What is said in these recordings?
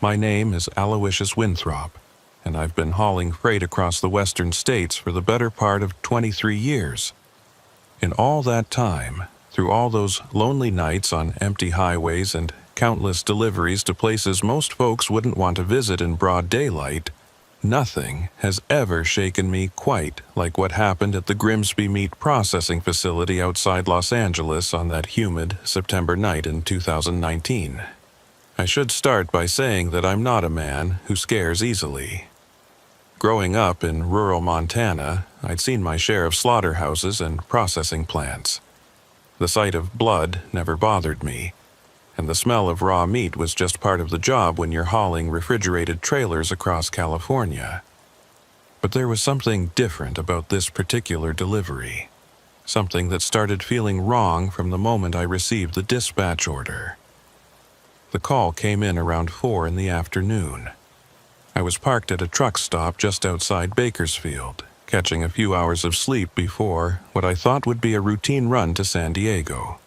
My name is Aloysius Winthrop, and I've been hauling freight across the western states for the better part of 23 years. In all that time, through all those lonely nights on empty highways and countless deliveries to places most folks wouldn't want to visit in broad daylight, nothing has ever shaken me quite like what happened at the Grimsby Meat Processing Facility outside Los Angeles on that humid September night in 2019. I should start by saying that I'm not a man who scares easily. Growing up in rural Montana, I'd seen my share of slaughterhouses and processing plants. The sight of blood never bothered me, and the smell of raw meat was just part of the job when you're hauling refrigerated trailers across California. But there was something different about this particular delivery, something that started feeling wrong from the moment I received the dispatch order. The call came in around 4 in the afternoon. I was parked at a truck stop just outside Bakersfield, catching a few hours of sleep before what I thought would be a routine run to San Diego.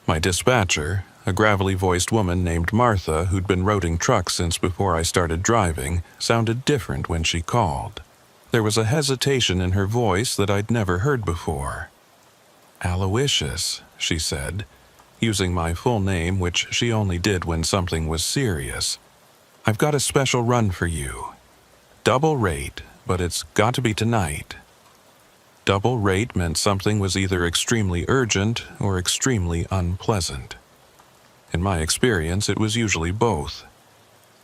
My dispatcher, a gravelly-voiced woman named Martha who'd been routing trucks since before I started driving, sounded different when she called. There was a hesitation in her voice that I'd never heard before. "Aloysius," she said, using my full name, which she only did when something was serious. "I've got a special run for you. Double rate, but it's got to be tonight." Double rate meant something was either extremely urgent or extremely unpleasant. In my experience, it was usually both.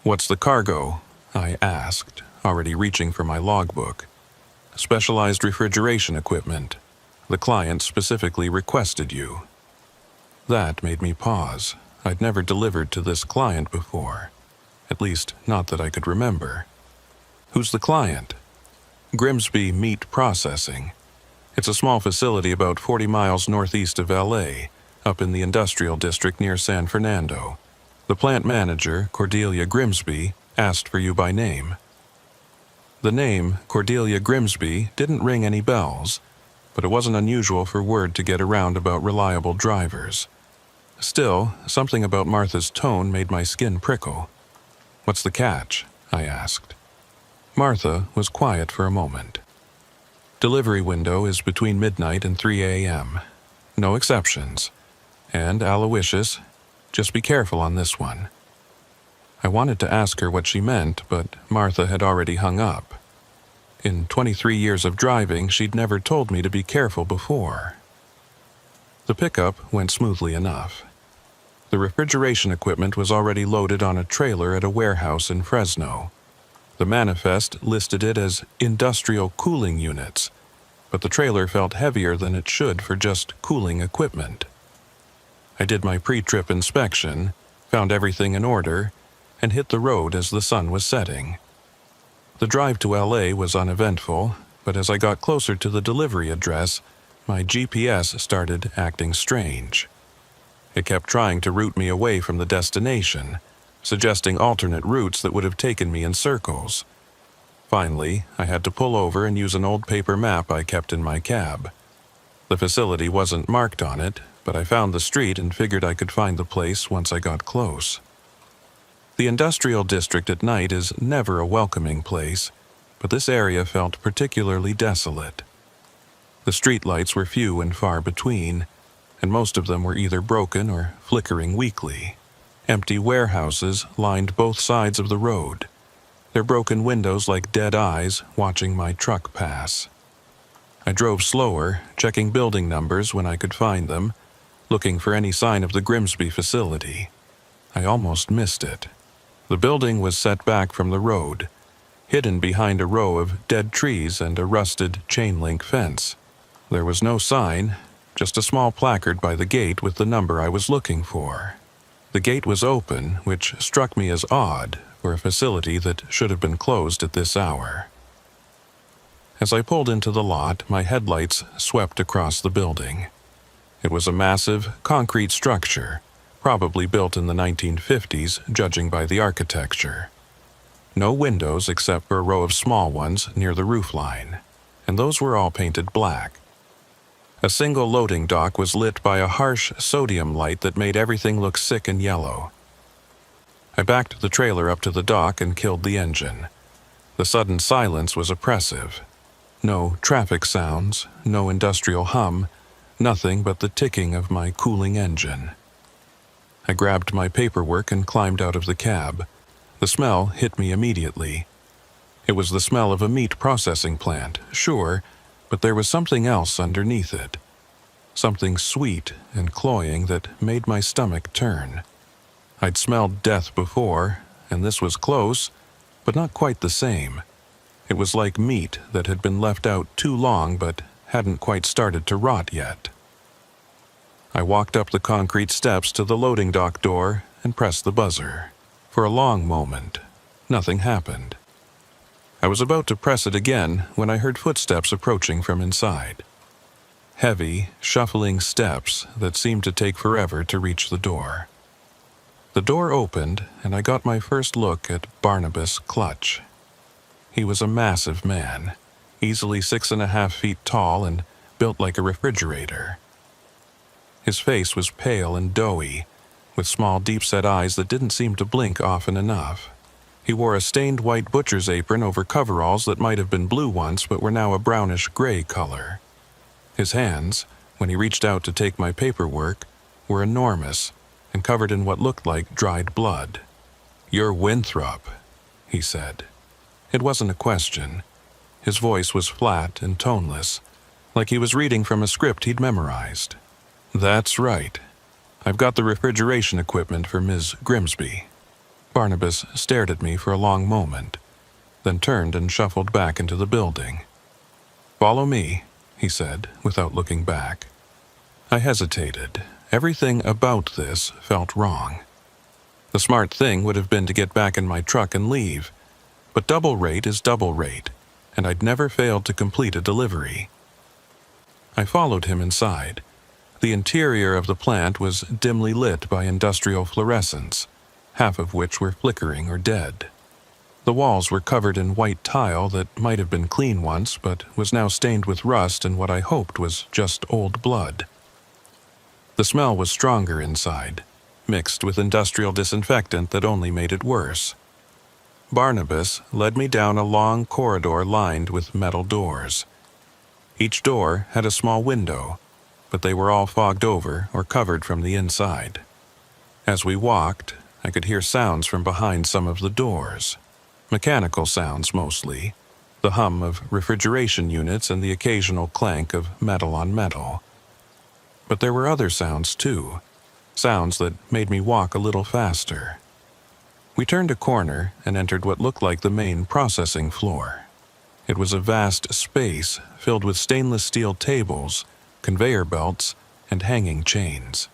"What's the cargo?" I asked, already reaching for my logbook. "Specialized refrigeration equipment. The client specifically requested you." That made me pause. I'd never delivered to this client before. At least, not that I could remember. "Who's the client?" "Grimsby Meat Processing. It's a small facility about 40 miles northeast of LA, up in the industrial district near San Fernando. The plant manager, Cordelia Grimsby, asked for you by name." The name, Cordelia Grimsby, didn't ring any bells, but it wasn't unusual for word to get around about reliable drivers. Still, something about Martha's tone made my skin prickle. "What's the catch?" I asked. Martha was quiet for a moment. "Delivery window is between midnight and 3 a.m. No exceptions. And, Aloysius, just be careful on this one." I wanted to ask her what she meant, but Martha had already hung up. In 23 years of driving, she'd never told me to be careful before. The pickup went smoothly enough. The refrigeration equipment was already loaded on a trailer at a warehouse in Fresno. The manifest listed it as industrial cooling units, but the trailer felt heavier than it should for just cooling equipment. I did my pre-trip inspection, found everything in order, and hit the road as the sun was setting. The drive to LA was uneventful, but as I got closer to the delivery address, my GPS started acting strange. It kept trying to route me away from the destination, suggesting alternate routes that would have taken me in circles. Finally, I had to pull over and use an old paper map I kept in my cab. The facility wasn't marked on it, but I found the street and figured I could find the place once I got close. The industrial district at night is never a welcoming place, but this area felt particularly desolate. The streetlights were few and far between, and most of them were either broken or flickering weakly. Empty warehouses lined both sides of the road, their broken windows like dead eyes watching my truck pass. I drove slower, checking building numbers when I could find them, looking for any sign of the Grimsby facility. I almost missed it. The building was set back from the road, hidden behind a row of dead trees and a rusted chain-link fence. There was no sign, just a small placard by the gate with the number I was looking for. The gate was open, which struck me as odd for a facility that should have been closed at this hour. As I pulled into the lot, my headlights swept across the building. It was a massive, concrete structure, probably built in the 1950s, judging by the architecture. No windows except for a row of small ones near the roofline, and those were all painted black. A single loading dock was lit by a harsh sodium light that made everything look sick and yellow. I backed the trailer up to the dock and killed the engine. The sudden silence was oppressive. No traffic sounds, no industrial hum, nothing but the ticking of my cooling engine. I grabbed my paperwork and climbed out of the cab. The smell hit me immediately. It was the smell of a meat processing plant, sure, but there was something else underneath it. Something sweet and cloying that made my stomach turn. I'd smelled death before, and this was close, but not quite the same. It was like meat that had been left out too long but hadn't quite started to rot yet. I walked up the concrete steps to the loading dock door and pressed the buzzer. For a long moment, nothing happened. I was about to press it again when I heard footsteps approaching from inside. Heavy, shuffling steps that seemed to take forever to reach the door. The door opened, and I got my first look at Barnabas Clutch. He was a massive man, easily 6.5 feet tall and built like a refrigerator. His face was pale and doughy, with small deep-set eyes that didn't seem to blink often enough. He wore a stained white butcher's apron over coveralls that might have been blue once but were now a brownish-gray color. His hands, when he reached out to take my paperwork, were enormous and covered in what looked like dried blood. "You're Winthrop," he said. It wasn't a question. His voice was flat and toneless, like he was reading from a script he'd memorized. "That's right. I've got the refrigeration equipment for Ms. Grimsby." Barnabas stared at me for a long moment, then turned and shuffled back into the building. "Follow me," he said, without looking back. I hesitated. Everything about this felt wrong. The smart thing would have been to get back in my truck and leave, but double rate is double rate, and I'd never failed to complete a delivery. I followed him inside. The interior of the plant was dimly lit by industrial fluorescents, half of which were flickering or dead. The walls were covered in white tile that might have been clean once, but was now stained with rust and what I hoped was just old blood. The smell was stronger inside, mixed with industrial disinfectant that only made it worse. Barnabas led me down a long corridor lined with metal doors. Each door had a small window, but they were all fogged over or covered from the inside. As we walked, I could hear sounds from behind some of the doors. Mechanical sounds mostly, the hum of refrigeration units and the occasional clank of metal on metal. But there were other sounds too, sounds that made me walk a little faster. We turned a corner and entered what looked like the main processing floor. It was a vast space filled with stainless steel tables, conveyor belts, and hanging chains.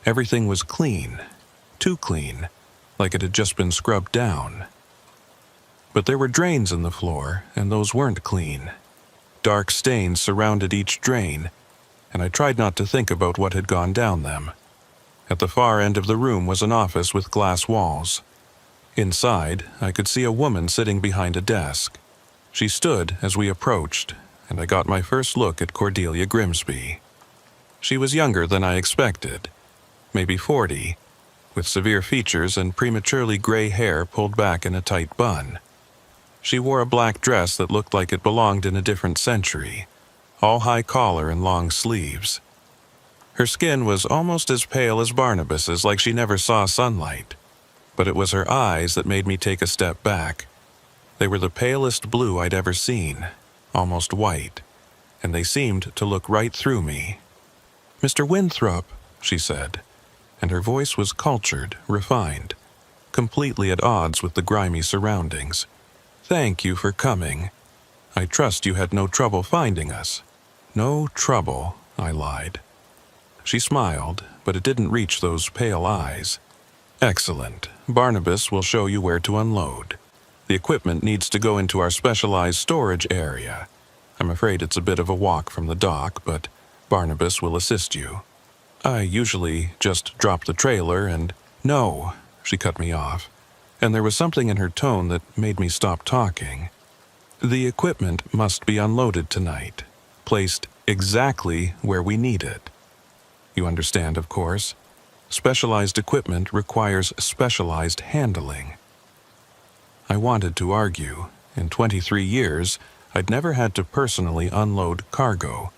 Everything was clean, too clean, like it had just been scrubbed down. But there were drains in the floor, and those weren't clean. Dark stains surrounded each drain, and I tried not to think about what had gone down them. At the far end of the room was an office with glass walls. Inside, I could see a woman sitting behind a desk. She stood as we approached, and I got my first look at Cordelia Grimsby. She was younger than I expected, maybe 40, with severe features and prematurely gray hair pulled back in a tight bun. She wore a black dress that looked like it belonged in a different century, all high collar and long sleeves. Her skin was almost as pale as Barnabas's, like she never saw sunlight, but it was her eyes that made me take a step back. They were the palest blue I'd ever seen, almost white, and they seemed to look right through me. "Mr. Winthrop," she said, and her voice was cultured, refined, completely at odds with the grimy surroundings. "Thank you for coming. I trust you had no trouble finding us." "No trouble," I lied. She smiled, but it didn't reach those pale eyes. "Excellent. Barnabas will show you where to unload. The equipment needs to go into our specialized storage area. I'm afraid it's a bit of a walk from the dock, but Barnabas will assist you. I usually just drop the trailer and—" "No," she cut me off, and there was something in her tone that made me stop talking. "The equipment must be unloaded tonight, placed exactly where we need it. You understand, of course. Specialized equipment requires specialized handling. I wanted to argue. In 23 years, I'd never had to personally unload cargo.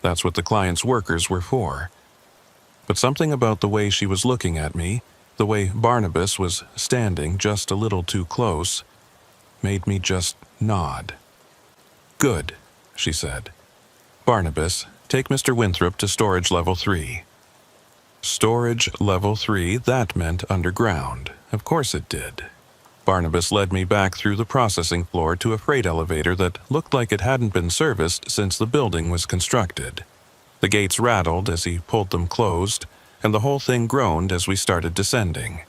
That's what the client's workers were for. But something about the way she was looking at me, the way Barnabas was standing just a little too close, made me just nod. "Good," she said. "Barnabas, take Mr. Winthrop to storage level 3. Storage level 3, that meant underground. Of course it did. Barnabas led me back through the processing floor to a freight elevator that looked like it hadn't been serviced since the building was constructed. The gates rattled as he pulled them closed, and the whole thing groaned as we started descending.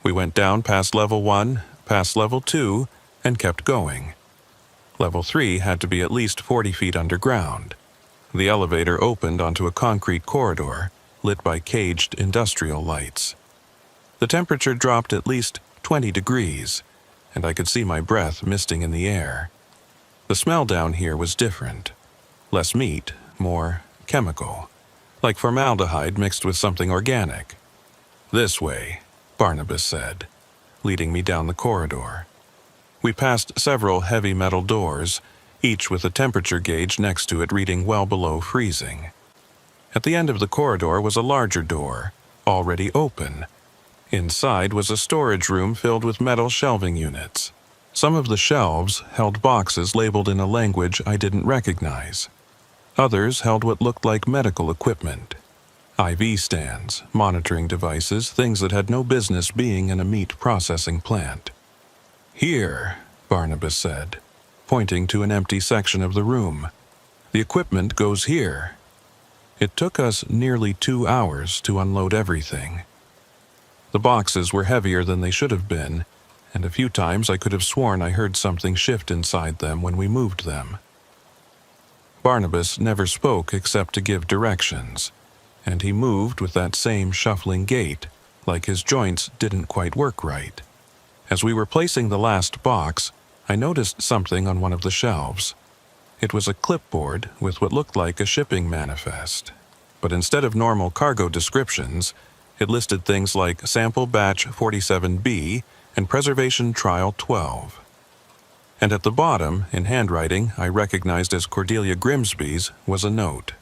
We went down past level 1, past level 2, and kept going. Level 3 had to be at least 40 feet underground. The elevator opened onto a concrete corridor, lit by caged industrial lights. The temperature dropped at least 20 degrees, and I could see my breath misting in the air. The smell down here was different. Less meat, more chemical, like formaldehyde mixed with something organic. "This way," Barnabas said, leading me down the corridor. We passed several heavy metal doors, each with a temperature gauge next to it reading well below freezing. At the end of the corridor was a larger door, already open. Inside was a storage room filled with metal shelving units. Some of the shelves held boxes labeled in a language I didn't recognize. Others held what looked like medical equipment. IV stands, monitoring devices, things that had no business being in a meat processing plant. "Here," Barnabas said, pointing to an empty section of the room. "The equipment goes here." It took us nearly 2 hours to unload everything. The boxes were heavier than they should have been, and a few times I could have sworn I heard something shift inside them when we moved them. Barnabas never spoke except to give directions, and he moved with that same shuffling gait, like his joints didn't quite work right. As we were placing the last box, I noticed something on one of the shelves. It was a clipboard with what looked like a shipping manifest, but instead of normal cargo descriptions, it listed things like Sample Batch 47B and Preservation Trial 12. And at the bottom, in handwriting I recognized as Cordelia Grimsby's, was a note.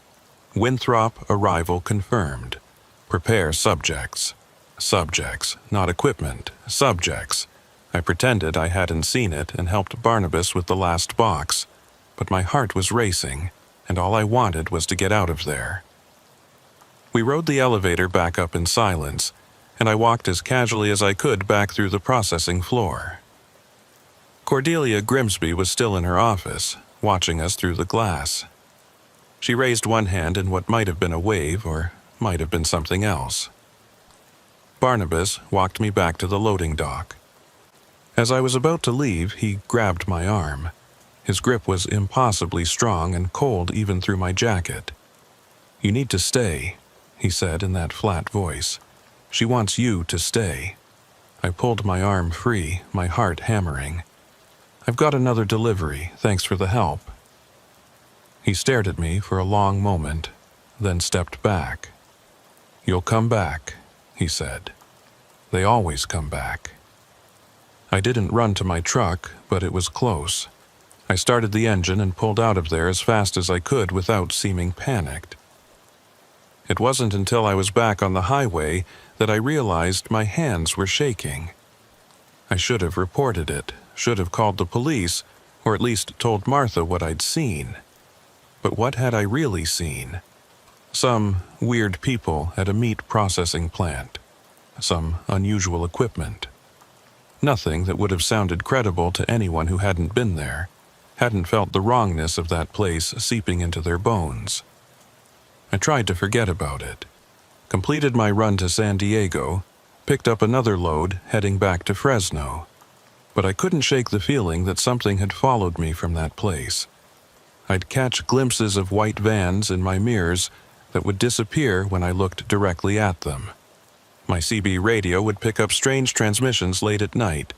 "Winthrop arrival confirmed. Prepare subjects." Subjects, not equipment. Subjects. I pretended I hadn't seen it and helped Barnabas with the last box, but my heart was racing, and all I wanted was to get out of there. We rode the elevator back up in silence, and I walked as casually as I could back through the processing floor. Cordelia Grimsby was still in her office, watching us through the glass. She raised one hand in what might have been a wave or might have been something else. Barnabas walked me back to the loading dock. As I was about to leave, he grabbed my arm. His grip was impossibly strong and cold even through my jacket. "You need to stay," he said in that flat voice. "She wants you to stay." I pulled my arm free, my heart hammering. "I've got another delivery, thanks for the help." He stared at me for a long moment, then stepped back. "You'll come back," he said. "They always come back." I didn't run to my truck, but it was close. I started the engine and pulled out of there as fast as I could without seeming panicked. It wasn't until I was back on the highway that I realized my hands were shaking. I should have reported it, should have called the police, or at least told Martha what I'd seen. But what had I really seen? Some weird people at a meat processing plant. Some unusual equipment. Nothing that would have sounded credible to anyone who hadn't been there, hadn't felt the wrongness of that place seeping into their bones. I tried to forget about it, completed my run to San Diego, picked up another load heading back to Fresno, but I couldn't shake the feeling that something had followed me from that place. I'd catch glimpses of white vans in my mirrors that would disappear when I looked directly at them. My CB radio would pick up strange transmissions late at night,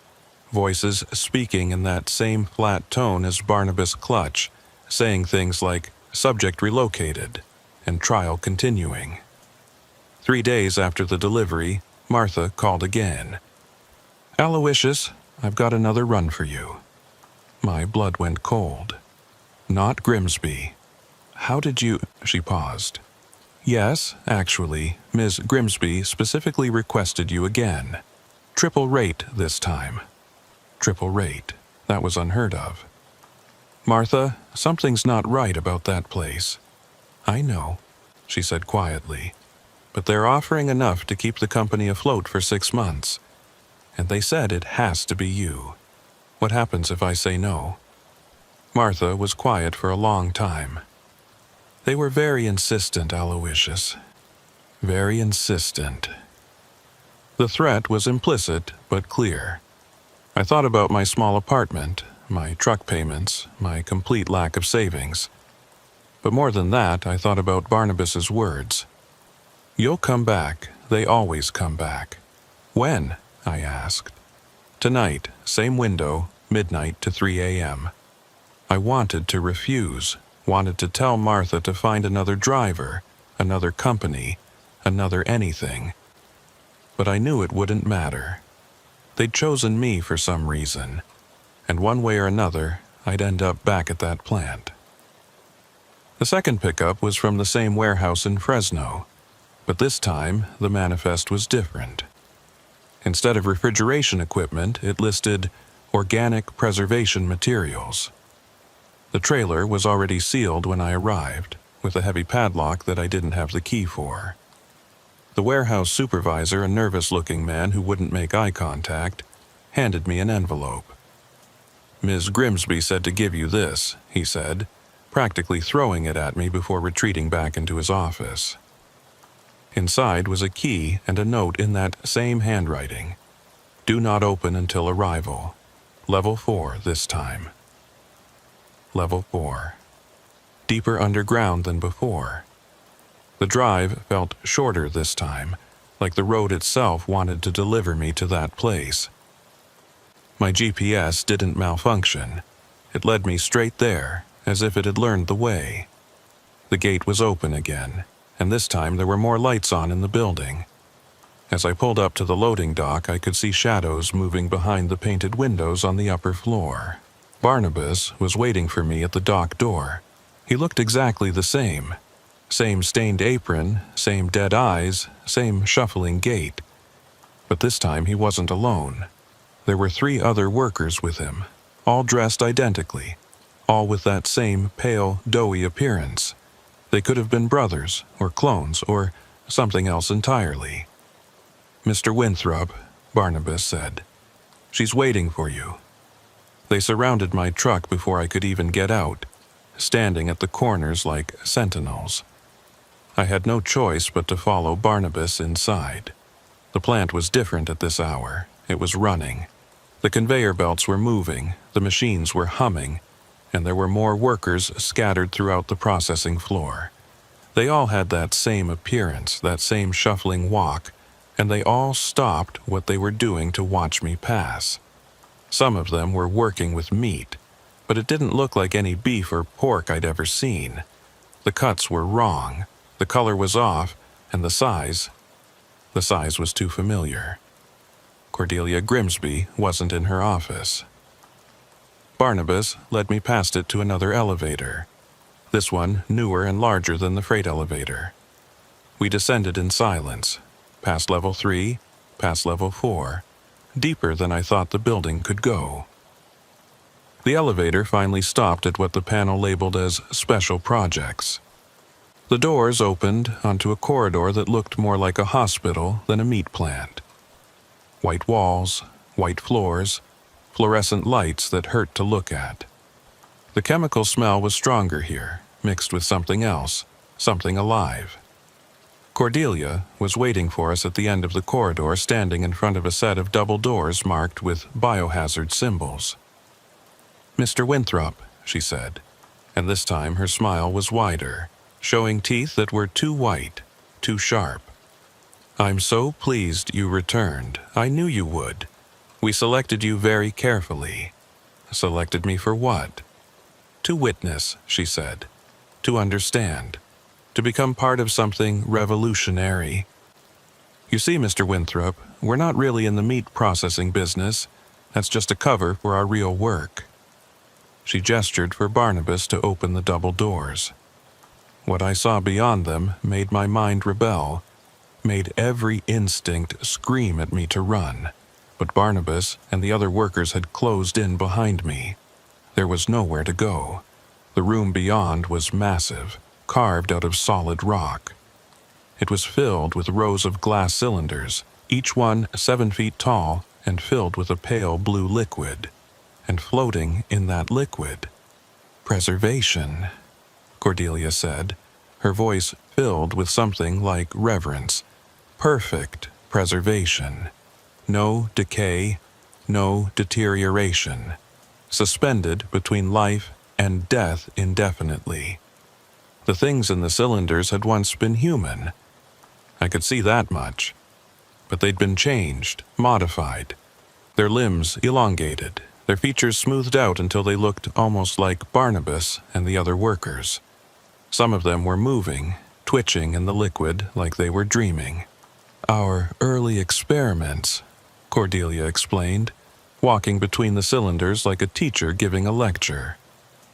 voices speaking in that same flat tone as Barnabas Clutch, saying things like "subject relocated" and "trial continuing." 3 days after the delivery, Martha called again. "Aloysius, I've got another run for you." My blood went cold. "Not Grimsby. How did you—" She paused. "Yes, actually, Ms. Grimsby specifically requested you again. Triple rate this time." Triple rate. That was unheard of. "Martha, something's not right about that place." "I know," she said quietly, "but they're offering enough to keep the company afloat for 6 months. And they said it has to be you. What happens if I say no?" Martha was quiet for a long time. "They were very insistent, Aloysius. Very insistent." The threat was implicit but clear. I thought about my small apartment, my truck payments, my complete lack of savings. But more than that, I thought about Barnabas's words. "You'll come back. They always come back." "When?" I asked. "Tonight, same window, midnight to 3 a.m. I wanted to refuse, wanted to tell Martha to find another driver, another company, another anything. But I knew it wouldn't matter. They'd chosen me for some reason, and one way or another, I'd end up back at that plant. The second pickup was from the same warehouse in Fresno, but this time the manifest was different. Instead of refrigeration equipment, it listed organic preservation materials. The trailer was already sealed when I arrived, with a heavy padlock that I didn't have the key for. The warehouse supervisor, a nervous-looking man who wouldn't make eye contact, handed me an envelope. "Ms. Grimsby said to give you this," he said, practically throwing it at me before retreating back into his office. Inside was a key and a note in that same handwriting. "Do not open until arrival. Level 4 this time." Level 4. Deeper underground than before. The drive felt shorter this time, like the road itself wanted to deliver me to that place. My GPS didn't malfunction. It led me straight there, as if it had learned the way. The gate was open again, and this time there were more lights on in the building. As I pulled up to the loading dock, I could see shadows moving behind the painted windows on the upper floor. Barnabas was waiting for me at the dock door. He looked exactly the same. Same stained apron, same dead eyes, same shuffling gait. But this time he wasn't alone. There were 3 other workers with him, all dressed identically, all with that same pale, doughy appearance. They could have been brothers, or clones, or something else entirely. "Mr. Winthrop," Barnabas said, "she's waiting for you." They surrounded my truck before I could even get out, standing at the corners like sentinels. I had no choice but to follow Barnabas inside. The plant was different at this hour. It was running. The conveyor belts were moving, the machines were humming, and there were more workers scattered throughout the processing floor. They all had that same appearance, that same shuffling walk, and they all stopped what they were doing to watch me pass. Some of them were working with meat, but it didn't look like any beef or pork I'd ever seen. The cuts were wrong, the color was off, and the size was too familiar. Cordelia Grimsby wasn't in her office. Barnabas led me past it to another elevator. This one newer and larger than the freight elevator. We descended in silence, past level 3, past level 4, deeper than I thought the building could go. The elevator finally stopped at what the panel labeled as Special Projects. The doors opened onto a corridor that looked more like a hospital than a meat plant. White walls, white floors, fluorescent lights that hurt to look at. The chemical smell was stronger here, mixed with something else, something alive. Cordelia was waiting for us at the end of the corridor, standing in front of a set of double doors marked with biohazard symbols. "Mr. Winthrop," she said, and this time her smile was wider, showing teeth that were too white, too sharp. "I'm so pleased you returned. I knew you would. We selected you very carefully." "Selected me for what?" "To witness," she said. "To understand. To become part of something revolutionary. You see, Mr. Winthrop, we're not really in the meat processing business. That's just a cover for our real work. She gestured for Barnabas to open the double doors. What I saw beyond them made my mind rebel, made every instinct scream at me to run. But Barnabas and the other workers had closed in behind me. There was nowhere to go. The room beyond was massive, carved out of solid rock. It was filled with rows of glass cylinders, each one 7 feet tall and filled with a pale blue liquid. And floating in that liquid, preservation, Cordelia said, her voice filled with something like reverence. Perfect preservation. No decay, no deterioration. Suspended between life and death indefinitely. The things in the cylinders had once been human. I could see that much. But they'd been changed, modified. Their limbs elongated, their features smoothed out until they looked almost like Barnabas and the other workers. Some of them were moving, twitching in the liquid like they were dreaming. Our early experiments, Cordelia explained, walking between the cylinders like a teacher giving a lecture.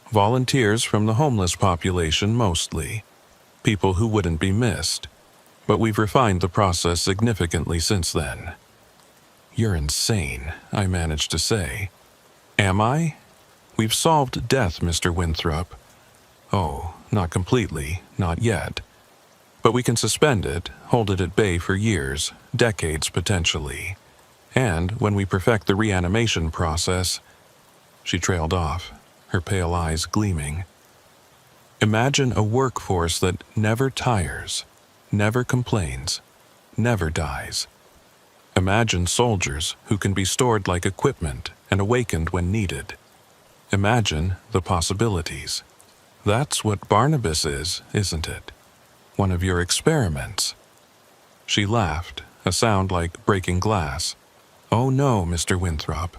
Volunteers from the homeless population mostly, people who wouldn't be missed. But we've refined the process significantly since then. You're insane, I managed to say. Am I? We've solved death, Mr. Winthrop. Oh, not completely, not yet. But we can suspend it, hold it at bay for years, decades potentially. And when we perfect the reanimation process, she trailed off, her pale eyes gleaming. Imagine a workforce that never tires, never complains, never dies. Imagine soldiers who can be stored like equipment and awakened when needed. Imagine the possibilities. That's what Barnabas is, isn't it? One of your experiments. She laughed, a sound like breaking glass. Oh no, Mr. Winthrop.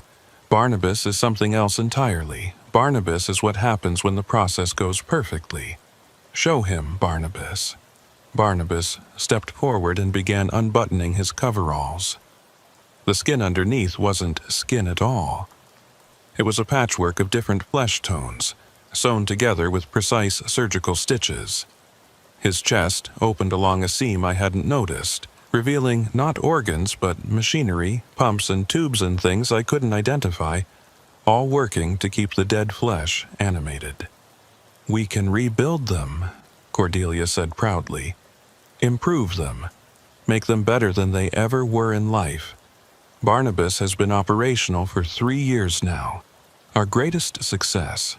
Barnabas is something else entirely. Barnabas is what happens when the process goes perfectly. Show him, Barnabas. Barnabas stepped forward and began unbuttoning his coveralls. The skin underneath wasn't skin at all. It was a patchwork of different flesh tones, sewn together with precise surgical stitches. His chest opened along a seam I hadn't noticed, revealing not organs but machinery, pumps and tubes and things I couldn't identify, all working to keep the dead flesh animated. We can rebuild them, Cordelia said proudly. Improve them. Make them better than they ever were in life. Barnabas has been operational for 3 years now. Our greatest success.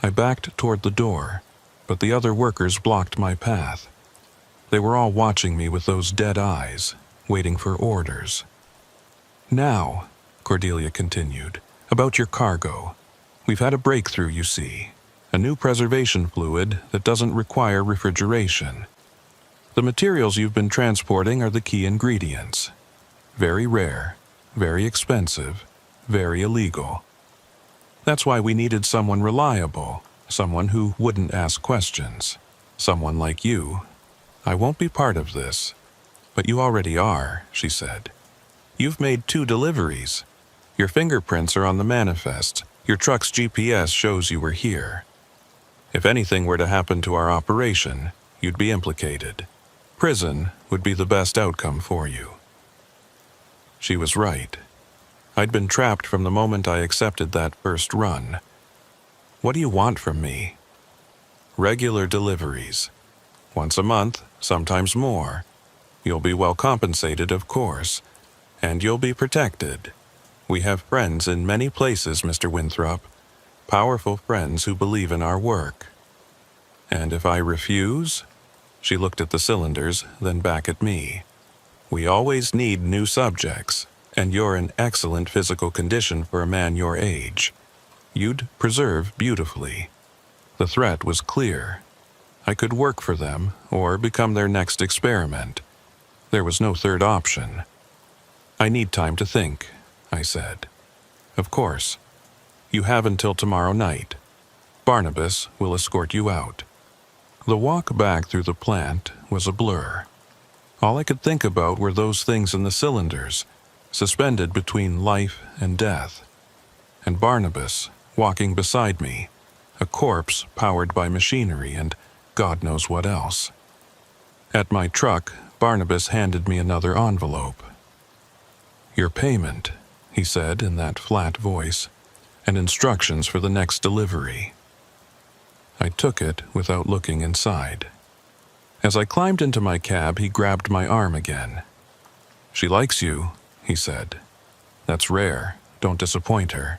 I backed toward the door, but the other workers blocked my path. They were all watching me with those dead eyes, waiting for orders. Now, Cordelia continued, about your cargo. We've had a breakthrough, you see. A new preservation fluid that doesn't require refrigeration. The materials you've been transporting are the key ingredients. Very rare, very expensive, very illegal. That's why we needed someone reliable, someone who wouldn't ask questions. Someone like you. I won't be part of this. But you already are, she said. You've made 2 deliveries. Your fingerprints are on the manifest. Your truck's GPS shows you were here. If anything were to happen to our operation, you'd be implicated. Prison would be the best outcome for you. She was right. I'd been trapped from the moment I accepted that first run. What do you want from me? Regular deliveries. Once a month, sometimes more. You'll be well compensated, of course. And you'll be protected. We have friends in many places, Mr. Winthrop. Powerful friends who believe in our work. And if I refuse? She looked at the cylinders, then back at me. We always need new subjects, and you're in excellent physical condition for a man your age. You'd preserve beautifully. The threat was clear. I could work for them, or become their next experiment. There was no third option. I need time to think, I said. Of course. You have until tomorrow night. Barnabas will escort you out. The walk back through the plant was a blur. All I could think about were those things in the cylinders, suspended between life and death, and Barnabas walking beside me, a corpse powered by machinery and God knows what else. At my truck, Barnabas handed me another envelope. "Your payment," he said in that flat voice, "and instructions for the next delivery." I took it without looking inside. As I climbed into my cab, he grabbed my arm again. "She likes you," he said. "That's rare. Don't disappoint her."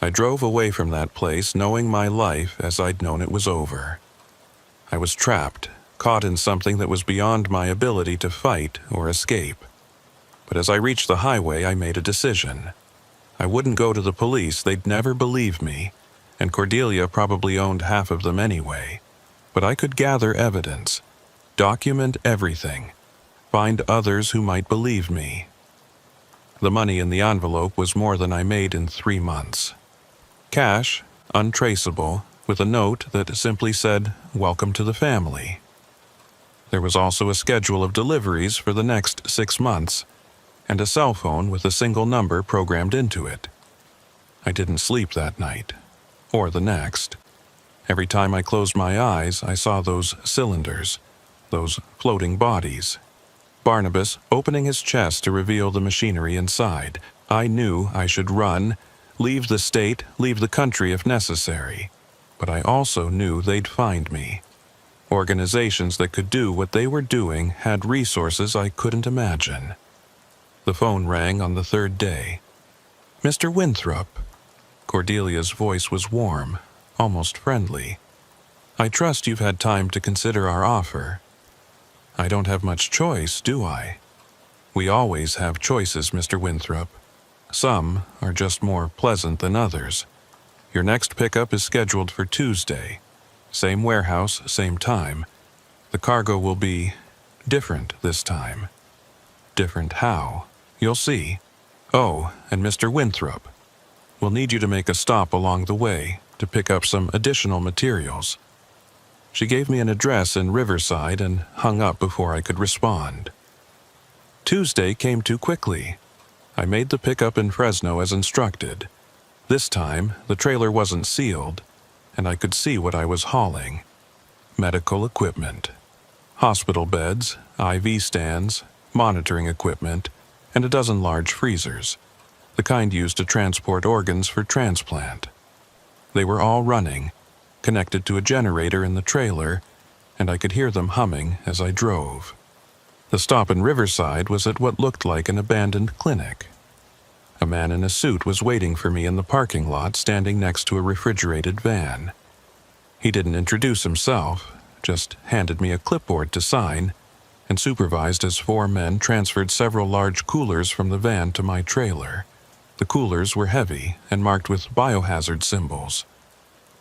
I drove away from that place knowing my life as I'd known it was over. I was trapped, caught in something that was beyond my ability to fight or escape. But as I reached the highway, I made a decision. I wouldn't go to the police, they'd never believe me, and Cordelia probably owned half of them anyway. But I could gather evidence, document everything, find others who might believe me. The money in the envelope was more than I made in 3 months. Cash, untraceable, with a note that simply said, "Welcome to the family." There was also a schedule of deliveries for the next 6 months, and a cell phone with a single number programmed into it. I didn't sleep that night, or the next. Every time I closed my eyes, I saw those cylinders, those floating bodies. Barnabas opening his chest to reveal the machinery inside. I knew I should run, leave the state, leave the country if necessary. But I also knew they'd find me. Organizations that could do what they were doing had resources I couldn't imagine. The phone rang on the 3rd day. "Mr. Winthrop." Cordelia's voice was warm, almost friendly. "I trust you've had time to consider our offer." "I don't have much choice, do I?" "We always have choices, Mr. Winthrop. Some are just more pleasant than others. Your next pickup is scheduled for Tuesday. Same warehouse, same time. The cargo will be different this time." "Different how?" "You'll see. Oh, and Mr. Winthrop, we'll need you to make a stop along the way to pick up some additional materials." She gave me an address in Riverside and hung up before I could respond. Tuesday came too quickly. I made the pickup in Fresno as instructed. This time, the trailer wasn't sealed, and I could see what I was hauling. Medical equipment. Hospital beds, IV stands, monitoring equipment, and a dozen large freezers, the kind used to transport organs for transplant. They were all running, connected to a generator in the trailer, and I could hear them humming as I drove. The stop in Riverside was at what looked like an abandoned clinic. A man in a suit was waiting for me in the parking lot, standing next to a refrigerated van. He didn't introduce himself, just handed me a clipboard to sign, and supervised as 4 men transferred several large coolers from the van to my trailer. The coolers were heavy and marked with biohazard symbols.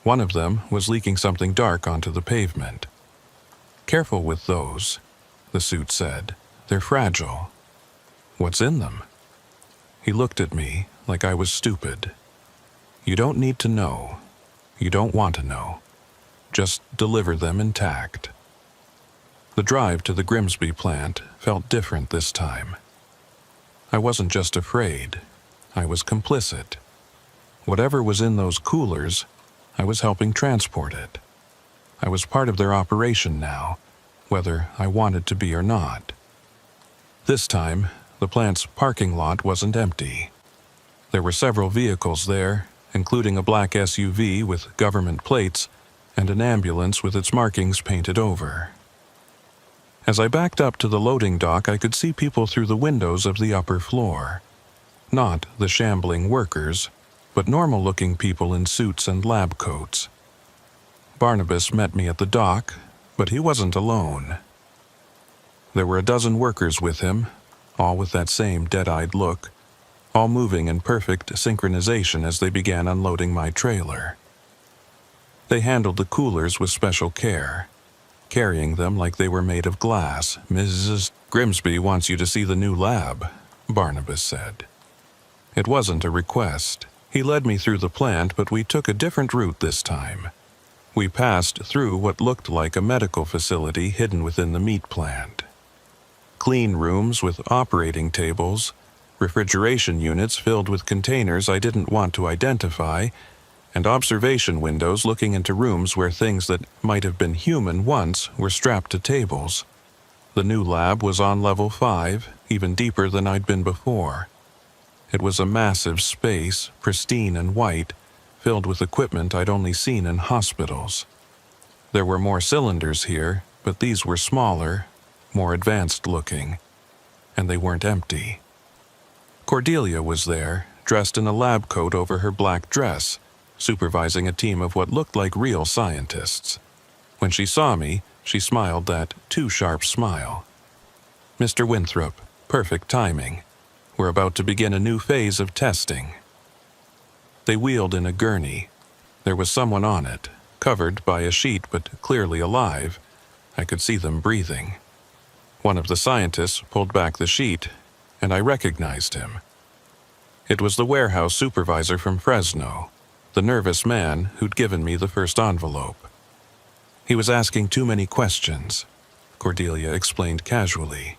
One of them was leaking something dark onto the pavement. "Careful with those," the suit said. "They're fragile." "What's in them?" He looked at me like I was stupid. "You don't need to know. You don't want to know. Just deliver them intact." The drive to the Grimsby plant felt different this time. I wasn't just afraid. I was complicit. Whatever was in those coolers, I was helping transport it. I was part of their operation now, whether I wanted to be or not. This time, the plant's parking lot wasn't empty. There were several vehicles there, including a black SUV with government plates and an ambulance with its markings painted over. As I backed up to the loading dock, I could see people through the windows of the upper floor. Not the shambling workers, but normal-looking people in suits and lab coats. Barnabas met me at the dock, but he wasn't alone. There were a dozen workers with him, all with that same dead-eyed look, all moving in perfect synchronization as they began unloading my trailer. They handled the coolers with special care, carrying them like they were made of glass. "Mrs. Grimsby wants you to see the new lab," Barnabas said. It wasn't a request. He led me through the plant, but we took a different route this time. We passed through what looked like a medical facility hidden within the meat plant. clean rooms with operating tables, refrigeration units filled with containers I didn't want to identify, and observation windows looking into rooms where things that might have been human once were strapped to tables. The new lab was on level 5, even deeper than I'd been before. It was a massive space, pristine and white, filled with equipment I'd only seen in hospitals. There were more cylinders here, but these were smaller, more advanced looking, and they weren't empty. Cordelia was there, dressed in a lab coat over her black dress, supervising a team of what looked like real scientists. When she saw me, she smiled that too-sharp smile. "Mr. Winthrop, perfect timing. We're about to begin a new phase of testing." They wheeled in a gurney. There was someone on it, covered by a sheet but clearly alive. I could see them breathing. One of the scientists pulled back the sheet, and I recognized him. It was the warehouse supervisor from Fresno, the nervous man who'd given me the first envelope. "He was asking too many questions," Cordelia explained casually.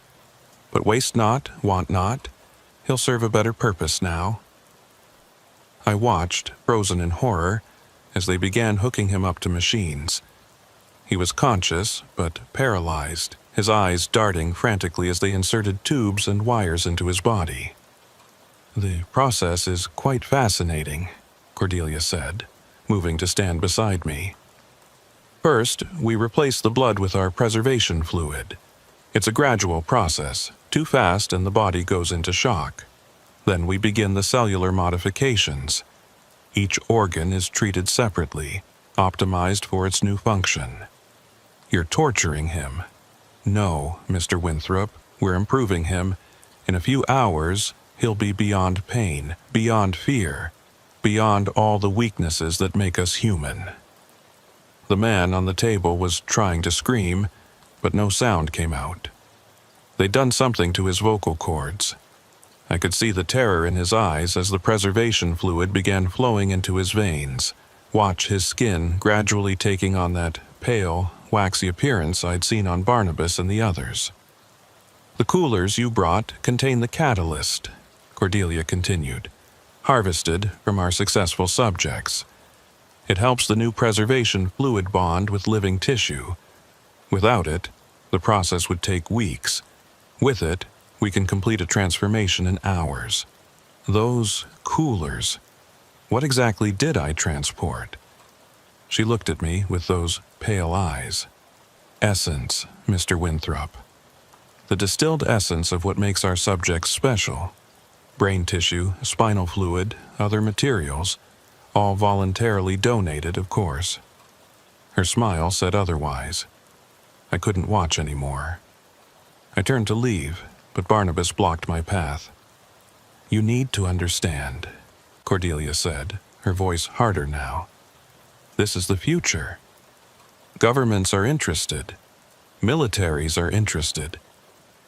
"But waste not, want not. He'll serve a better purpose now." I watched, frozen in horror, as they began hooking him up to machines. He was conscious, but paralyzed, his eyes darting frantically as they inserted tubes and wires into his body. "The process is quite fascinating," Cordelia said, moving to stand beside me. "First, we replace the blood with our preservation fluid. It's a gradual process. Too fast and the body goes into shock. Then we begin the cellular modifications. Each organ is treated separately, optimized for its new function." "You're torturing him." "No, Mr. Winthrop, we're improving him. In a few hours, he'll be beyond pain, beyond fear, beyond all the weaknesses that make us human." The man on the table was trying to scream, but no sound came out. They'd done something to his vocal cords. I could see the terror in his eyes as the preservation fluid began flowing into his veins, watch his skin gradually taking on that pale, waxy appearance I'd seen on Barnabas and the others. "The coolers you brought contain the catalyst," Cordelia continued, "harvested from our successful subjects. It helps the new preservation fluid bond with living tissue. Without it, the process would take weeks. With it, we can complete a transformation in hours. Those coolers, what exactly did I transport?" She looked at me with those pale eyes. "Essence, Mr. Winthrop. The distilled essence of what makes our subjects special. Brain tissue, spinal fluid, other materials, all voluntarily donated, of course." Her smile said otherwise. I couldn't watch anymore. I turned to leave, but Barnabas blocked my path. "You need to understand," Cordelia said, her voice harder now. "This is the future. Governments are interested. Militaries are interested.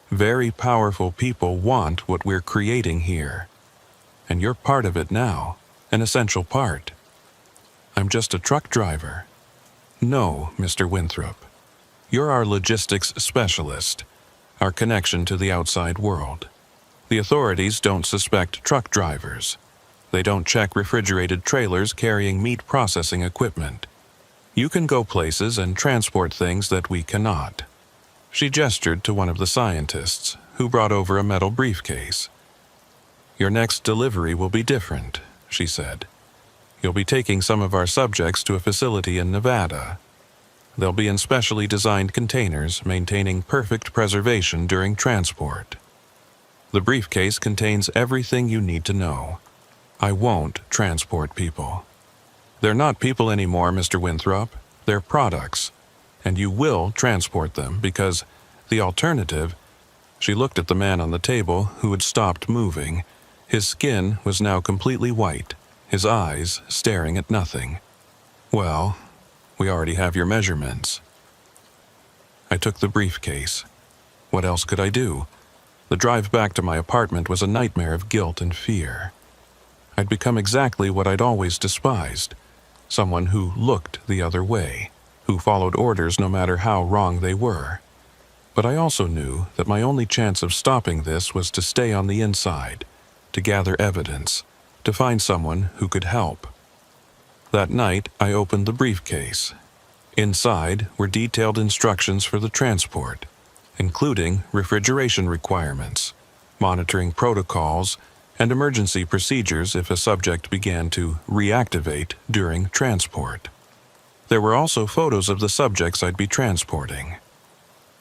Very powerful people want what we're creating here. And you're part of it now, an essential part. I'm just a truck driver. No, Mr. Winthrop. You're our logistics specialist, our connection to the outside world. The authorities don't suspect truck drivers. They don't check refrigerated trailers carrying meat processing equipment. You can go places and transport things that we cannot." She gestured to one of the scientists, who brought over a metal briefcase. "Your next delivery will be different," she said. "You'll be taking some of our subjects to a facility in Nevada. They'll be in specially designed containers, maintaining perfect preservation during transport. The briefcase contains everything you need to know. I won't transport people. They're not people anymore, Mr. Winthrop. They're products. And you will transport them because the alternative—" She looked at the man on the table who had stopped moving. His skin was now completely white, his eyes staring at nothing. "Well, we already have your measurements." I took the briefcase. What else could I do? The drive back to my apartment was a nightmare of guilt and fear. I'd become exactly what I'd always despised, someone who looked the other way, who followed orders no matter how wrong they were. But I also knew that my only chance of stopping this was to stay on the inside, to gather evidence, to find someone who could help. That night, I opened the briefcase. Inside were detailed instructions for the transport, including refrigeration requirements, monitoring protocols, and emergency procedures if a subject began to reactivate during transport. There were also photos of the subjects I'd be transporting.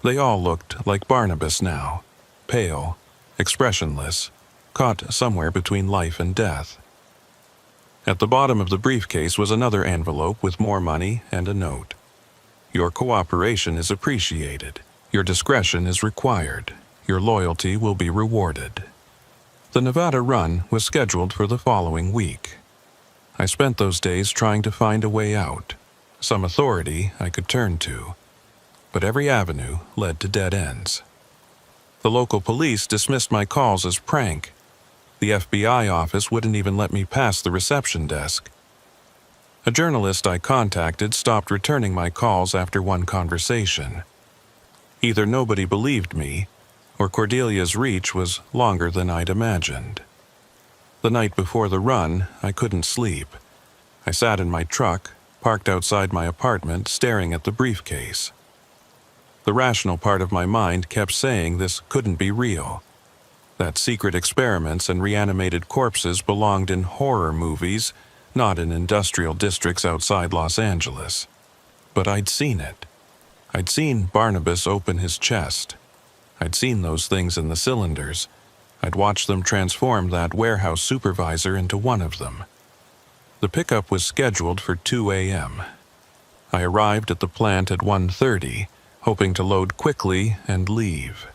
They all looked like Barnabas now, pale, expressionless, caught somewhere between life and death. At the bottom of the briefcase was another envelope with more money and a note. Your cooperation is appreciated. Your discretion is required. Your loyalty will be rewarded. The Nevada run was scheduled for the following week. I spent those days trying to find a way out, some authority I could turn to, but every avenue led to dead ends. The local police dismissed my calls as prank. The FBI office wouldn't even let me pass the reception desk. A journalist I contacted stopped returning my calls after one conversation. Either nobody believed me, or Cordelia's reach was longer than I'd imagined. The night before the run, I couldn't sleep. I sat in my truck, parked outside my apartment, staring at the briefcase. The rational part of my mind kept saying this couldn't be real, that secret experiments and reanimated corpses belonged in horror movies, not in industrial districts outside Los Angeles. But I'd seen it. I'd seen Barnabas open his chest. I'd seen those things in the cylinders. I'd watched them transform that warehouse supervisor into one of them. The pickup was scheduled for 2 a.m. I arrived at the plant at 1:30, hoping to load quickly and leave.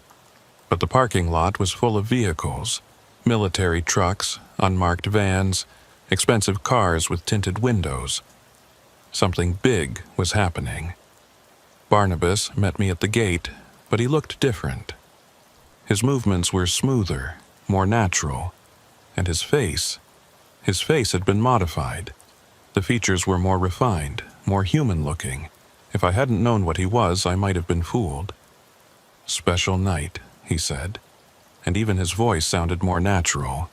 But the parking lot was full of vehicles, military trucks, unmarked vans, expensive cars with tinted windows. Something big was happening. Barnabas met me at the gate, but he looked different. His movements were smoother, more natural, and his face had been modified. The features were more refined, more human-looking. If I hadn't known what he was, I might have been fooled. "Special night," he said, and even his voice sounded more natural.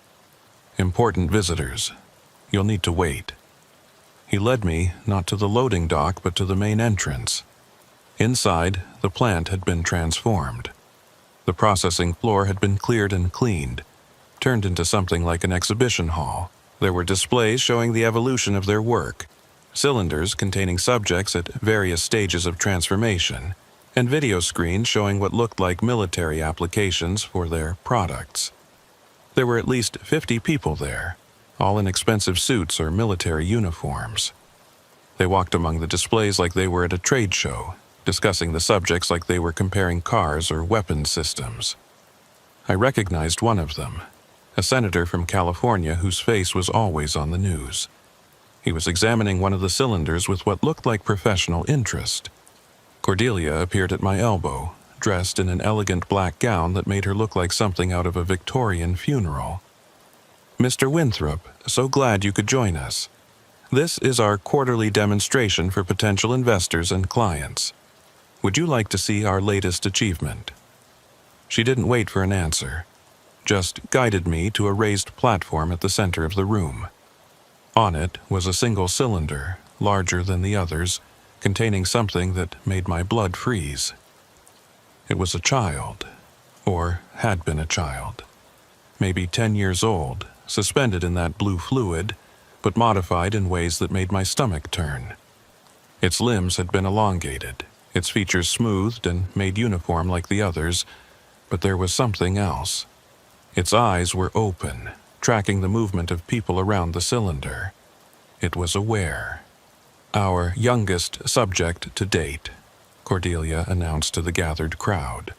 "Important visitors. You'll need to wait." He led me not to the loading dock but to the main entrance. Inside, the plant had been transformed. The processing floor had been cleared and cleaned, turned into something like an exhibition hall. There were displays showing the evolution of their work, cylinders containing subjects at various stages of transformation, and video screens showing what looked like military applications for their products. There were at least 50 people there, all in expensive suits or military uniforms. They walked among the displays like they were at a trade show, discussing the subjects like they were comparing cars or weapons systems. I recognized one of them, a senator from California whose face was always on the news. He was examining one of the cylinders with what looked like professional interest. Cordelia appeared at my elbow, dressed in an elegant black gown that made her look like something out of a Victorian funeral. "Mr. Winthrop, so glad you could join us. This is our quarterly demonstration for potential investors and clients. Would you like to see our latest achievement?" She didn't wait for an answer, just guided me to a raised platform at the center of the room. On it was a single cylinder, larger than the others, containing something that made my blood freeze. It was a child, or had been a child, maybe 10 years old, suspended in that blue fluid, but modified in ways that made my stomach turn. Its limbs had been elongated, its features smoothed and made uniform like the others, but there was something else. Its eyes were open, tracking the movement of people around the cylinder. It was aware. "Our youngest subject to date," Cordelia announced to the gathered crowd.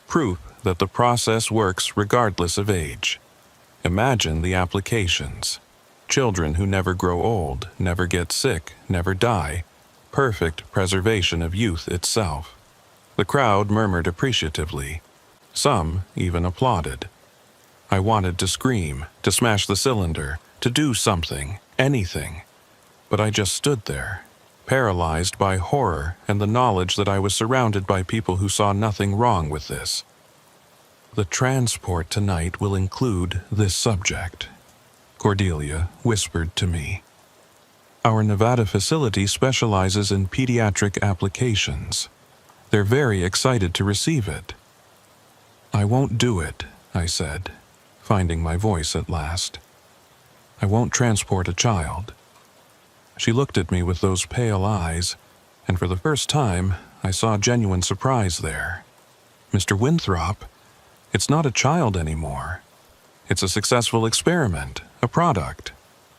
"Proof that the process works regardless of age. Imagine the applications. Children who never grow old, never get sick, never die. Perfect preservation of youth itself." The crowd murmured appreciatively. Some even applauded. I wanted to scream, to smash the cylinder, to do something, anything. But I just stood there, paralyzed by horror and the knowledge that I was surrounded by people who saw nothing wrong with this. "The transport tonight will include this subject," Cordelia whispered to me. "Our Nevada facility specializes in pediatric applications. They're very excited to receive it." "I won't do it," I said, finding my voice at last. "I won't transport a child." She looked at me with those pale eyes, and for the first time, I saw genuine surprise there. "Mr. Winthrop, it's not a child anymore. It's a successful experiment, a product,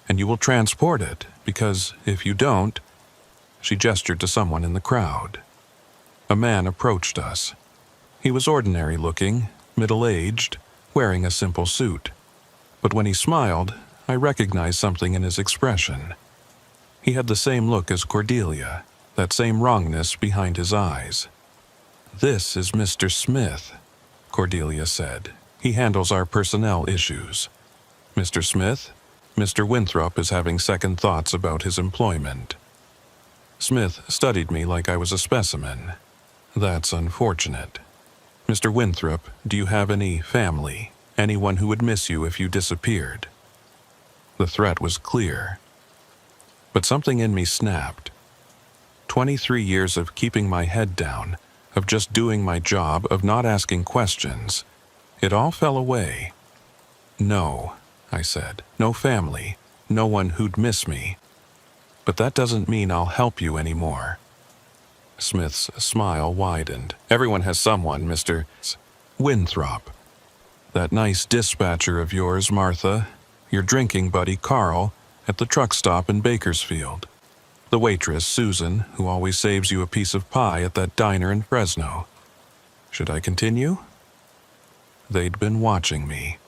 and you will transport it, because if you don't—" She gestured to someone in the crowd. A man approached us. He was ordinary looking, middle-aged, wearing a simple suit. But when he smiled, I recognized something in his expression. He had the same look as Cordelia, that same wrongness behind his eyes. "This is Mr. Smith," Cordelia said. "He handles our personnel issues. Mr. Smith, Mr. Winthrop is having second thoughts about his employment." Smith studied me like I was a specimen. "That's unfortunate. Mr. Winthrop, do you have any family, anyone who would miss you if you disappeared?" The threat was clear. But something in me snapped. 23 years of keeping my head down, of just doing my job, of not asking questions. It all fell away. "No," I said. "No family, no one who'd miss me. But that doesn't mean I'll help you anymore." Smith's smile widened. "Everyone has someone, Mr. Winthrop. That nice dispatcher of yours, Martha, your drinking buddy, Carl, at the truck stop in Bakersfield. The waitress, Susan, who always saves you a piece of pie at that diner in Fresno. Should I continue?" They'd been watching me,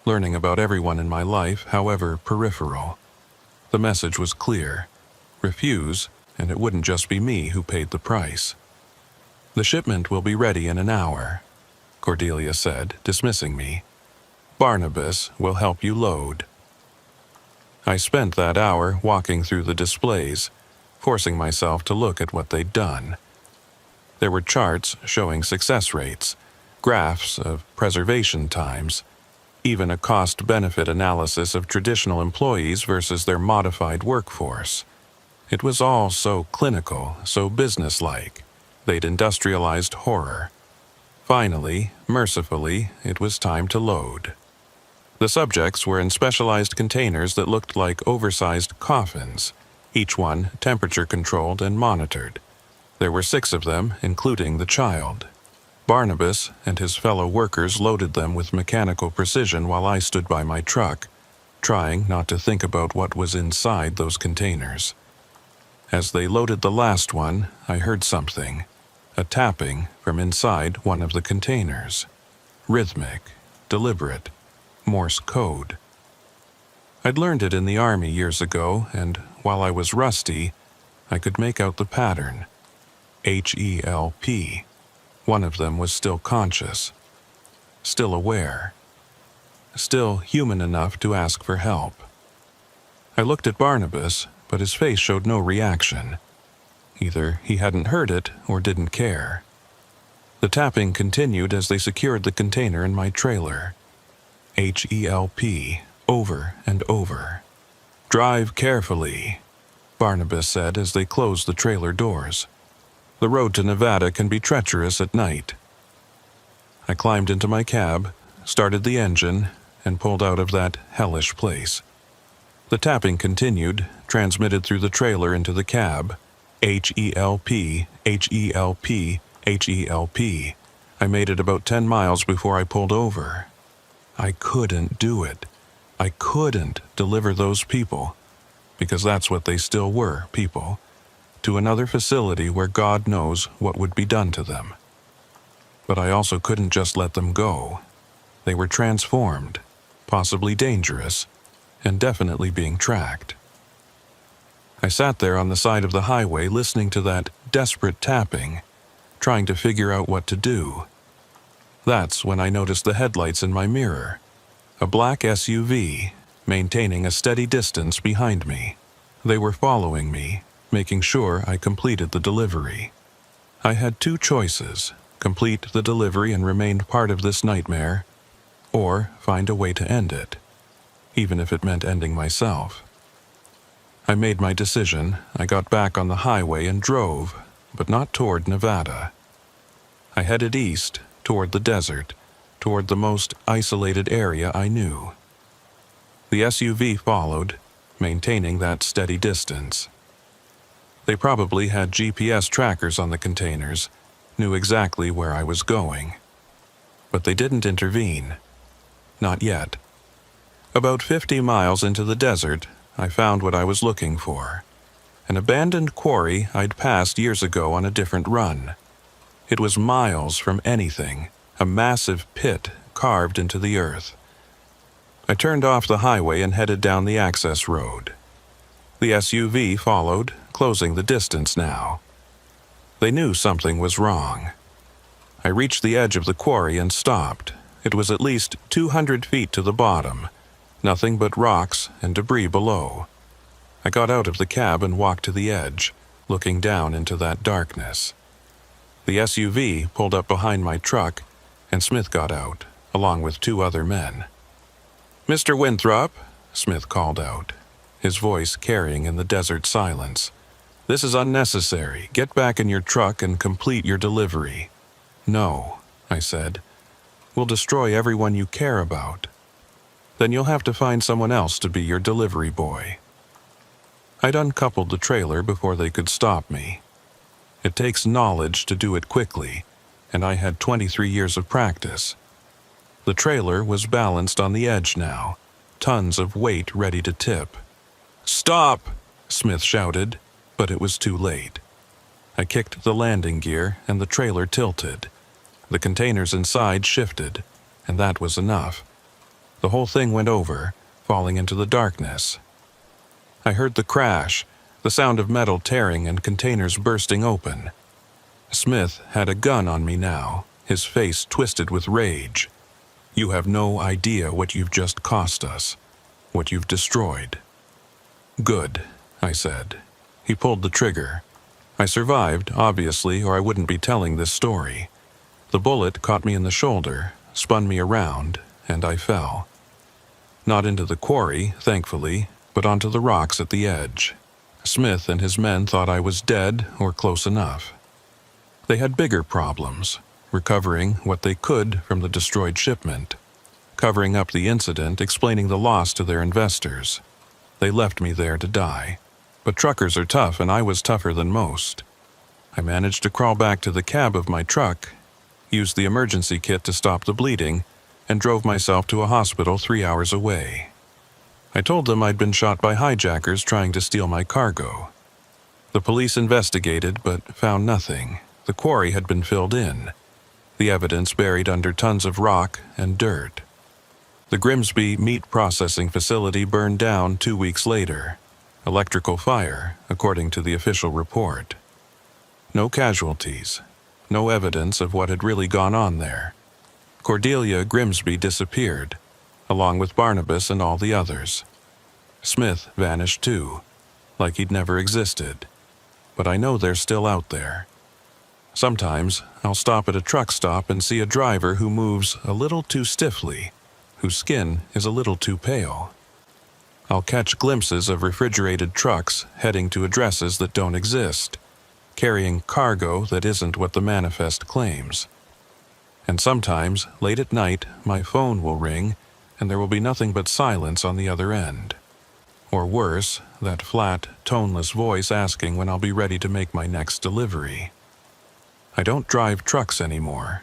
learning about everyone in my life, however peripheral. The message was clear. Refuse, and it wouldn't just be me who paid the price. "The shipment will be ready in an hour," Cordelia said, dismissing me. "Barnabas will help you load." I spent that hour walking through the displays, forcing myself to look at what they'd done. There were charts showing success rates, graphs of preservation times, even a cost-benefit analysis of traditional employees versus their modified workforce. It was all so clinical, so businesslike. They'd industrialized horror. Finally, mercifully, it was time to load. The subjects were in specialized containers that looked like oversized coffins, each one temperature-controlled and monitored. There were 6 of them, including the child. Barnabas and his fellow workers loaded them with mechanical precision while I stood by my truck, trying not to think about what was inside those containers. As they loaded the last one, I heard something, a tapping from inside one of the containers. Rhythmic, deliberate, Morse code. I'd learned it in the Army years ago, and while I was rusty, I could make out the pattern. HELP. One of them was still conscious, still aware, still human enough to ask for help. I looked at Barnabas, but his face showed no reaction. Either he hadn't heard it or didn't care. The tapping continued as they secured the container in my trailer. HELP, over and over. "Drive carefully," Barnabas said as they closed the trailer doors. "The road to Nevada can be treacherous at night." I climbed into my cab, started the engine, and pulled out of that hellish place. The tapping continued, transmitted through the trailer into the cab. HELP, HELP, HELP. I made it about 10 miles before I pulled over. I couldn't do it. I couldn't deliver those people, because that's what they still were, people, to another facility where God knows what would be done to them. But I also couldn't just let them go. They were transformed, possibly dangerous, and definitely being tracked. I sat there on the side of the highway listening to that desperate tapping, trying to figure out what to do. That's when I noticed the headlights in my mirror, a black SUV, maintaining a steady distance behind me. They were following me, making sure I completed the delivery. I had two choices: complete the delivery and remain part of this nightmare, or find a way to end it, even if it meant ending myself. I made my decision. I got back on the highway and drove, but not toward Nevada. I headed east, toward the desert, toward the most isolated area I knew. The SUV followed, maintaining that steady distance. They probably had GPS trackers on the containers, knew exactly where I was going. But they didn't intervene. Not yet. About 50 miles into the desert, I found what I was looking for. An abandoned quarry I'd passed years ago on a different run. It was miles from anything, a massive pit carved into the earth. I turned off the highway and headed down the access road. The SUV followed, closing the distance now. They knew something was wrong. I reached the edge of the quarry and stopped. It was at least 200 feet to the bottom, nothing but rocks and debris below. I got out of the cab and walked to the edge, looking down into that darkness. The SUV pulled up behind my truck, and Smith got out, along with two other men. "Mr. Winthrop," Smith called out, his voice carrying in the desert silence. "This is unnecessary. Get back in your truck and complete your delivery." "No," I said. "We'll destroy everyone you care about. Then you'll have to find someone else to be your delivery boy." I'd uncoupled the trailer before they could stop me. It takes knowledge to do it quickly, and I had 23 years of practice. The trailer was balanced on the edge now, tons of weight ready to tip. "Stop!" Smith shouted, but it was too late. I kicked the landing gear and the trailer tilted. The containers inside shifted, and that was enough. The whole thing went over, falling into the darkness. I heard the crash, the sound of metal tearing and containers bursting open. Smith had a gun on me now, his face twisted with rage. "You have no idea what you've just cost us, what you've destroyed." "Good," I said. He pulled the trigger. I survived, obviously, or I wouldn't be telling this story. The bullet caught me in the shoulder, spun me around, and I fell. Not into the quarry, thankfully, but onto the rocks at the edge. Smith and his men thought I was dead or close enough. They had bigger problems, recovering what they could from the destroyed shipment, covering up the incident, explaining the loss to their investors. They left me there to die. But truckers are tough, and I was tougher than most. I managed to crawl back to the cab of my truck, used the emergency kit to stop the bleeding, and drove myself to a hospital 3 hours away. I told them I'd been shot by hijackers trying to steal my cargo. The police investigated, but found nothing. The quarry had been filled in, the evidence buried under tons of rock and dirt. The Grimsby meat processing facility burned down 2 weeks later. Electrical fire, according to the official report. No casualties, no evidence of what had really gone on there. Cordelia Grimsby disappeared, along with Barnabas and all the others. Smith vanished too, like he'd never existed. But I know they're still out there. Sometimes I'll stop at a truck stop and see a driver who moves a little too stiffly, whose skin is a little too pale. I'll catch glimpses of refrigerated trucks heading to addresses that don't exist, carrying cargo that isn't what the manifest claims. And sometimes, late at night, my phone will ring, and there will be nothing but silence on the other end. Or worse, that flat, toneless voice asking when I'll be ready to make my next delivery. I don't drive trucks anymore.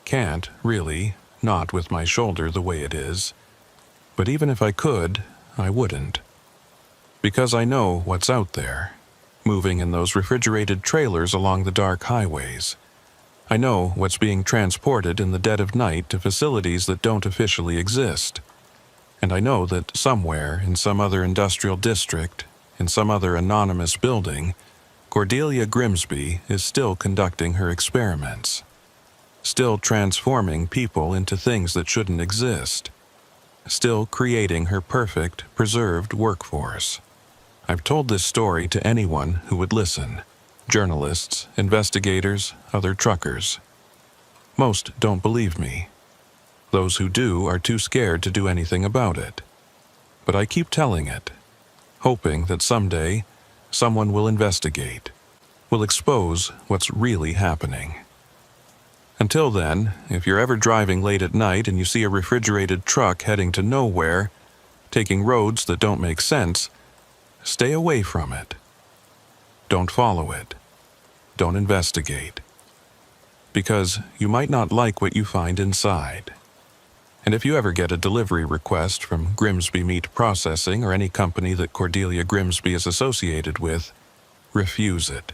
Can't, really, not with my shoulder the way it is. But even if I could, I wouldn't. Because I know what's out there, moving in those refrigerated trailers along the dark highways. I know what's being transported in the dead of night to facilities that don't officially exist. And I know that somewhere in some other industrial district, in some other anonymous building, Cordelia Grimsby is still conducting her experiments. Still transforming people into things that shouldn't exist. Still creating her perfect, preserved workforce. I've told this story to anyone who would listen. Journalists, investigators, other truckers. Most don't believe me. Those who do are too scared to do anything about it. But I keep telling it, hoping that someday someone will investigate, will expose what's really happening. Until then, if you're ever driving late at night and you see a refrigerated truck heading to nowhere, taking roads that don't make sense, stay away from it. Don't follow it. Don't investigate. Because you might not like what you find inside. And if you ever get a delivery request from Grimsby Meat Processing or any company that Cordelia Grimsby is associated with, refuse it.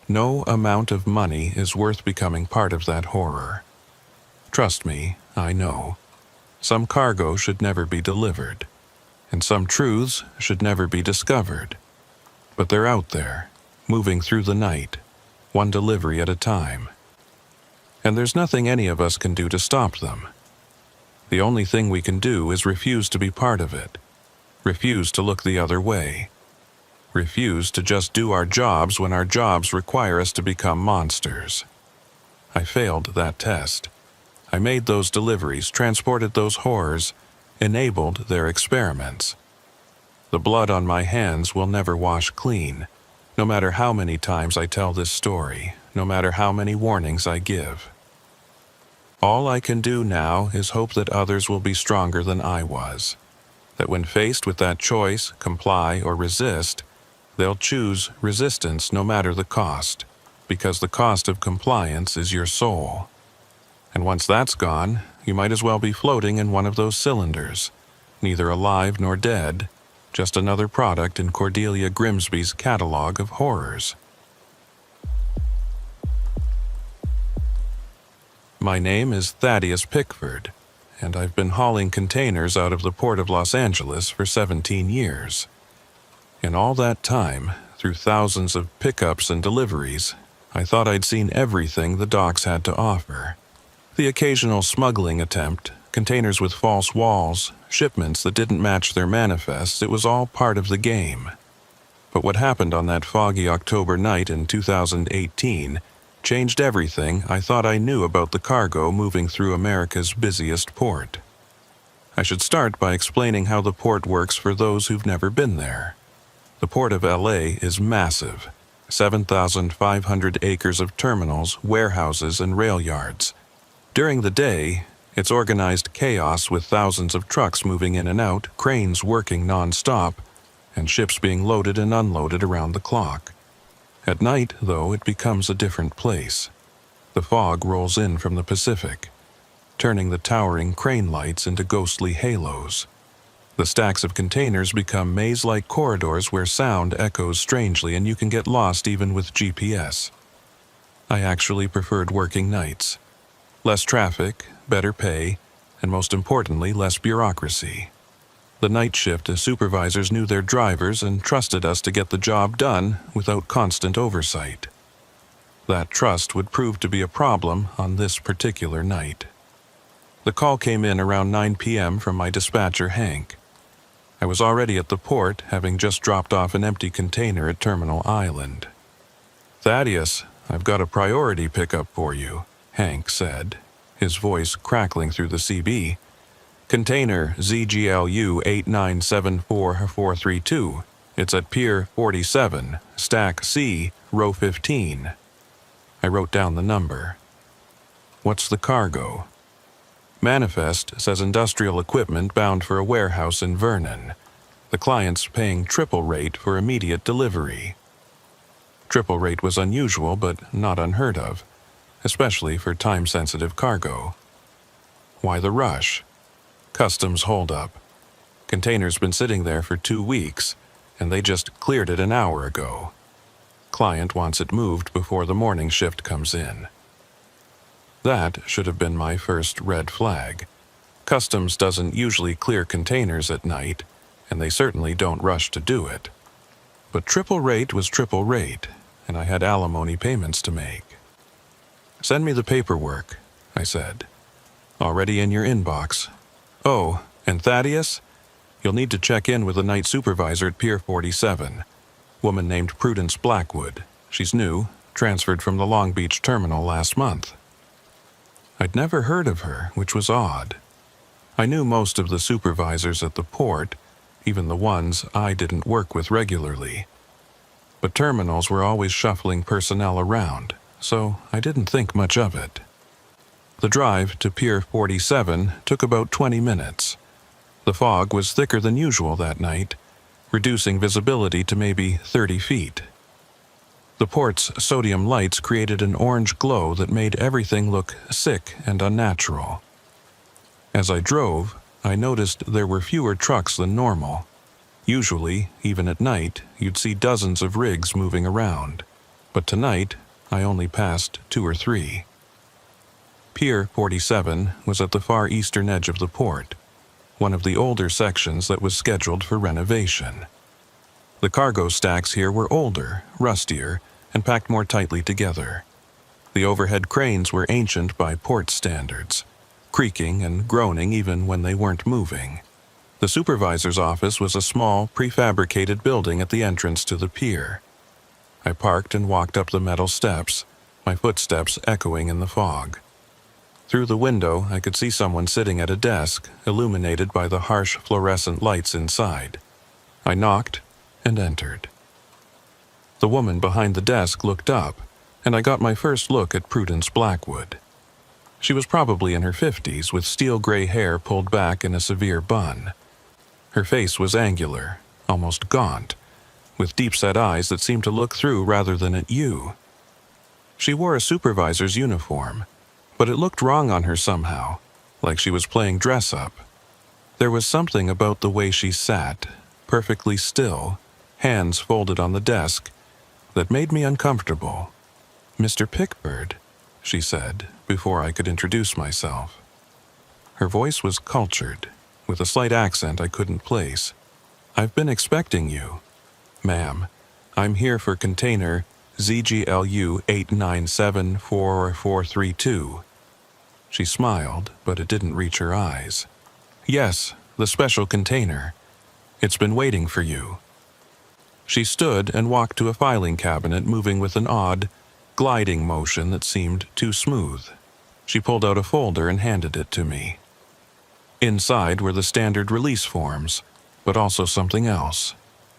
No amount of money is worth becoming part of that horror. Trust me, I know. Some cargo should never be delivered, and some truths should never be discovered. But they're out there, moving through the night, one delivery at a time. And there's nothing any of us can do to stop them. The only thing we can do is refuse to be part of it, refuse to look the other way, refuse to just do our jobs when our jobs require us to become monsters. I failed that test. I made those deliveries, transported those horrors, enabled their experiments. The blood on my hands will never wash clean, no matter how many times I tell this story, no matter how many warnings I give. All I can do now is hope that others will be stronger than I was, that when faced with that choice, comply or resist, they'll choose resistance no matter the cost, because the cost of compliance is your soul. And once that's gone, you might as well be floating in one of those cylinders, neither alive nor dead, just another product in Cordelia Grimsby's catalog of horrors. My name is Thaddeus Pickford, and I've been hauling containers out of the Port of Los Angeles for 17 years. In all that time, through thousands of pickups and deliveries, I thought I'd seen everything the docks had to offer. The occasional smuggling attempt, containers with false walls, shipments that didn't match their manifests, it was all part of the game. But what happened on that foggy October night in 2018 changed everything I thought I knew about the cargo moving through America's busiest port. I should start by explaining how the port works for those who've never been there. The Port of LA is massive, 7,500 acres of terminals, warehouses, and rail yards. During the day, it's organized chaos with thousands of trucks moving in and out, cranes working non-stop, and ships being loaded and unloaded around the clock. At night, though, it becomes a different place. The fog rolls in from the Pacific, turning the towering crane lights into ghostly halos. The stacks of containers become maze-like corridors where sound echoes strangely and you can get lost even with GPS. I actually preferred working nights. Less traffic, better pay, and most importantly, less bureaucracy. The night shift supervisors knew their drivers and trusted us to get the job done without constant oversight. That trust would prove to be a problem on this particular night. The call came in around 9 p.m. from my dispatcher, Hank. I was already at the port, having just dropped off an empty container at Terminal Island. "Thaddeus, I've got a priority pickup for you," Hank said, his voice crackling through the CB. "Container ZGLU 8974432. It's at Pier 47, Stack C, Row 15. I wrote down the number. "What's the cargo?" Manifest says industrial equipment bound for a warehouse in Vernon. The client's paying triple rate for immediate delivery. Triple rate was unusual but not unheard of, especially for time-sensitive cargo. Why the rush? Customs holdup. Container's been sitting there for 2 weeks, and they just cleared it an hour ago. Client wants it moved before the morning shift comes in. That should have been my first red flag. Customs doesn't usually clear containers at night, and they certainly don't rush to do it. But triple rate was triple rate, and I had alimony payments to make. "Send me the paperwork," I said. "Already in your inbox. Oh, and Thaddeus, You'll need to check in with the night supervisor at Pier 47. Woman named Prudence Blackwood. She's new, transferred from the Long Beach terminal last month. I'd never heard of her, which was odd. I knew most of the supervisors at the port, even the ones I didn't work with regularly. But terminals were always shuffling personnel around, so I didn't think much of it. The drive to Pier 47 took about 20 minutes. The fog was thicker than usual that night, reducing visibility to maybe 30 feet. The port's sodium lights created an orange glow that made everything look sick and unnatural. As I drove, I noticed there were fewer trucks than normal. Usually, even at night, you'd see dozens of rigs moving around, but tonight I only passed 2 or 3. Pier 47 was at the far eastern edge of the port, one of the older sections that was scheduled for renovation. The cargo stacks here were older, rustier, and packed more tightly together. The overhead cranes were ancient by port standards, creaking and groaning even when they weren't moving. The supervisor's office was a small, prefabricated building at the entrance to the pier. I parked and walked up the metal steps, my footsteps echoing in the fog. Through the window, I could see someone sitting at a desk, illuminated by the harsh fluorescent lights inside. I knocked and entered. The woman behind the desk looked up, and I got my first look at Prudence Blackwood. She was probably in her 50s, with steel-gray hair pulled back in a severe bun. Her face was angular, almost gaunt, with deep-set eyes that seemed to look through rather than at you. She wore a supervisor's uniform, but it looked wrong on her somehow, like she was playing dress-up. There was something about the way she sat, perfectly still, hands folded on the desk, that made me uncomfortable. "Mr. Pickford," she said, before I could introduce myself. Her voice was cultured, with a slight accent I couldn't place. "I've been expecting you. Ma'am, I'm here for container ZGLU 8974432. She smiled, but it didn't reach her eyes. "Yes, the special container. It's been waiting for you." She stood and walked to a filing cabinet, moving with an odd, gliding motion that seemed too smooth. She pulled out a folder and handed it to me. Inside were the standard release forms, but also something else,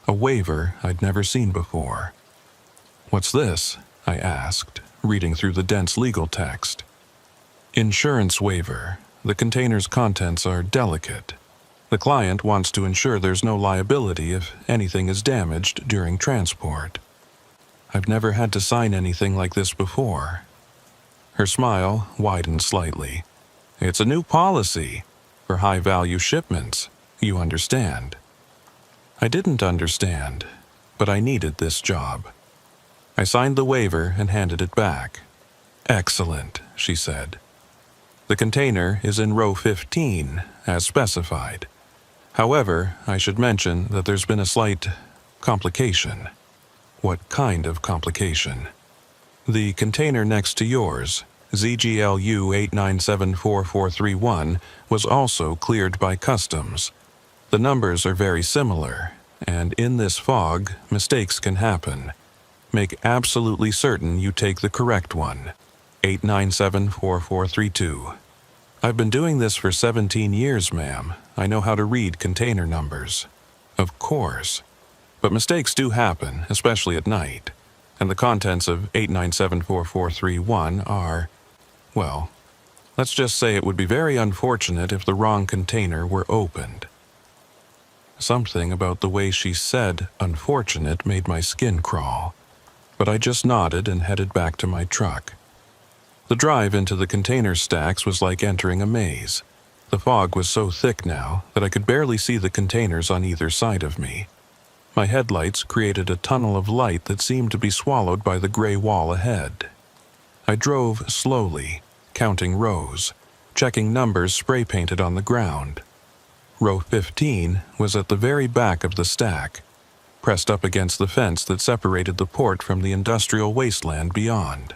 a waiver I'd never seen before. "What's this?" I asked, reading through the dense legal text. "Insurance waiver. The container's contents are delicate. The client wants to ensure there's no liability if anything is damaged during transport." I've never had to sign anything like this before. Her smile widened slightly. "It's a new policy for high-value shipments, you understand." I didn't understand, but I needed this job. I signed the waiver and handed it back. "Excellent," she said. "The container is in row 15, as specified. However, I should mention that there's been a slight complication." "What kind of complication?" "The container next to yours, ZGLU 8974431, was also cleared by customs. The numbers are very similar, and in this fog, mistakes can happen. Make absolutely certain you take the correct one, 8974432. I've been doing this for 17 years, ma'am. I know how to read container numbers." "Of course. But mistakes do happen, especially at night, and the contents of 8974431 are, well, let's just say it would be very unfortunate if the wrong container were opened." Something about the way she said "unfortunate" made my skin crawl, but I just nodded and headed back to my truck. The drive into the container stacks was like entering a maze. The fog was so thick now that I could barely see the containers on either side of me. My headlights created a tunnel of light that seemed to be swallowed by the gray wall ahead. I drove slowly, counting rows, checking numbers spray-painted on the ground. Row 15 was at the very back of the stack, pressed up against the fence that separated the port from the industrial wasteland beyond.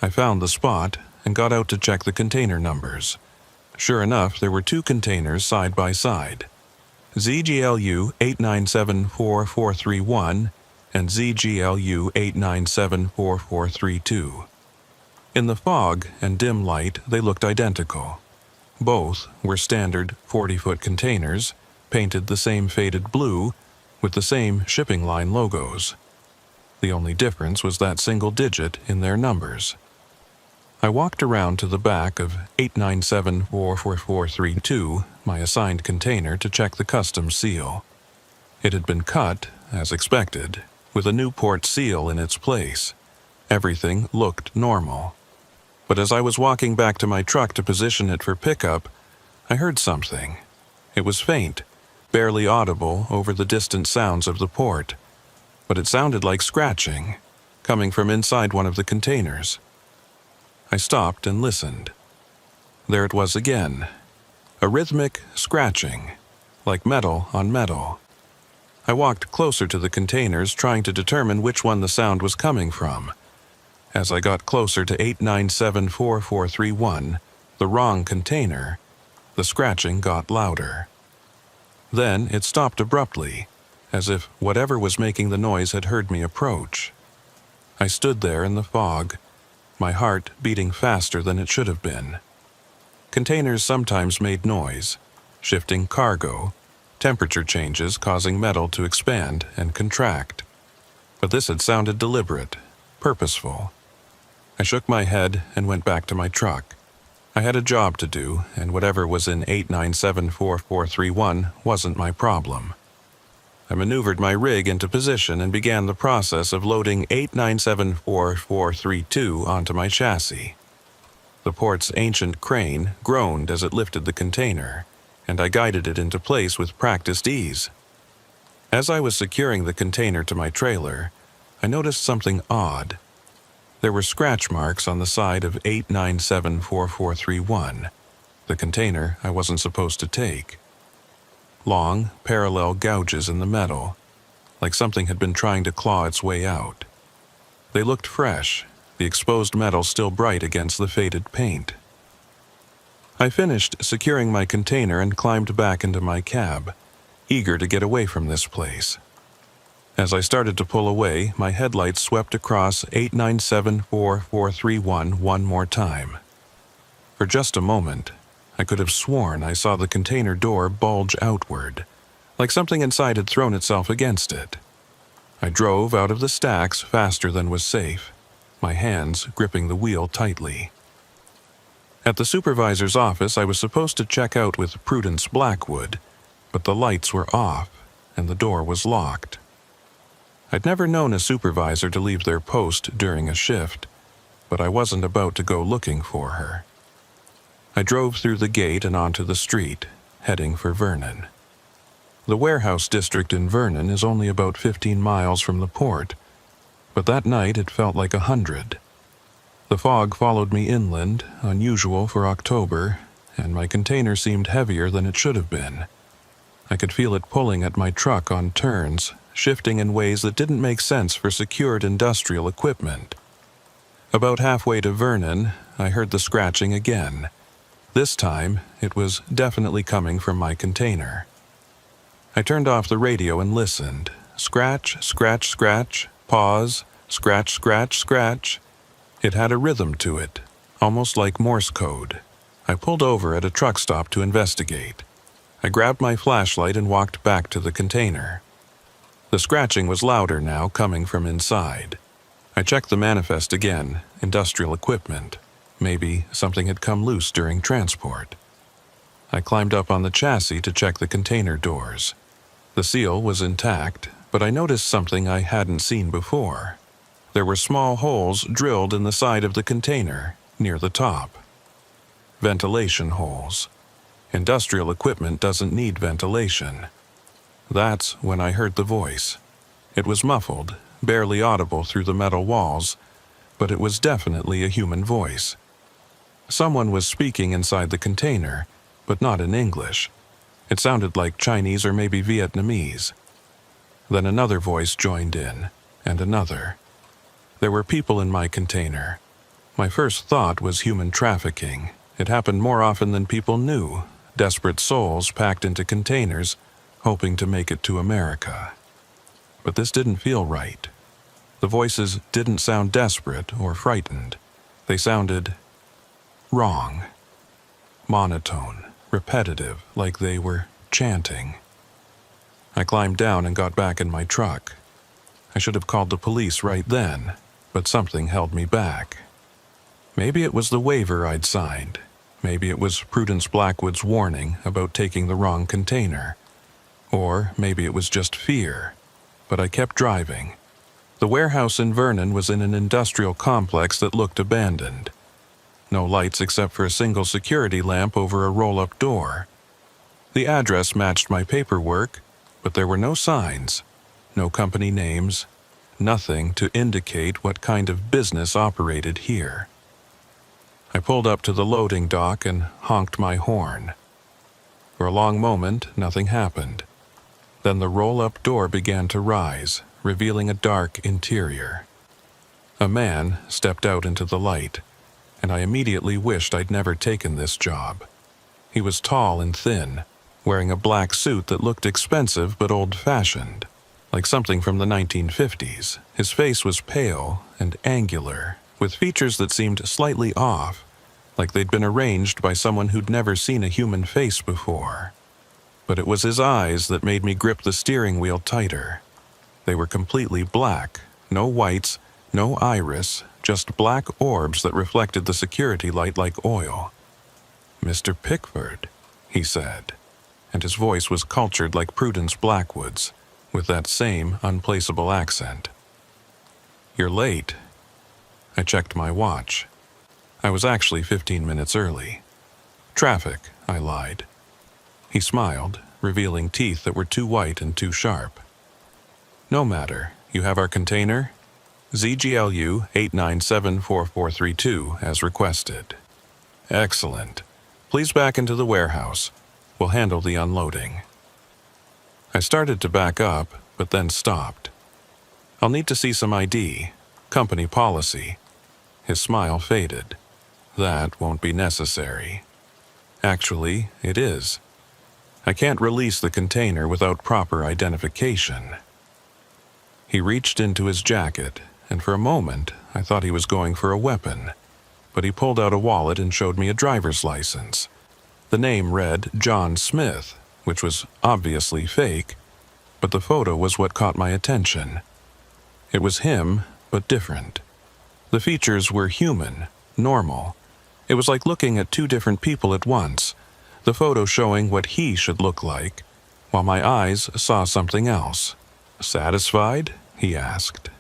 I found the spot and got out to check the container numbers. Sure enough, there were 2 containers side by side. ZGLU 8974431 and ZGLU 8974432. In the fog and dim light, they looked identical. Both were standard 40-foot containers, painted the same faded blue, with the same shipping line logos. The only difference was that single digit in their numbers. I walked around to the back of 8974432, my assigned container, to check the customs seal. It had been cut, as expected, with a new port seal in its place. Everything looked normal. But as I was walking back to my truck to position it for pickup, I heard something. It was faint, barely audible over the distant sounds of the port, but it sounded like scratching, coming from inside one of the containers. I stopped and listened. There it was again, a rhythmic scratching, like metal on metal. I walked closer to the containers, trying to determine which one the sound was coming from. As I got closer to 8974431, the wrong container, the scratching got louder. Then it stopped abruptly, as if whatever was making the noise had heard me approach. I stood there in the fog, my heart beating faster than it should have been. Containers sometimes made noise, shifting cargo, temperature changes causing metal to expand and contract. But this had sounded deliberate, purposeful. I shook my head and went back to my truck. I had a job to do, and whatever was in 8974431 wasn't my problem. I maneuvered my rig into position and began the process of loading 8974432 onto my chassis. The port's ancient crane groaned as it lifted the container, and I guided it into place with practiced ease. As I was securing the container to my trailer, I noticed something odd. There were scratch marks on the side of 8974431, the container I wasn't supposed to take. Long, parallel gouges in the metal, like something had been trying to claw its way out. They looked fresh, the exposed metal still bright against the faded paint. I finished securing my container and climbed back into my cab, eager to get away from this place. As I started to pull away, my headlights swept across 8974431 one more time. For just a moment, I could have sworn I saw the container door bulge outward, like something inside had thrown itself against it. I drove out of the stacks faster than was safe, my hands gripping the wheel tightly. At the supervisor's office, I was supposed to check out with Prudence Blackwood, but the lights were off and the door was locked. I'd never known a supervisor to leave their post during a shift, but I wasn't about to go looking for her. I drove through the gate and onto the street, heading for Vernon. The warehouse district in Vernon is only about 15 miles from the port, but that night it felt like 100. The fog followed me inland, unusual for October, and my container seemed heavier than it should have been. I could feel it pulling at my truck on turns, shifting in ways that didn't make sense for secured industrial equipment. About halfway to Vernon, I heard the scratching again. This time, it was definitely coming from my container. I turned off the radio and listened. Scratch, scratch, scratch, pause, scratch, scratch, scratch. It had a rhythm to it, almost like Morse code. I pulled over at a truck stop to investigate. I grabbed my flashlight and walked back to the container. The scratching was louder now, coming from inside. I checked the manifest again, industrial equipment. Maybe something had come loose during transport. I climbed up on the chassis to check the container doors. The seal was intact, but I noticed something I hadn't seen before. There were small holes drilled in the side of the container, near the top. Ventilation holes. Industrial equipment doesn't need ventilation. That's when I heard the voice. It was muffled, barely audible through the metal walls, but it was definitely a human voice. Someone was speaking inside the container, but not in English. It sounded like Chinese or maybe Vietnamese. Then another voice joined in, and another. There were people in my container. My first thought was human trafficking. It happened more often than people knew. Desperate souls packed into containers, hoping to make it to America. But this didn't feel right. The voices didn't sound desperate or frightened. They sounded wrong. Monotone, repetitive, like they were chanting. I climbed down and got back in my truck. I should have called the police right then, but something held me back. Maybe it was the waiver I'd signed. Maybe it was Prudence Blackwood's warning about taking the wrong container. Or maybe it was just fear. But I kept driving. The warehouse in Vernon was in an industrial complex that looked abandoned. No lights except for a single security lamp over a roll-up door. The address matched my paperwork, but there were no signs, no company names, nothing to indicate what kind of business operated here. I pulled up to the loading dock and honked my horn. For a long moment, nothing happened. Then the roll-up door began to rise, revealing a dark interior. A man stepped out into the light, and I immediately wished I'd never taken this job. He was tall and thin, wearing a black suit that looked expensive but old-fashioned, like something from the 1950s. His face was pale and angular, with features that seemed slightly off, like they'd been arranged by someone who'd never seen a human face before. But it was his eyes that made me grip the steering wheel tighter. They were completely black, no whites, no iris, just black orbs that reflected the security light like oil. "Mr. Pickford," he said, and his voice was cultured like Prudence Blackwood's, with that same unplaceable accent. "You're late." I checked my watch. I was actually 15 minutes early. "Traffic," I lied. He smiled, revealing teeth that were too white and too sharp. "No matter. You have our container? ZGLU 8974432 as requested." "Excellent. Please back into the warehouse. We'll handle the unloading." I started to back up, but then stopped. "I'll need to see some ID. Company policy." His smile faded. "That won't be necessary." "Actually, it is. I can't release the container without proper identification." He reached into his jacket, and for a moment I thought he was going for a weapon, but he pulled out a wallet and showed me a driver's license. The name read John Smith, which was obviously fake, but the photo was what caught my attention. It was him, but different. The features were human, normal. It was like looking at two different people at once, the photo showing what he should look like, while my eyes saw something else. "Satisfied?" he asked.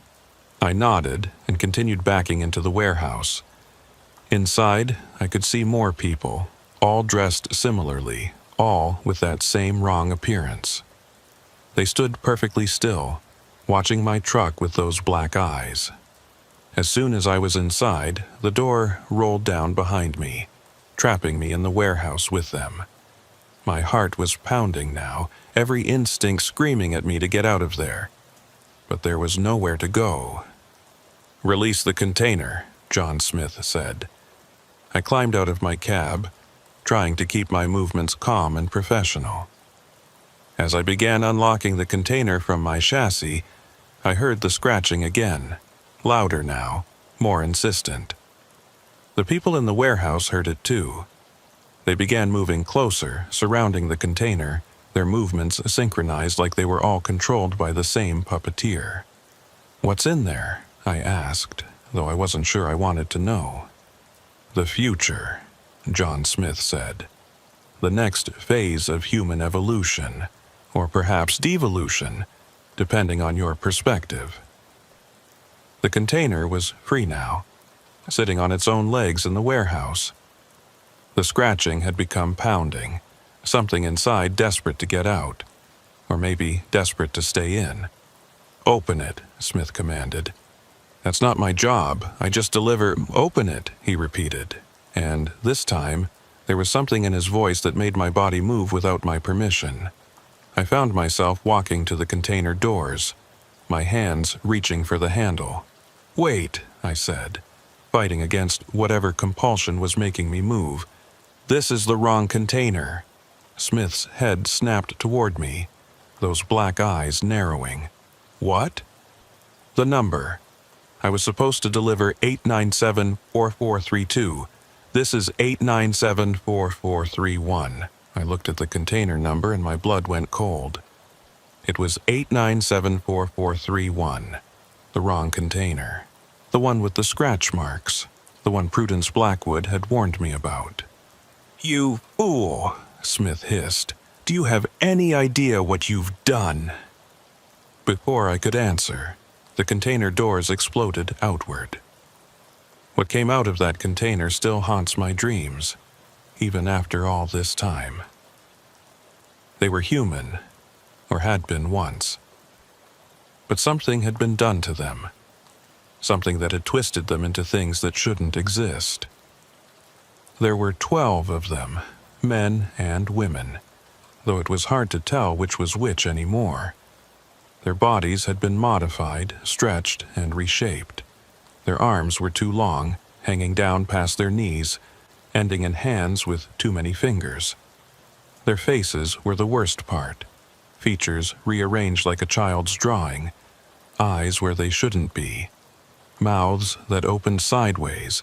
I nodded and continued backing into the warehouse. Inside, I could see more people, all dressed similarly, all with that same wrong appearance. They stood perfectly still, watching my truck with those black eyes. As soon as I was inside, the door rolled down behind me, trapping me in the warehouse with them. My heart was pounding now, every instinct screaming at me to get out of there. But there was nowhere to go. "Release the container," John Smith said. I climbed out of my cab, trying to keep my movements calm and professional. As I began unlocking the container from my chassis, I heard the scratching again, louder now, more insistent. The people in the warehouse heard it too. They began moving closer, surrounding the container, their movements synchronized like they were all controlled by the same puppeteer. "What's in there?" I asked, though I wasn't sure I wanted to know. "The future," John Smith said. "The next phase of human evolution, or perhaps devolution, depending on your perspective." The container was free now, sitting on its own legs in the warehouse. The scratching had become pounding, something inside desperate to get out, or maybe desperate to stay in. "Open it," Smith commanded. "That's not my job. I just deliver—" "Open it," he repeated, and this time there was something in his voice that made my body move without my permission. I found myself walking to the container doors, my hands reaching for the handle. "Wait," I said, fighting against whatever compulsion was making me move. "This is the wrong container." Smith's head snapped toward me, those black eyes narrowing. What? The number. I was supposed to deliver 897-4432. This is 897-4431. I looked at the container number and my blood went cold. It was 897-4431. The wrong container. The one with the scratch marks. The one Prudence Blackwood had warned me about. "You fool," Smith hissed. "Do you have any idea what you've done?" Before I could answer, the container doors exploded outward. What came out of that container still haunts my dreams, even after all this time. They were human, or had been once. But something had been done to them. Something that had twisted them into things that shouldn't exist. There were 12 of them, men and women, though it was hard to tell which was which anymore. Their bodies had been modified, stretched, and reshaped. Their arms were too long, hanging down past their knees, ending in hands with too many fingers. Their faces were the worst part, features rearranged like a child's drawing, eyes where they shouldn't be, mouths that opened sideways,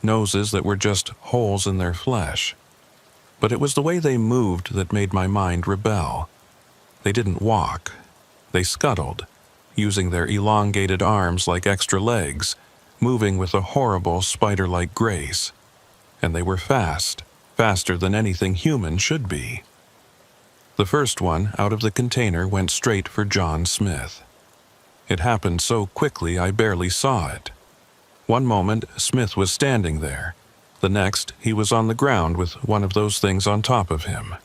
noses that were just holes in their flesh. But it was the way they moved that made my mind rebel. They didn't walk. They scuttled, using their elongated arms like extra legs, moving with a horrible spider-like grace. And they were fast, faster than anything human should be. The first one out of the container went straight for John Smith. It happened so quickly I barely saw it. One moment, Smith was standing there. The next, he was on the ground with one of those things on top of him.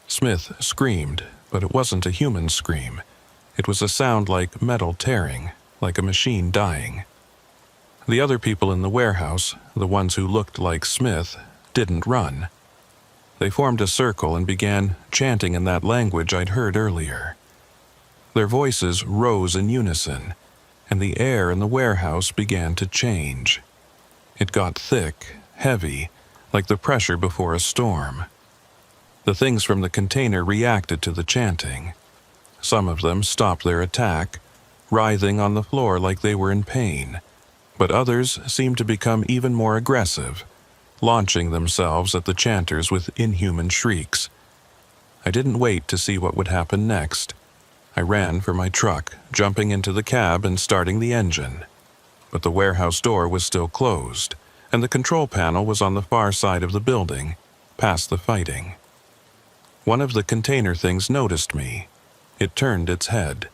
Smith screamed, but it wasn't a human scream. It was a sound like metal tearing, like a machine dying. The other people in the warehouse, the ones who looked like Smith, didn't run. They formed a circle and began chanting in that language I'd heard earlier. Their voices rose in unison, and the air in the warehouse began to change. It got thick, heavy, like the pressure before a storm. The things from the container reacted to the chanting. Some of them stopped their attack, writhing on the floor like they were in pain, but others seemed to become even more aggressive, launching themselves at the chanters with inhuman shrieks. I didn't wait to see what would happen next. I ran for my truck, jumping into the cab and starting the engine. But the warehouse door was still closed, and the control panel was on the far side of the building, past the fighting. One of the container things noticed me. It turned its head,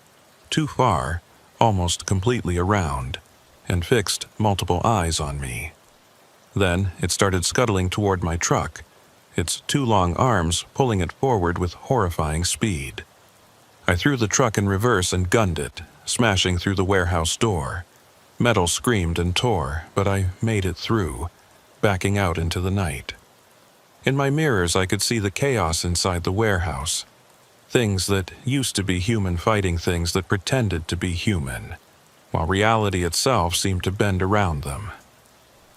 too far, almost completely around, and fixed multiple eyes on me. Then it started scuttling toward my truck, its two long arms pulling it forward with horrifying speed. I threw the truck in reverse and gunned it, smashing through the warehouse door. Metal screamed and tore, but I made it through, backing out into the night. In my mirrors I could see the chaos inside the warehouse. Things that used to be human fighting things that pretended to be human, while reality itself seemed to bend around them.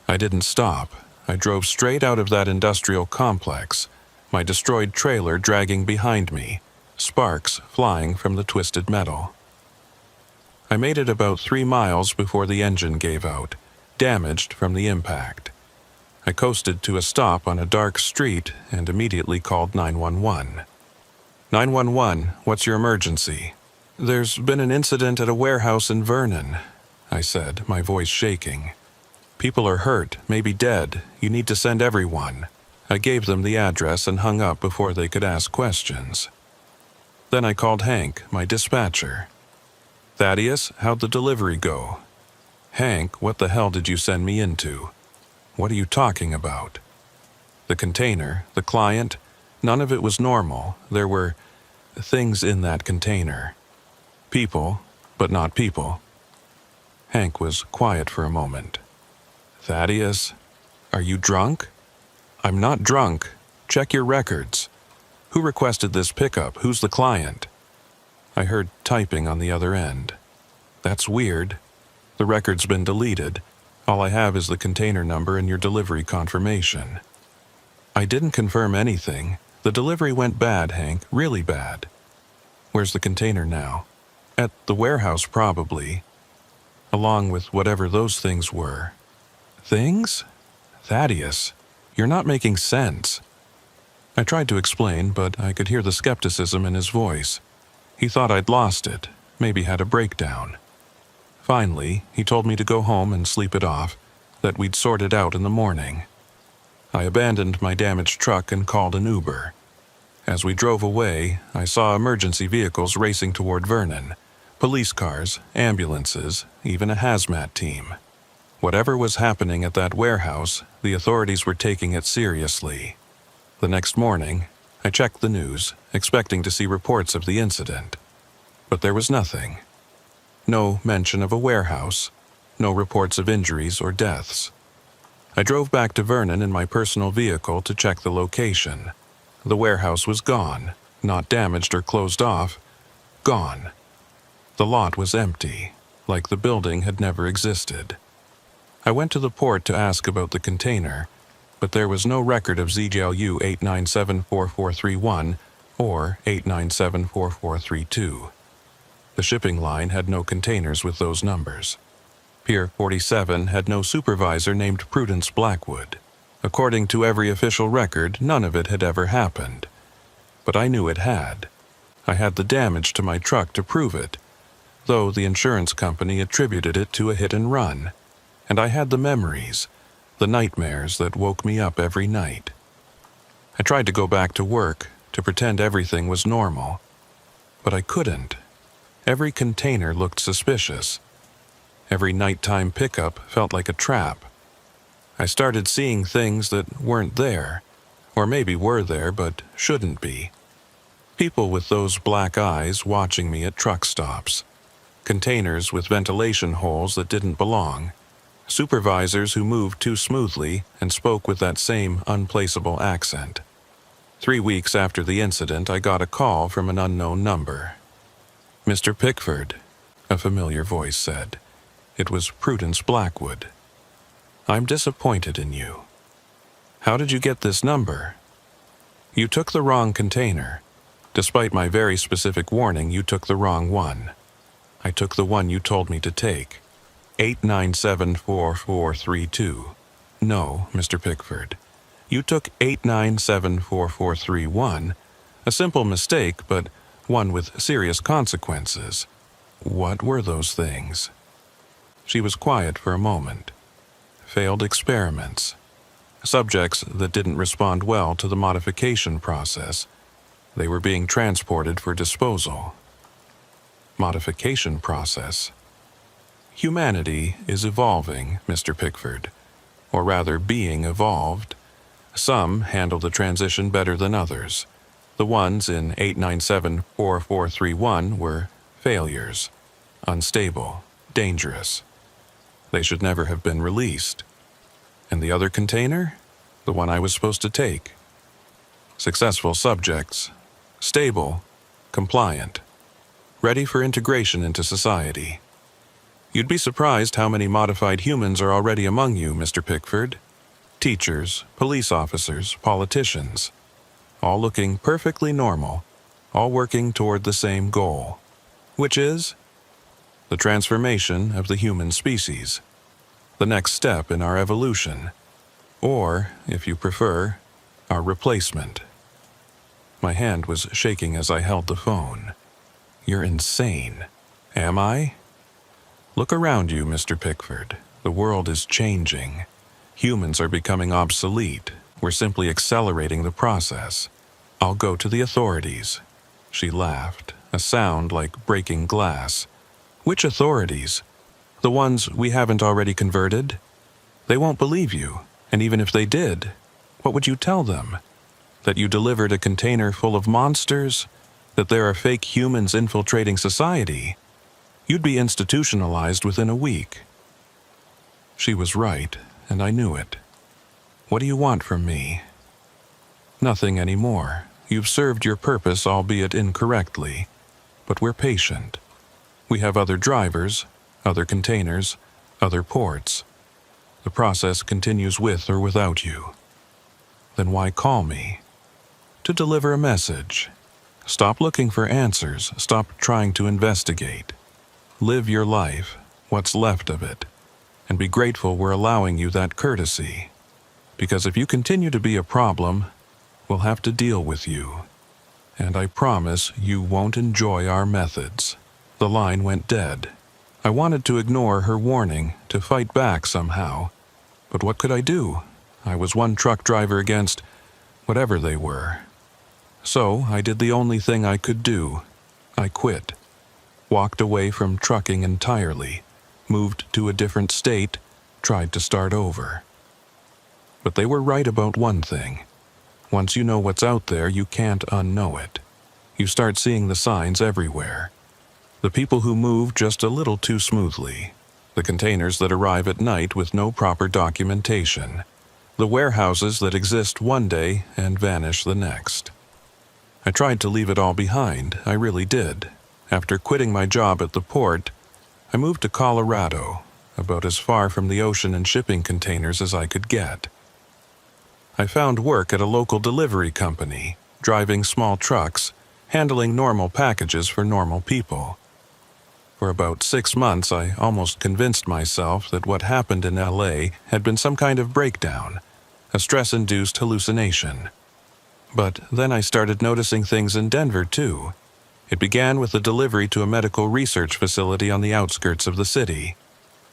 I didn't stop. I drove straight out of that industrial complex, my destroyed trailer dragging behind me, sparks flying from the twisted metal. I made it about 3 miles before the engine gave out, damaged from the impact. I coasted to a stop on a dark street and immediately called 911. 911, what's your emergency? There's been an incident at a warehouse in Vernon, I said, my voice shaking. People are hurt, maybe dead. You need to send everyone. I gave them the address and hung up before they could ask questions. Then I called Hank, my dispatcher. Thaddeus, how'd the delivery go? Hank, what the hell did you send me into? What are you talking about? The container, the client, none of it was normal. There were things in that container. People, but not people. Hank was quiet for a moment. Thaddeus, are you drunk? I'm not drunk. Check your records. Who requested this pickup? Who's the client? I heard typing on the other end. That's weird. The record's been deleted. All I have is the container number and your delivery confirmation. I didn't confirm anything. The delivery went bad, Hank, really bad. Where's the container now? At the warehouse, probably. Along with whatever those things were. Things? Thaddeus, you're not making sense. I tried to explain, but I could hear the skepticism in his voice. He thought I'd lost it, maybe had a breakdown. Finally, he told me to go home and sleep it off, that we'd sort it out in the morning. I abandoned my damaged truck and called an Uber. As we drove away, I saw emergency vehicles racing toward Vernon, police cars, ambulances, even a hazmat team. Whatever was happening at that warehouse, the authorities were taking it seriously. The next morning, I checked the news, expecting to see reports of the incident. But there was nothing. No mention of a warehouse, no reports of injuries or deaths. I drove back to Vernon in my personal vehicle to check the location. The warehouse was gone, not damaged or closed off, gone. The lot was empty, like the building had never existed. I went to the port to ask about the container, but there was no record of ZGLU 8974431 or 8974432. The shipping line had no containers with those numbers. Pier 47 had no supervisor named Prudence Blackwood. According to every official record, none of it had ever happened. But I knew it had. I had the damage to my truck to prove it, though the insurance company attributed it to a hit and run. And I had the memories, the nightmares that woke me up every night. I tried to go back to work, to pretend everything was normal. But I couldn't. Every container looked suspicious. Every nighttime pickup felt like a trap. I started seeing things that weren't there, or maybe were there but shouldn't be. People with those black eyes watching me at truck stops. Containers with ventilation holes that didn't belong. Supervisors who moved too smoothly and spoke with that same unplaceable accent. 3 weeks after the incident, I got a call from an unknown number. "Mr. Pickford," a familiar voice said. It was Prudence Blackwood. "I'm disappointed in you. How did you get this number? You took the wrong container. Despite my very specific warning, you took the wrong one. I took the one you told me to take. 8974432. No, Mr. Pickford. You took 8974431. A simple mistake, but one with serious consequences. What were those things?" She was quiet for a moment. Failed experiments. Subjects that didn't respond well to the modification process. They were being transported for disposal. Modification process. Humanity is evolving, Mr. Pickford. Or rather, being evolved. Some handle the transition better than others. The ones in 8974431 were failures. Unstable. Dangerous. They should never have been released. And the other container? The one I was supposed to take. Successful subjects. Stable. Compliant. Ready for integration into society. You'd be surprised how many modified humans are already among you, Mr. Pickford. Teachers, police officers, politicians. All looking perfectly normal. All working toward the same goal. Which is? The transformation of the human species. The next step in our evolution. Or, if you prefer, our replacement. My hand was shaking as I held the phone. You're insane. Am I? Look around you, Mr. Pickford. The world is changing. Humans are becoming obsolete. We're simply accelerating the process. I'll go to the authorities. She laughed, a sound like breaking glass. Which authorities? The ones we haven't already converted? They won't believe you, and even if they did, what would you tell them? That you delivered a container full of monsters? That there are fake humans infiltrating society? You'd be institutionalized within a week. She was right, and I knew it. What do you want from me? Nothing anymore. You've served your purpose, albeit incorrectly. But we're patient. We have other drivers, other containers, other ports. The process continues with or without you. Then why call me? To deliver a message. Stop looking for answers. Stop trying to investigate. Live your life, what's left of it, and be grateful we're allowing you that courtesy. Because if you continue to be a problem, we'll have to deal with you. And I promise you won't enjoy our methods." The line went dead. I wanted to ignore her warning, to fight back somehow. But what could I do? I was one truck driver against whatever they were. So I did the only thing I could do. I quit. Walked away from trucking entirely. Moved to a different state. Tried to start over. But they were right about one thing. Once you know what's out there, you can't unknow it. You start seeing the signs everywhere. The people who move just a little too smoothly. The containers that arrive at night with no proper documentation. The warehouses that exist one day and vanish the next. I tried to leave it all behind, I really did. After quitting my job at the port, I moved to Colorado, about as far from the ocean and shipping containers as I could get. I found work at a local delivery company, driving small trucks, handling normal packages for normal people. For about 6 months, I almost convinced myself that what happened in LA had been some kind of breakdown, a stress-induced hallucination. But then I started noticing things in Denver, too. It began with a delivery to a medical research facility on the outskirts of the city.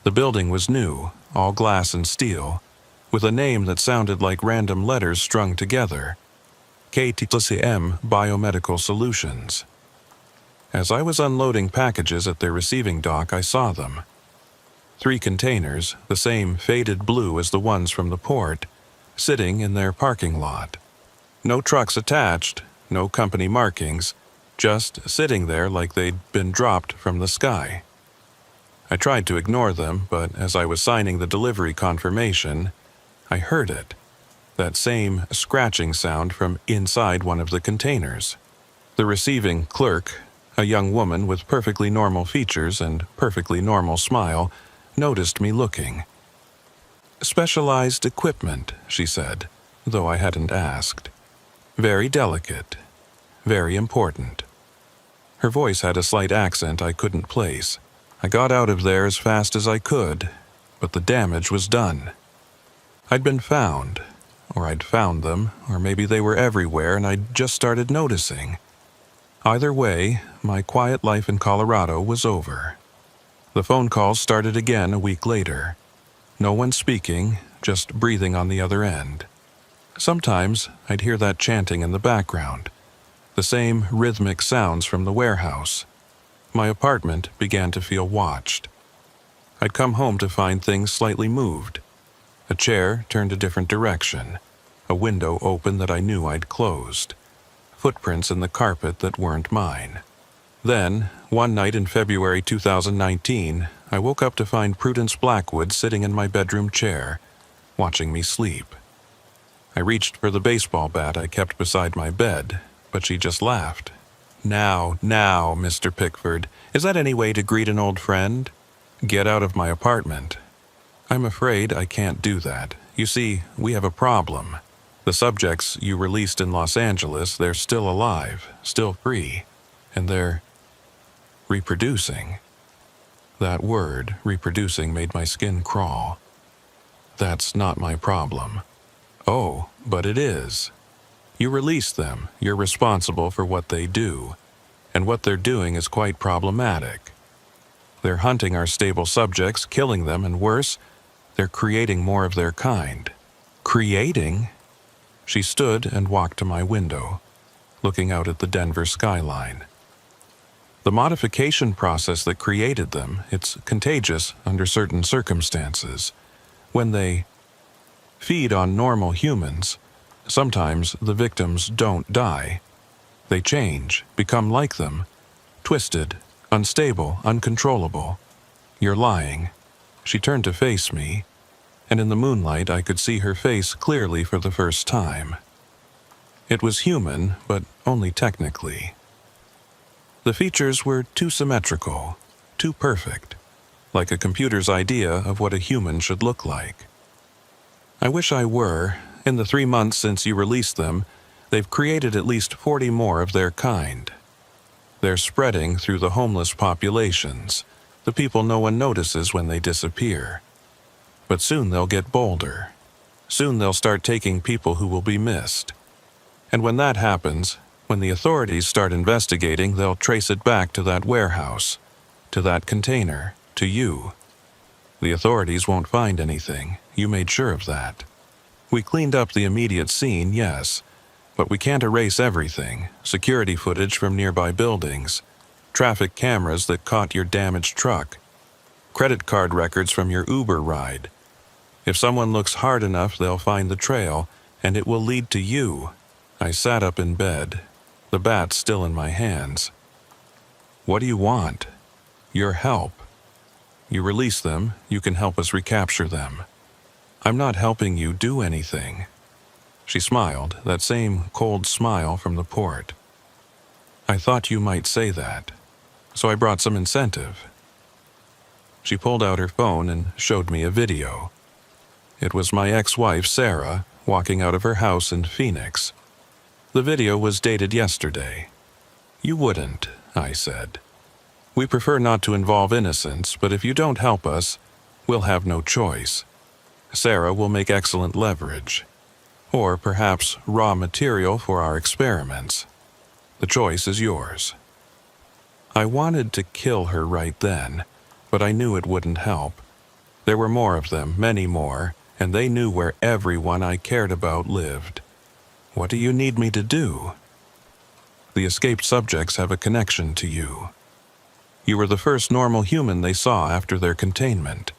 The building was new, all glass and steel, with a name that sounded like random letters strung together. KTCM Biomedical Solutions. As I was unloading packages at their receiving dock, I saw them. 3 containers, the same faded blue as the ones from the port, sitting in their parking lot. No trucks attached, no company markings, just sitting there like they'd been dropped from the sky. I tried to ignore them, but as I was signing the delivery confirmation, I heard it. That same scratching sound from inside one of the containers. The receiving clerk, a young woman with perfectly normal features and perfectly normal smile, noticed me looking. "Specialized equipment," she said, though I hadn't asked. "Very delicate. Very important." Her voice had a slight accent I couldn't place. I got out of there as fast as I could, but the damage was done. I'd been found, or I'd found them, or maybe they were everywhere and I'd just started noticing. Either way, my quiet life in Colorado was over. The phone calls started again a week later. No one speaking, just breathing on the other end. Sometimes I'd hear that chanting in the background, the same rhythmic sounds from the warehouse. My apartment began to feel watched. I'd come home to find things slightly moved. A chair turned a different direction, a window open that I knew I'd closed. Footprints in the carpet that weren't mine. Then, one night in February 2019, I woke up to find Prudence Blackwood sitting in my bedroom chair, watching me sleep. I reached for the baseball bat I kept beside my bed, but she just laughed. Now, Mr. Pickford, is that any way to greet an old friend? Get out of my apartment." "I'm afraid I can't do that. You see, we have a problem. The subjects you released in Los Angeles, they're still alive, still free, and they're reproducing." That word, reproducing, made my skin crawl. "That's not my problem." "Oh, but it is. You release them, you're responsible for what they do, and what they're doing is quite problematic. They're hunting our stable subjects, killing them, and worse, they're creating more of their kind." "Creating?" She stood and walked to my window, looking out at the Denver skyline. "The modification process that created them, it's contagious under certain circumstances. When they feed on normal humans, sometimes the victims don't die. They change, become like them, twisted, unstable, uncontrollable." "You're lying." She turned to face me, and in the moonlight I could see her face clearly for the first time. It was human, but only technically. The features were too symmetrical, too perfect, like a computer's idea of what a human should look like. "I wish I were. In the 3 months since you released them, They've created at least 40 more of their kind. They're spreading through the homeless populations, the people no one notices when they disappear. But soon they'll get bolder. Soon they'll start taking people who will be missed. And when that happens, when the authorities start investigating, they'll trace it back to that warehouse, to that container, to you. The authorities won't find anything. You made sure of that. We cleaned up the immediate scene, yes, but we can't erase everything. Security footage from nearby buildings, traffic cameras that caught your damaged truck, credit card records from your Uber ride. If someone looks hard enough, they'll find the trail, and it will lead to you. I sat up in bed, the bat still in my hands. What do you want? Your help. You release them, you can help us recapture them. I'm not helping you do anything. She smiled, that same cold smile from the port. I thought you might say that, so I brought some incentive. She pulled out her phone and showed me a video. It was my ex-wife, Sarah, walking out of her house in Phoenix. The video was dated yesterday. You wouldn't, I said. We prefer not to involve innocents, but if you don't help us, we'll have no choice. Sarah will make excellent leverage. Or perhaps raw material for our experiments. The choice is yours. I wanted to kill her right then, but I knew it wouldn't help. There were more of them, many more, and they knew where everyone I cared about lived. What do you need me to do? The escaped subjects have a connection to you. You were the first normal human they saw after their containment.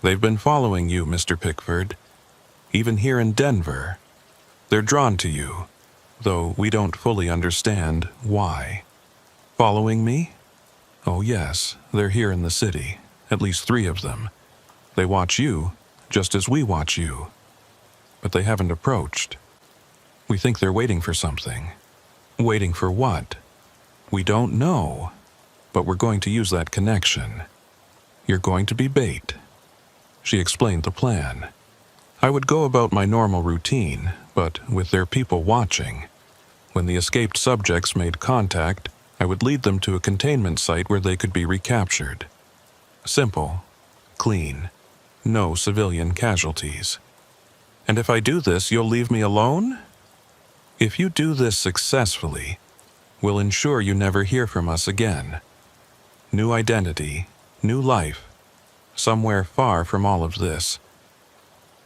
They've been following you, Mr. Pickford. Even here in Denver. They're drawn to you, though we don't fully understand why. Following me? Oh yes, they're here in the city, at least 3 of them. They watch you, just as we watch you. But they haven't approached. We think they're waiting for something. Waiting for what? We don't know, but we're going to use that connection. You're going to be bait. She explained the plan. I would go about my normal routine, but with their people watching. When the escaped subjects made contact, I would lead them to a containment site where they could be recaptured. Simple, clean, no civilian casualties. And if I do this, you'll leave me alone? If you do this successfully, we'll ensure you never hear from us again. New identity, new life, somewhere far from all of this.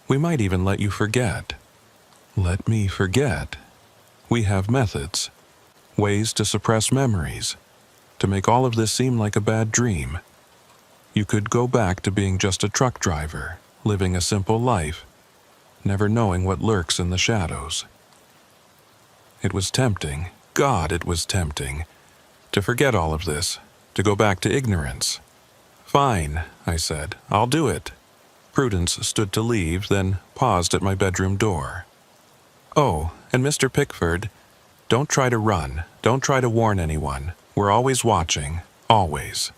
We might even let you forget. Let me forget. We have methods, ways to suppress memories, to make all of this seem like a bad dream. You could go back to being just a truck driver, living a simple life, never knowing what lurks in the shadows. It was tempting, God, it was tempting, to forget all of this, to go back to ignorance. Fine, I said, I'll do it. Prudence stood to leave, then paused at my bedroom door. Oh, and Mr. Pickford, don't try to run. Don't try to warn anyone. We're always watching. Always.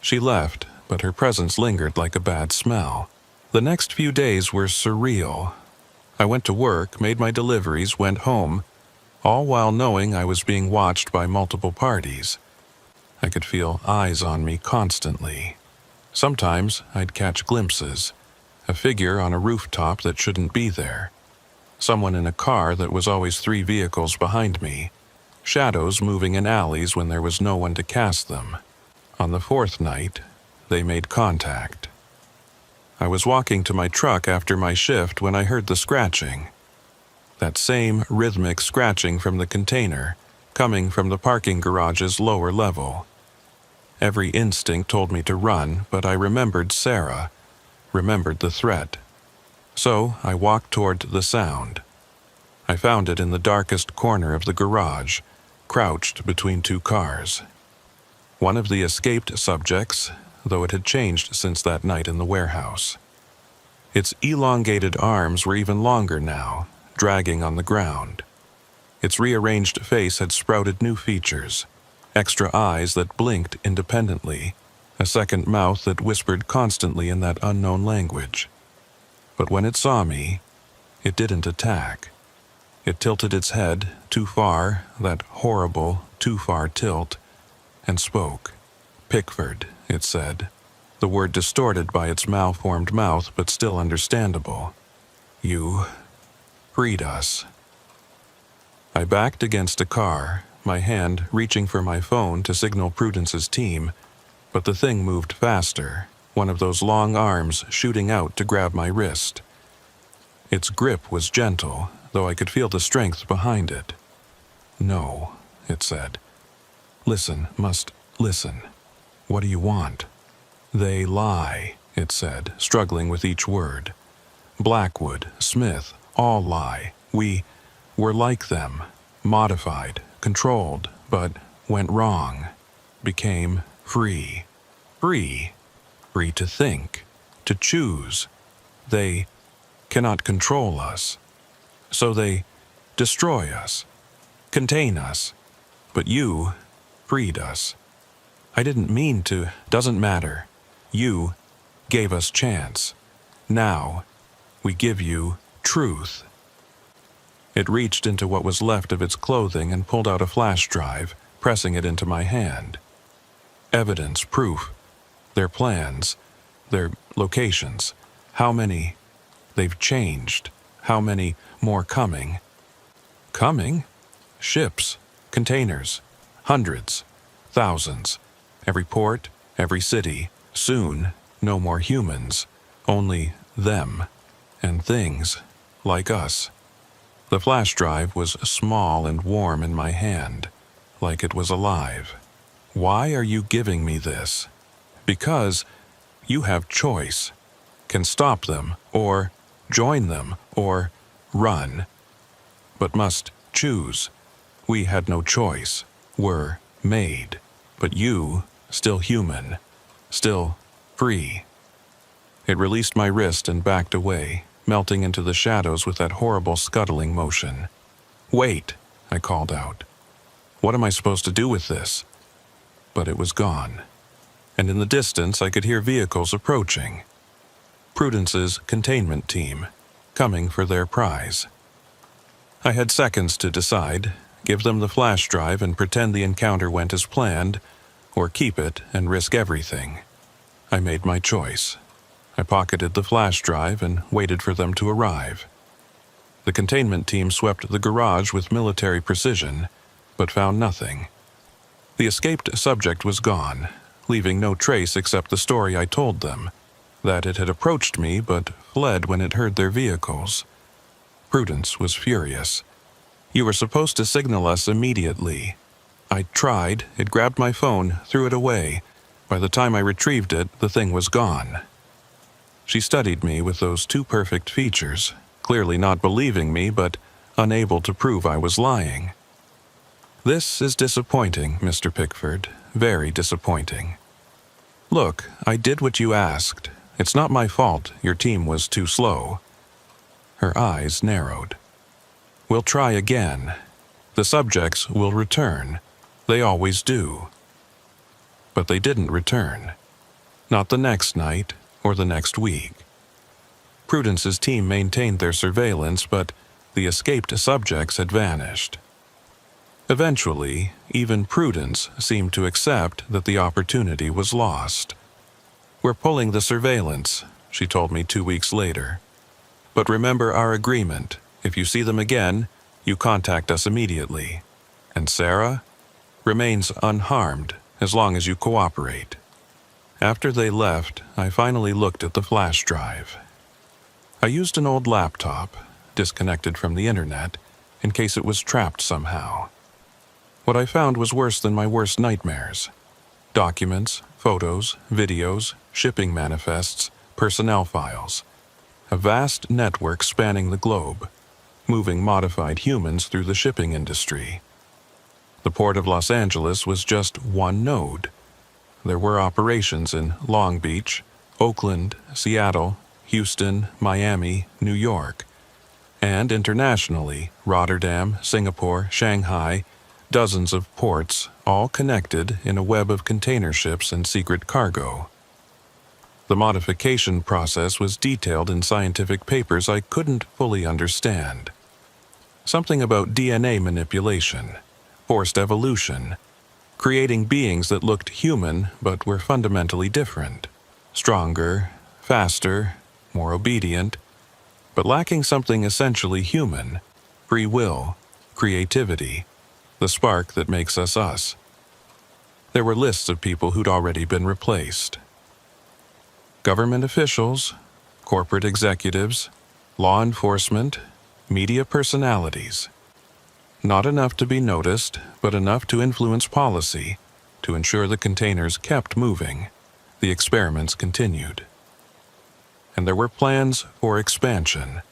She left, but her presence lingered like a bad smell. The next few days were surreal. I went to work, made my deliveries, went home, all while knowing I was being watched by multiple parties. I could feel eyes on me constantly. Sometimes I'd catch glimpses, a figure on a rooftop that shouldn't be there, someone in a car that was always 3 vehicles behind me, shadows moving in alleys when there was no one to cast them. On the 4th night, they made contact. I was walking to my truck after my shift when I heard the scratching. That same rhythmic scratching from the container, coming from the parking garage's lower level. Every instinct told me to run, but I remembered Sarah, remembered the threat. So I walked toward the sound. I found it in the darkest corner of the garage, crouched between 2 cars. One of the escaped subjects, though it had changed since that night in the warehouse. Its elongated arms were even longer now, dragging on the ground. Its rearranged face had sprouted new features, extra eyes that blinked independently, a second mouth that whispered constantly in that unknown language. But when it saw me, it didn't attack. It tilted its head too far, that horrible, too far tilt, and spoke. "Pickford," it said, the word distorted by its malformed mouth but still understandable. "You freed us." I backed against a car, my hand reaching for my phone to signal Prudence's team, but the thing moved faster, one of those long arms shooting out to grab my wrist. Its grip was gentle, though I could feel the strength behind it. "No," it said. Must listen. What do you want?" "They lie," it said, struggling with each word. "Blackwood, Smith, all lie. We were like them, modified, controlled, but went wrong. Became free. Free. Free to think, to choose. They cannot control us. So they destroy us, contain us. But you freed us. I didn't mean to. Doesn't matter. You gave us chance. Now we give you truth." It reached into what was left of its clothing and pulled out a flash drive, pressing it into my hand. Evidence, proof, their plans, their locations, how many they've changed, how many more coming. Coming? Ships, containers, hundreds, thousands, every port, every city. Soon, no more humans, only them, and things like us. The flash drive was small and warm in my hand, like it was alive. "Why are you giving me this?" "Because you have choice. Can stop them, or join them, or run. But must choose. We had no choice. Were made. But you, still human, still free." It released my wrist and backed away, melting into the shadows with that horrible scuttling motion. "Wait," I called out. "What am I supposed to do with this?" But it was gone, and in the distance I could hear vehicles approaching. Prudence's containment team, coming for their prize. I had seconds to decide, give them the flash drive and pretend the encounter went as planned, or keep it and risk everything. I made my choice. I pocketed the flash drive and waited for them to arrive. The containment team swept the garage with military precision, but found nothing. The escaped subject was gone, leaving no trace except the story I told them, that it had approached me but fled when it heard their vehicles. Prudence was furious. "You were supposed to signal us immediately." I tried, it grabbed my phone, threw it away. By the time I retrieved it, the thing was gone. She studied me with those two perfect features, clearly not believing me but unable to prove I was lying. "This is disappointing, Mr. Pickford, very disappointing. Look, I did what you asked. It's not my fault your team was too slow." Her eyes narrowed. "We'll try again. The subjects will return. They always do." But they didn't return. Not the next night or the next week. Prudence's team maintained their surveillance, but the escaped subjects had vanished. Eventually, even Prudence seemed to accept that the opportunity was lost. "We're pulling the surveillance," she told me 2 weeks later. "But remember our agreement. If you see them again, you contact us immediately. And Sarah remains unharmed as long as you cooperate." After they left, I finally looked at the flash drive. I used an old laptop, disconnected from the internet, in case it was trapped somehow. What I found was worse than my worst nightmares. Documents, photos, videos, shipping manifests, personnel files. A vast network spanning the globe, moving modified humans through the shipping industry. The port of Los Angeles was just one node. There were operations in Long Beach, Oakland, Seattle, Houston, Miami, New York, and internationally, Rotterdam, Singapore, Shanghai, dozens of ports, all connected in a web of container ships and secret cargo. The modification process was detailed in scientific papers I couldn't fully understand. Something about DNA manipulation, forced evolution, creating beings that looked human but were fundamentally different, stronger, faster, more obedient, but lacking something essentially human: free will, creativity, the spark that makes us us. There were lists of people who'd already been replaced. Government officials, corporate executives, law enforcement, media personalities. Not enough to be noticed, but enough to influence policy, to ensure the containers kept moving, the experiments continued. And there were plans for expansion,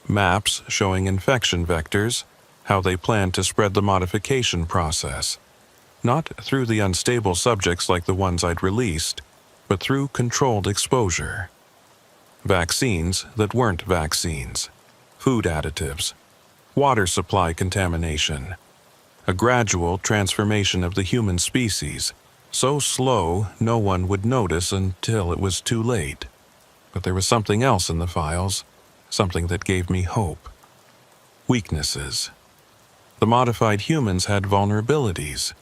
maps showing infection vectors, how they planned to spread the modification process, not through the unstable subjects like the ones I'd released, but through controlled exposure. Vaccines that weren't vaccines, food additives, water supply contamination, a gradual transformation of the human species, so slow no one would notice until it was too late. But there was something else in the files, something that gave me hope. Weaknesses. The modified humans had vulnerabilities,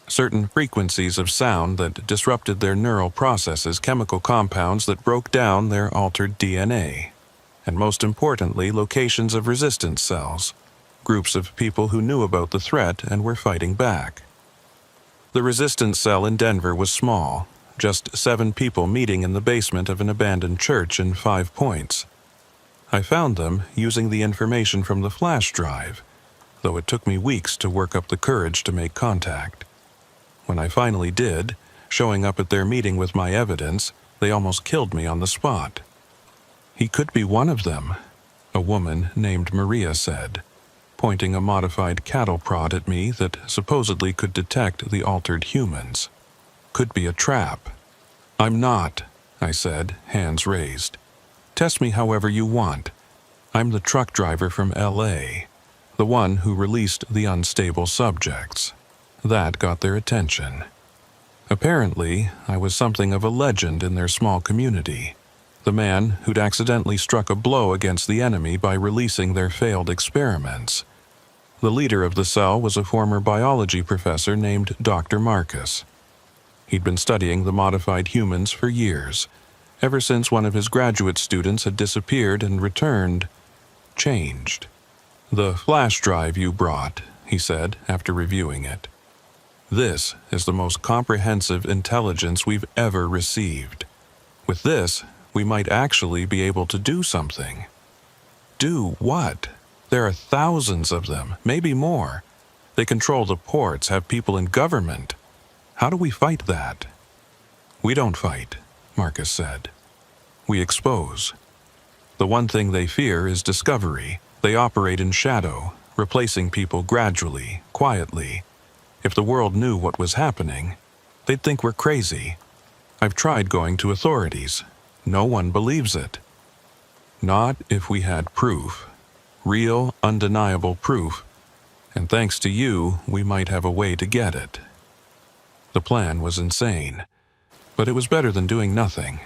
certain frequencies of sound that disrupted their neural processes, chemical compounds that broke down their altered DNA, and most importantly, locations of resistance cells, groups of people who knew about the threat and were fighting back. The resistance cell in Denver was small, just 7 people meeting in the basement of an abandoned church in 5 Points. I found them using the information from the flash drive, though it took me weeks to work up the courage to make contact. When I finally did, showing up at their meeting with my evidence, they almost killed me on the spot. He could be one of them, a woman named Maria said, pointing a modified cattle prod at me that supposedly could detect the altered humans. Could be a trap. I'm not, I said, hands raised. Test me however you want. I'm the truck driver from L.A., the one who released the unstable subjects. That got their attention. Apparently, I was something of a legend in their small community, the man who'd accidentally struck a blow against the enemy by releasing their failed experiments. The leader of the cell was a former biology professor named Dr. Marcus. He'd been studying the modified humans for years, ever since one of his graduate students had disappeared and returned, changed. "The flash drive you brought," he said after reviewing it. "This is the most comprehensive intelligence we've ever received. With this, we might actually be able to do something." Do what? There are thousands of them, maybe more. They control the ports, have people in government. How do we fight that? "We don't fight," Marcus said. "We expose. The one thing they fear is discovery. They operate in shadow, replacing people gradually, quietly. If the world knew what was happening, they'd think we're crazy. I've tried going to authorities. No one believes it. Not if we had proof. Real, undeniable proof. And thanks to you, we might have a way to get it." The plan was insane, but it was better than doing nothing.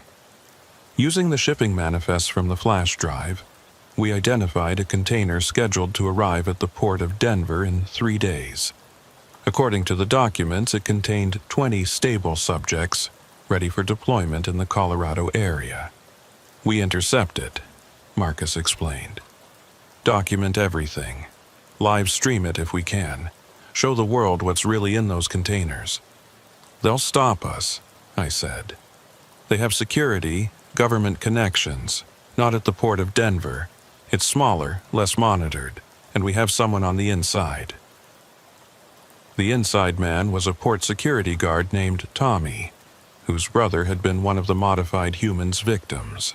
Using the shipping manifests from the flash drive, we identified a container scheduled to arrive at the port of Denver in 3 days. According to the documents, it contained 20 stable subjects, ready for deployment in the Colorado area. "We intercept it," Marcus explained. "Document everything. Live stream it if we can. Show the world what's really in those containers." "They'll stop us," I said. "They have security, government connections, not at the port of Denver. It's smaller, less monitored, and we have someone on the inside." The inside man was a port security guard named Tommy, whose brother had been one of the modified humans' victims.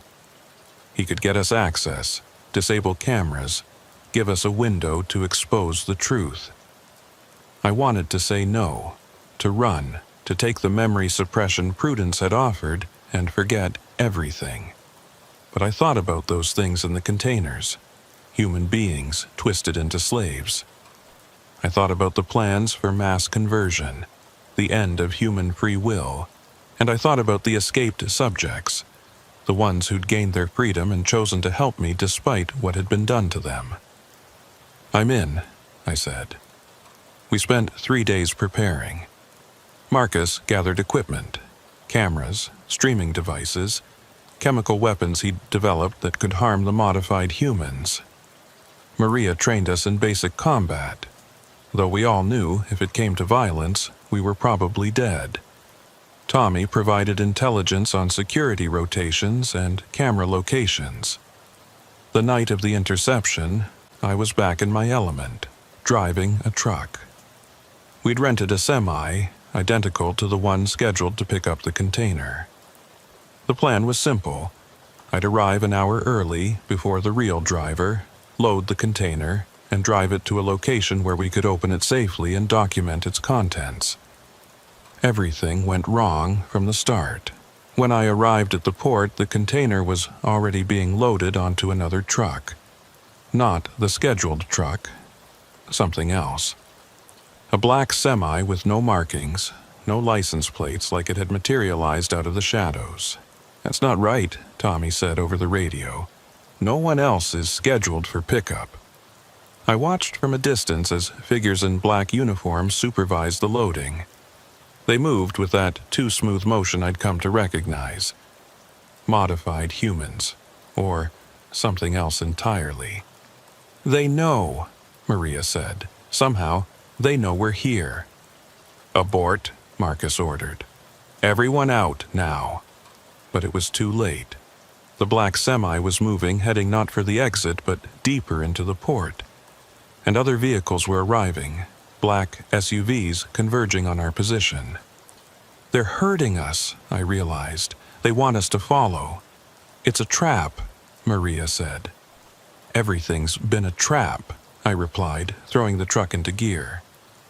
He could get us access, disable cameras, give us a window to expose the truth. I wanted to say no, to run, to take the memory suppression Prudence had offered and forget everything. But I thought about those things in the containers, human beings twisted into slaves. I thought about the plans for mass conversion, the end of human free will, and I thought about the escaped subjects, the ones who'd gained their freedom and chosen to help me despite what had been done to them. "I'm in," I said. We spent 3 days preparing. Marcus gathered equipment, cameras, streaming devices, chemical weapons he'd developed that could harm the modified humans. Maria trained us in basic combat, though we all knew if it came to violence, we were probably dead. Tommy provided intelligence on security rotations and camera locations. The night of the interception, I was back in my element, driving a truck. We'd rented a semi, identical to the one scheduled to pick up the container. The plan was simple. I'd arrive an hour early before the real driver, load the container, and drive it to a location where we could open it safely and document its contents. Everything went wrong from the start. When I arrived at the port, the container was already being loaded onto another truck. Not the scheduled truck, something else. A black semi with no markings, no license plates, like it had materialized out of the shadows. "That's not right," Tommy said over the radio. "No one else is scheduled for pickup." I watched from a distance as figures in black uniforms supervised the loading. They moved with that too-smooth motion I'd come to recognize. Modified humans, or something else entirely. "They know," Maria said. "Somehow, they know we're here." "Abort," Marcus ordered. "Everyone out now." But it was too late. The black semi was moving, heading not for the exit, but deeper into the port. And other vehicles were arriving, black SUVs converging on our position. "They're hurting us," I realized. "They want us to follow." "It's a trap," Maria said. "Everything's been a trap," I replied, throwing the truck into gear.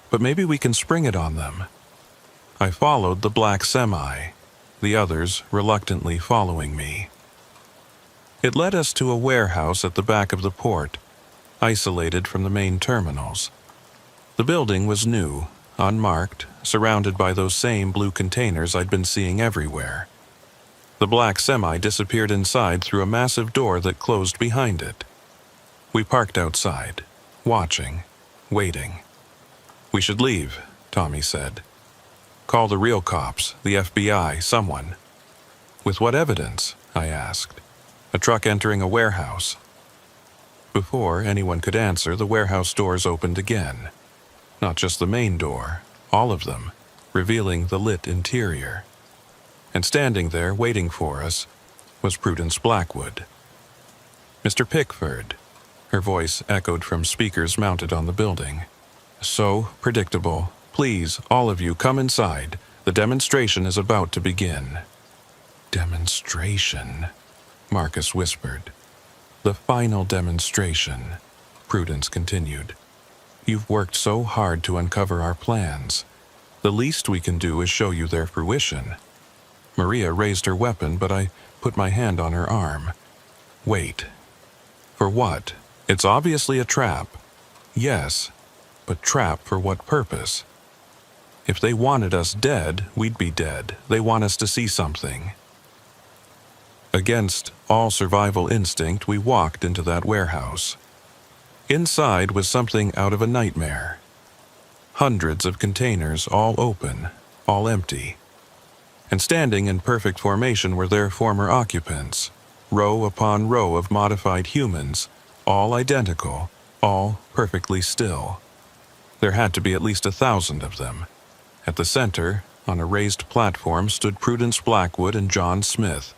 "But maybe we can spring it on them." I followed the black semi, the others reluctantly following me. It led us to a warehouse at the back of the port, isolated from the main terminals. The building was new, unmarked, surrounded by those same blue containers I'd been seeing everywhere. The black semi disappeared inside through a massive door that closed behind it. We parked outside, watching, waiting. "We should leave," Tommy said. "Call the real cops, the FBI, someone." "With what evidence?" I asked. "A truck entering a warehouse." Before anyone could answer, the warehouse doors opened again. Not just the main door, all of them, revealing the lit interior. And standing there, waiting for us, was Prudence Blackwood. "Mr. Pickford," her voice echoed from speakers mounted on the building. "So predictable. Please, all of you, come inside. The demonstration is about to begin." "Demonstration," Marcus whispered. "The final demonstration," Prudence continued. "You've worked so hard to uncover our plans. The least we can do is show you their fruition." Maria raised her weapon, but I put my hand on her arm. "Wait. For what? It's obviously a trap." "Yes, but trap for what purpose? If they wanted us dead, we'd be dead. They want us to see something." Against all survival instinct, we walked into that warehouse. Inside was something out of a nightmare. Hundreds of containers, all open, all empty. And standing in perfect formation were their former occupants, row upon row of modified humans, all identical, all perfectly still. There had to be at least 1,000 of them. At the center, on a raised platform, stood Prudence Blackwood and John Smith,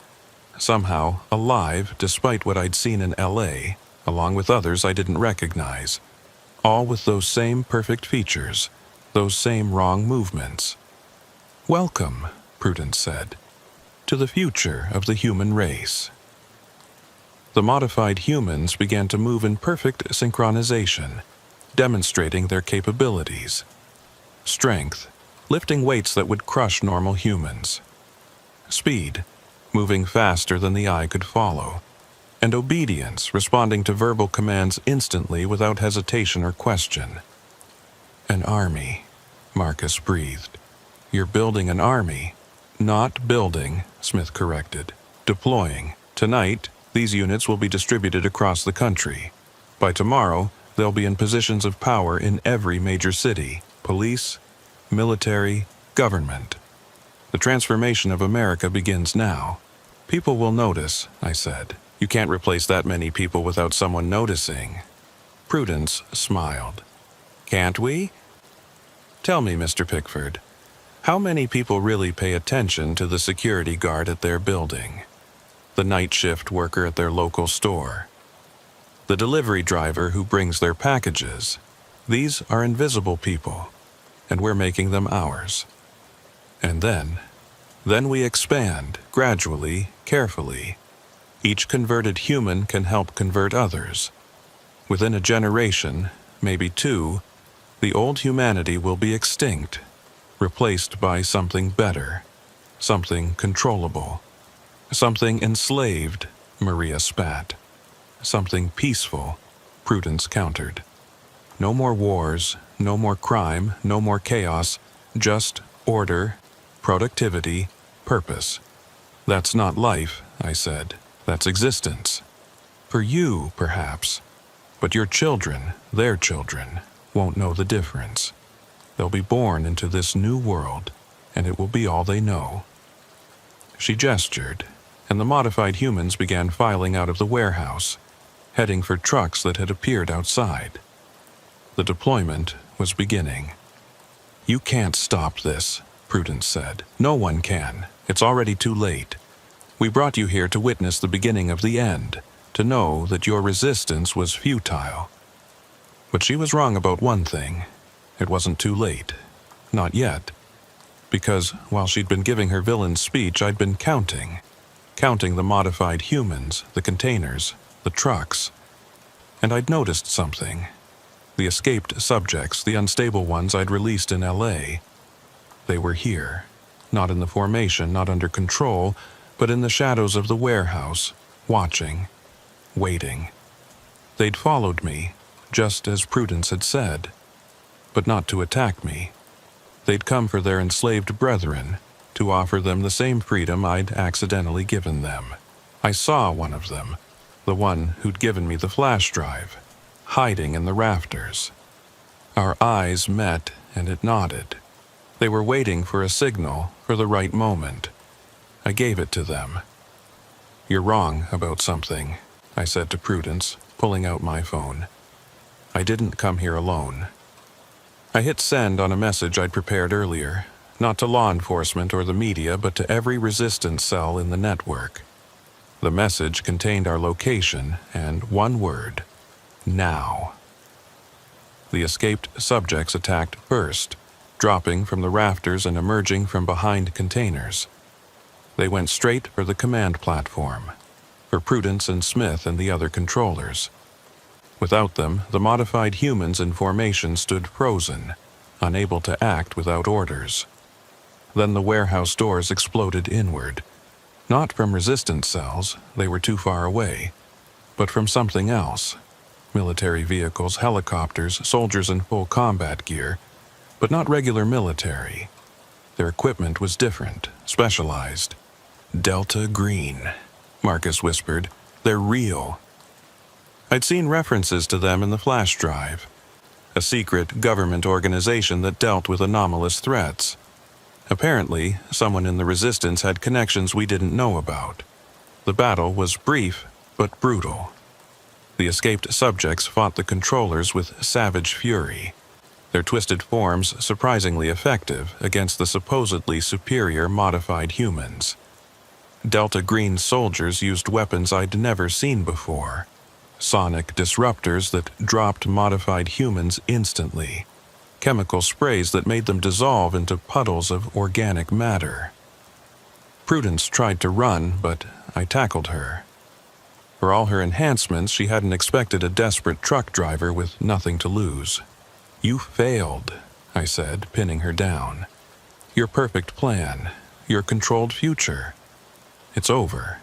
somehow alive despite what I'd seen in LA, along with others I didn't recognize, all with those same perfect features, those same wrong movements. "Welcome," Prudence said, "to the future of the human race." The modified humans began to move in perfect synchronization, demonstrating their capabilities. Strength, lifting weights that would crush normal humans. Speed, moving faster than the eye could follow. And obedience, responding to verbal commands instantly without hesitation or question. "An army," Marcus breathed. "You're building an army." "Not building," Smith corrected. "Deploying. Tonight, these units will be distributed across the country. By tomorrow, They'll be in positions of power in every major city: police, military, government. The transformation of America begins now. People will notice, I said. You can't replace that many people without someone noticing. Prudence smiled. Can't we? Tell me, Mr. Pickford, how many people really pay attention to the security guard at their building, the night shift worker at their local store, the delivery driver who brings their packages? These are invisible people, and we're making them ours. And then we expand, gradually, carefully. Each converted human can help convert others. Within a generation, maybe two, the old humanity will be extinct, replaced by something better, something controllable, something enslaved, Maria spat. Something peaceful, Prudence countered. No more wars, no more crime, no more chaos, just order, productivity, purpose. That's not life, I said. That's existence. For you, perhaps. But your children, their children, won't know the difference. They'll be born into this new world, and it will be all they know. She gestured, and the modified humans began filing out of the warehouse, heading for trucks that had appeared outside. The deployment was beginning. You can't stop this, Prudence said. No one can. It's already too late. We brought you here to witness the beginning of the end, to know that your resistance was futile. But she was wrong about one thing. It wasn't too late. Not yet. Because while she'd been giving her villain speech, I'd been counting the modified humans, the containers, the trucks. And I'd noticed something. The escaped subjects, the unstable ones I'd released in LA. They were here. Not in the formation, not under control, but in the shadows of the warehouse, watching, waiting. They'd followed me, just as Prudence had said, but not to attack me. They'd come for their enslaved brethren, to offer them the same freedom I'd accidentally given them. I saw one of them, the one who'd given me the flash drive, hiding in the rafters. Our eyes met, and it nodded. They were waiting for a signal, for the right moment. I gave it to them. You're wrong about something, I said to Prudence, pulling out my phone. I didn't come here alone. I hit send on a message I'd prepared earlier, not to law enforcement or the media, but to every resistance cell in the network. The message contained our location and one word: now. The escaped subjects attacked first, dropping from the rafters and emerging from behind containers. They went straight for the command platform, for Prudence and Smith and the other controllers. Without them, the modified humans in formation stood frozen, unable to act without orders. Then the warehouse doors exploded inward. Not from resistance cells, they were too far away, but from something else. Military vehicles, helicopters, soldiers in full combat gear, but not regular military. Their equipment was different, specialized. Delta Green, Marcus whispered. They're real. I'd seen references to them in the flash drive, a secret government organization that dealt with anomalous threats. Apparently, someone in the resistance had connections we didn't know about. The battle was brief, but brutal. The escaped subjects fought the controllers with savage fury, their twisted forms surprisingly effective against the supposedly superior modified humans. Delta Green soldiers used weapons I'd never seen before, sonic disruptors that dropped modified humans instantly, chemical sprays that made them dissolve into puddles of organic matter. Prudence tried to run, but I tackled her. For all her enhancements, she hadn't expected a desperate truck driver with nothing to lose. You failed, I said, pinning her down. Your perfect plan, your controlled future. It's over.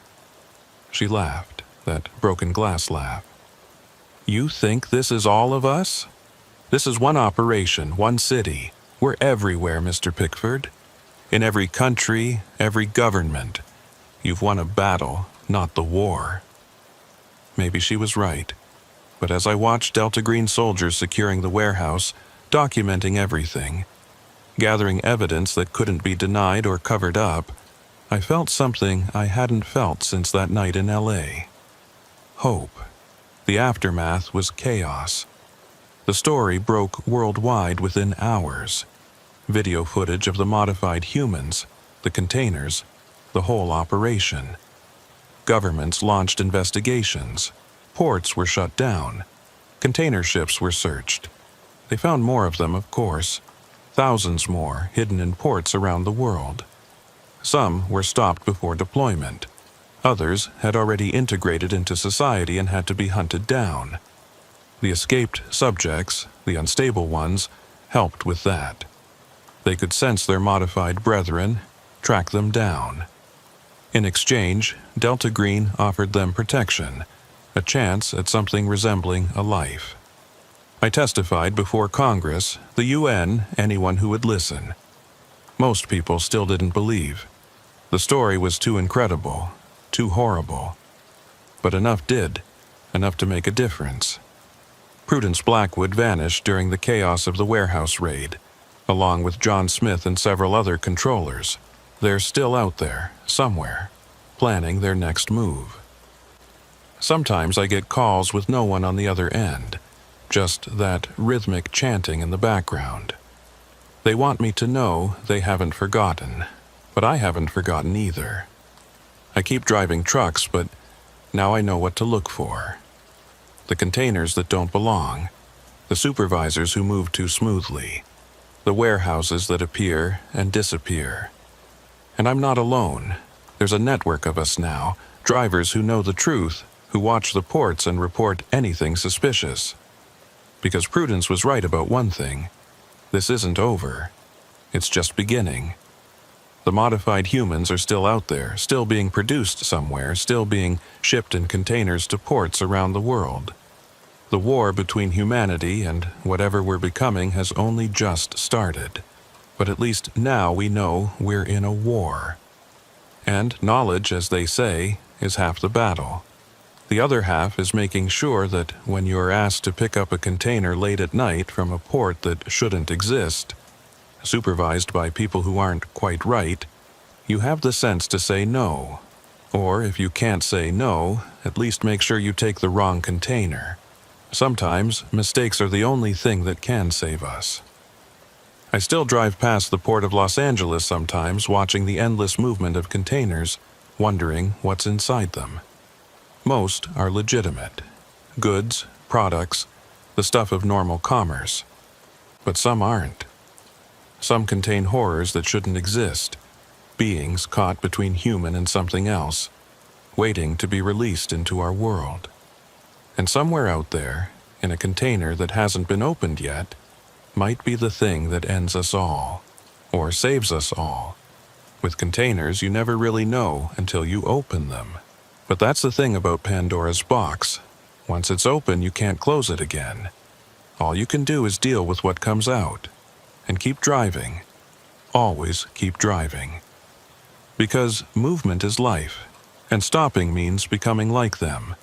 She laughed, that broken glass laugh. You think this is all of us? This is one operation, one city. We're everywhere, Mr. Pickford. In every country, every government. You've won a battle, not the war. Maybe she was right. But as I watched Delta Green soldiers securing the warehouse, documenting everything, gathering evidence that couldn't be denied or covered up, I felt something I hadn't felt since that night in LA. Hope. The aftermath was chaos. The story broke worldwide within hours. Video footage of the modified humans, the containers, the whole operation. Governments launched investigations. Ports were shut down. Container ships were searched. They found more of them, of course. Thousands more hidden in ports around the world. Some were stopped before deployment. Others had already integrated into society and had to be hunted down. The escaped subjects, the unstable ones, helped with that. They could sense their modified brethren, track them down. In exchange, Delta Green offered them protection, a chance at something resembling a life. I testified before Congress, the UN, anyone who would listen. Most people still didn't believe. The story was too incredible, too horrible. But enough did, enough to make a difference. Prudence Blackwood vanished during the chaos of the warehouse raid, along with John Smith and several other controllers. They're still out there, somewhere, planning their next move. Sometimes I get calls with no one on the other end, just that rhythmic chanting in the background. They want me to know they haven't forgotten, but I haven't forgotten either. I keep driving trucks, but now I know what to look for. The containers that don't belong, the supervisors who move too smoothly, the warehouses that appear and disappear. And I'm not alone. There's a network of us now, drivers who know the truth, who watch the ports and report anything suspicious. Because Prudence was right about one thing. This isn't over. It's just beginning. The modified humans are still out there, still being produced somewhere, still being shipped in containers to ports around the world. The war between humanity and whatever we're becoming has only just started. But at least now we know we're in a war. And knowledge, as they say, is half the battle. The other half is making sure that when you're asked to pick up a container late at night from a port that shouldn't exist, supervised by people who aren't quite right, you have the sense to say no. Or if you can't say no, at least make sure you take the wrong container. Sometimes, mistakes are the only thing that can save us. I still drive past the port of Los Angeles sometimes, watching the endless movement of containers, wondering what's inside them. Most are legitimate. Goods, products, the stuff of normal commerce. But some aren't. Some contain horrors that shouldn't exist, beings caught between human and something else, waiting to be released into our world. And somewhere out there, in a container that hasn't been opened yet, might be the thing that ends us all, or saves us all. With containers, you never really know until you open them. But that's the thing about Pandora's box. Once it's open, you can't close it again. All you can do is deal with what comes out. And keep driving. Always keep driving. Because movement is life, and stopping means becoming like them.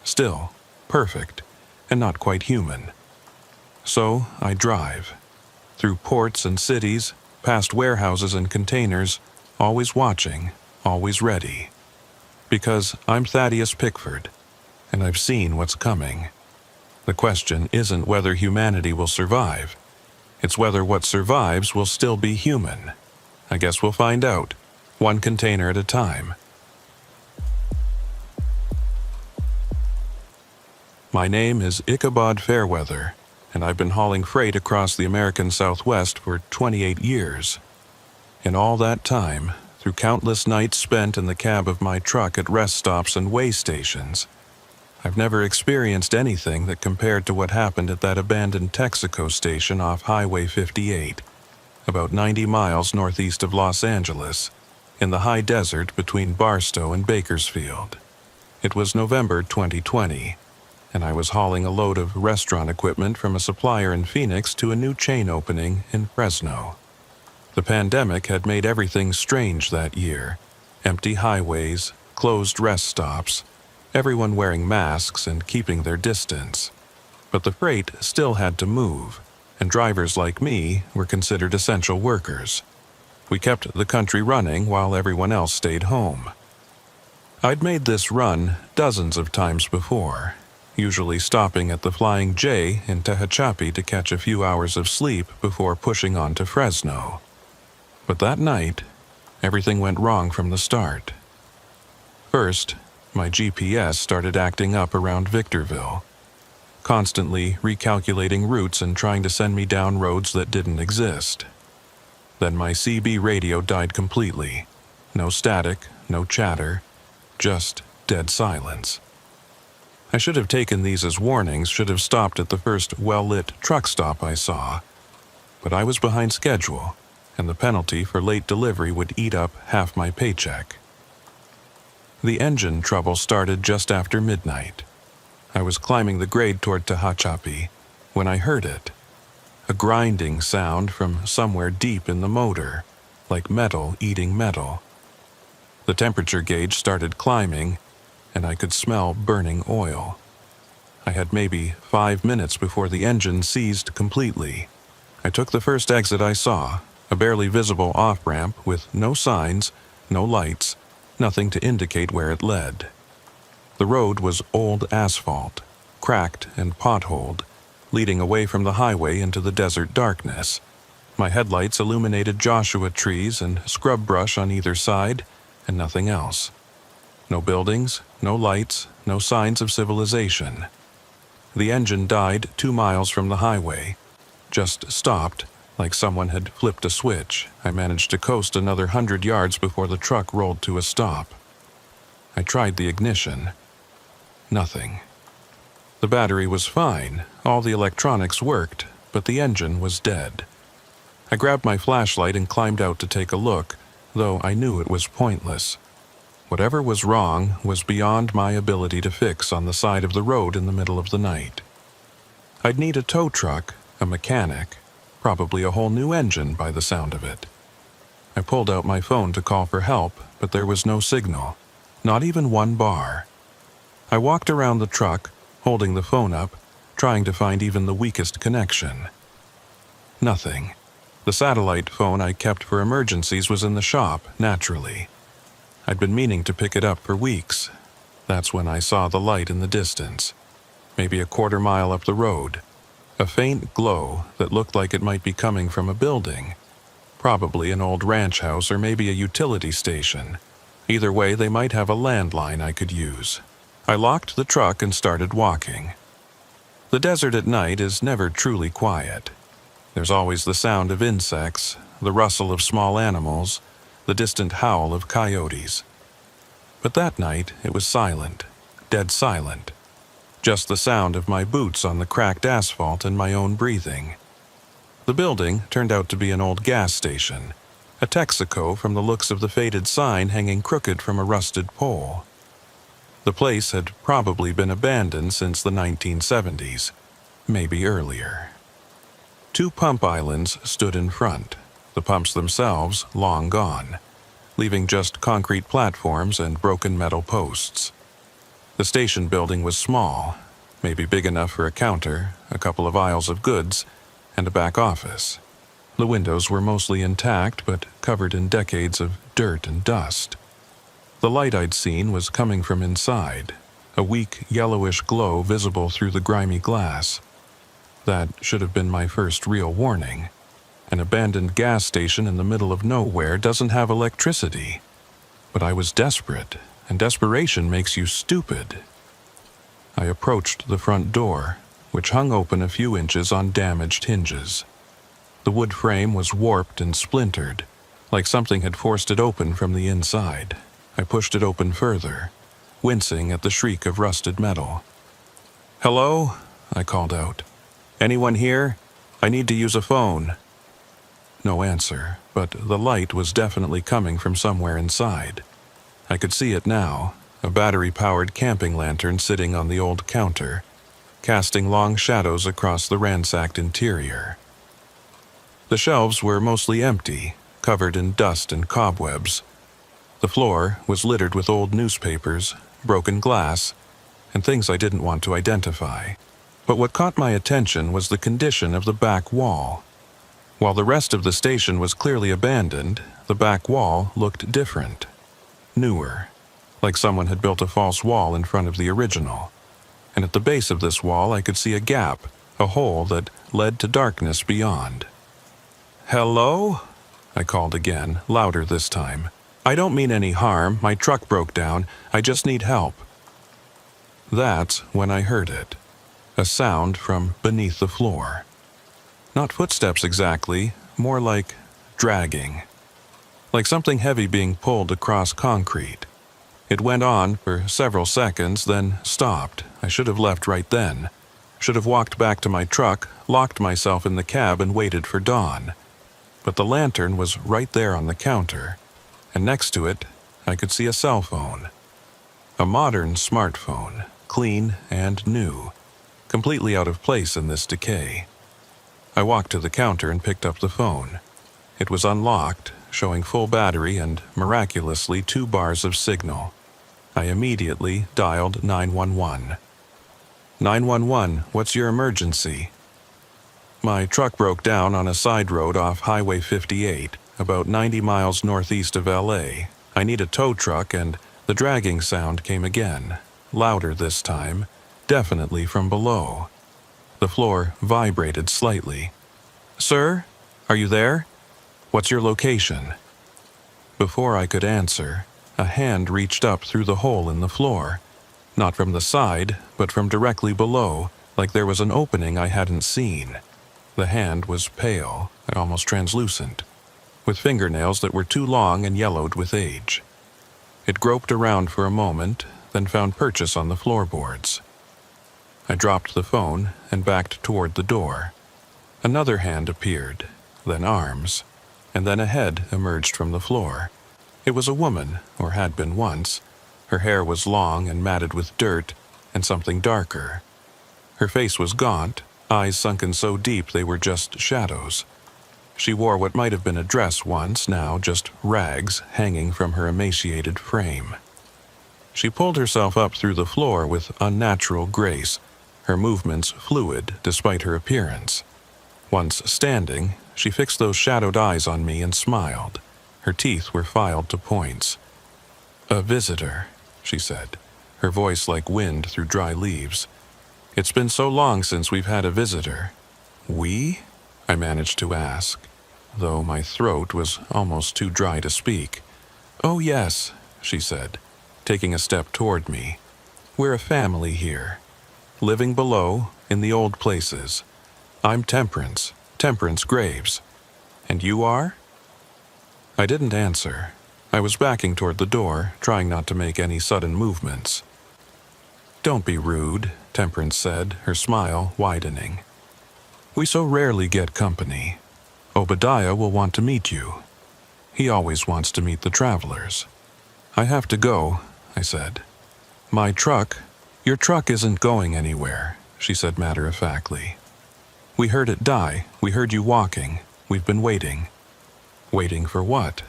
Still, perfect, and not quite human. So I drive. Through ports and cities, past warehouses and containers, always watching, always ready. Because I'm Thaddeus Pickford, and I've seen what's coming. The question isn't whether humanity will survive. It's whether what survives will still be human. I guess we'll find out, one container at a time. My name is Ichabod Fairweather, and I've been hauling freight across the American Southwest for 28 years. In all that time, through countless nights spent in the cab of my truck at rest stops and way stations, I've never experienced anything that compared to what happened at that abandoned Texaco station off Highway 58, about 90 miles northeast of Los Angeles, in the high desert between Barstow and Bakersfield. It was November 2020, and I was hauling a load of restaurant equipment from a supplier in Phoenix to a new chain opening in Fresno. The pandemic had made everything strange that year. Empty highways, closed rest stops, everyone wearing masks and keeping their distance. But the freight still had to move, and drivers like me were considered essential workers. We kept the country running while everyone else stayed home. I'd made this run dozens of times before, usually stopping at the Flying J in Tehachapi to catch a few hours of sleep before pushing on to Fresno. But that night, everything went wrong from the start. First, my GPS started acting up around Victorville, constantly recalculating routes and trying to send me down roads that didn't exist. Then my CB radio died completely. No static, no chatter, just dead silence. I should have taken these as warnings, should have stopped at the first well-lit truck stop I saw. But I was behind schedule, and the penalty for late delivery would eat up half my paycheck. The engine trouble started just after midnight. I was climbing the grade toward Tehachapi when I heard it. A grinding sound from somewhere deep in the motor, like metal eating metal. The temperature gauge started climbing, and I could smell burning oil. I had maybe 5 minutes before the engine seized completely. I took the first exit I saw, a barely visible off-ramp with no signs, no lights, nothing to indicate where it led. The road was old asphalt, cracked and potholed, leading away from the highway into the desert darkness. My headlights illuminated Joshua trees and scrub brush on either side, and nothing else. No buildings, no lights, no signs of civilization. The engine died 2 miles from the highway, just stopped, like someone had flipped a switch. I managed to coast another 100 yards before the truck rolled to a stop. I tried the ignition. Nothing. The battery was fine, all the electronics worked, but the engine was dead. I grabbed my flashlight and climbed out to take a look, though I knew it was pointless. Whatever was wrong was beyond my ability to fix on the side of the road in the middle of the night. I'd need a tow truck, a mechanic, probably a whole new engine by the sound of it. I pulled out my phone to call for help, but there was no signal, not even one bar. I walked around the truck, holding the phone up, trying to find even the weakest connection. Nothing. The satellite phone I kept for emergencies was in the shop, naturally. I'd been meaning to pick it up for weeks. That's when I saw the light in the distance, maybe a quarter mile up the road. A faint glow that looked like it might be coming from a building, probably an old ranch house or maybe a utility station. Either way, they might have a landline I could use. I locked the truck and started walking. The desert at night is never truly quiet. There's always the sound of insects, the rustle of small animals, the distant howl of coyotes. But that night it was silent, dead silent. Just the sound of my boots on the cracked asphalt and my own breathing. The building turned out to be an old gas station, a Texaco from the looks of the faded sign hanging crooked from a rusted pole. The place had probably been abandoned since the 1970s, maybe earlier. 2 pump islands stood in front, the pumps themselves long gone, leaving just concrete platforms and broken metal posts. The station building was small, maybe big enough for a counter, a couple of aisles of goods, and a back office. The windows were mostly intact but covered in decades of dirt and dust. The light I'd seen was coming from inside, a weak yellowish glow visible through the grimy glass. That should have been my first real warning. An abandoned gas station in the middle of nowhere doesn't have electricity. But I was desperate, and desperation makes you stupid. I approached the front door, which hung open a few inches on damaged hinges. The wood frame was warped and splintered, like something had forced it open from the inside. I pushed it open further, wincing at the shriek of rusted metal. "Hello?" I called out. "Anyone here? I need to use a phone." No answer, but the light was definitely coming from somewhere inside. I could see it now, a battery-powered camping lantern sitting on the old counter, casting long shadows across the ransacked interior. The shelves were mostly empty, covered in dust and cobwebs. The floor was littered with old newspapers, broken glass, and things I didn't want to identify. But what caught my attention was the condition of the back wall. While the rest of the station was clearly abandoned, the back wall looked different, newer, like someone had built a false wall in front of the original. And at the base of this wall I could see a gap, a hole that led to darkness beyond. "Hello?" I called again, louder this time. "I don't mean any harm. My truck broke down. I just need help." That's when I heard it. A sound from beneath the floor. Not footsteps exactly, more like dragging. Like something heavy being pulled across concrete. It went on for several seconds, then stopped. I should have left right then. Should have walked back to my truck, locked myself in the cab, and waited for dawn. But the lantern was right there on the counter, and next to it, I could see a cell phone. A modern smartphone, clean and new, completely out of place in this decay. I walked to the counter and picked up the phone. It was unlocked, showing full battery and, miraculously, 2 bars of signal. I immediately dialed 911. 911, what's your emergency? My truck broke down on a side road off Highway 58, about 90 miles northeast of LA. I need a tow truck, and the dragging sound came again, louder this time, definitely from below. The floor vibrated slightly. "Sir, are you there? What's your location?" Before I could answer, a hand reached up through the hole in the floor. Not from the side, but from directly below, like there was an opening I hadn't seen. The hand was pale, almost translucent, with fingernails that were too long and yellowed with age. It groped around for a moment, then found purchase on the floorboards. I dropped the phone and backed toward the door. Another hand appeared, then arms, and then a head emerged from the floor. It was a woman, or had been once. Her hair was long and matted with dirt, and something darker. Her face was gaunt, eyes sunken so deep they were just shadows. She wore what might have been a dress once, now just rags hanging from her emaciated frame. She pulled herself up through the floor with unnatural grace, her movements fluid despite her appearance. Once standing, she fixed those shadowed eyes on me and smiled. Her teeth were filed to points. "A visitor," she said, her voice like wind through dry leaves. "It's been so long since we've had a visitor." "We?" I managed to ask, though my throat was almost too dry to speak. "Oh yes," she said, taking a step toward me. "We're a family here, living below in the old places. I'm Temperance Graves. And you are?" I didn't answer. I was backing toward the door, trying not to make any sudden movements. "Don't be rude," Temperance said, her smile widening. "We so rarely get company. Obadiah will want to meet you. He always wants to meet the travelers." "I have to go," I said. "My truck—" "Your truck isn't going anywhere," she said matter-of-factly. "We heard it die. We heard you walking. We've been waiting." "Waiting for what?"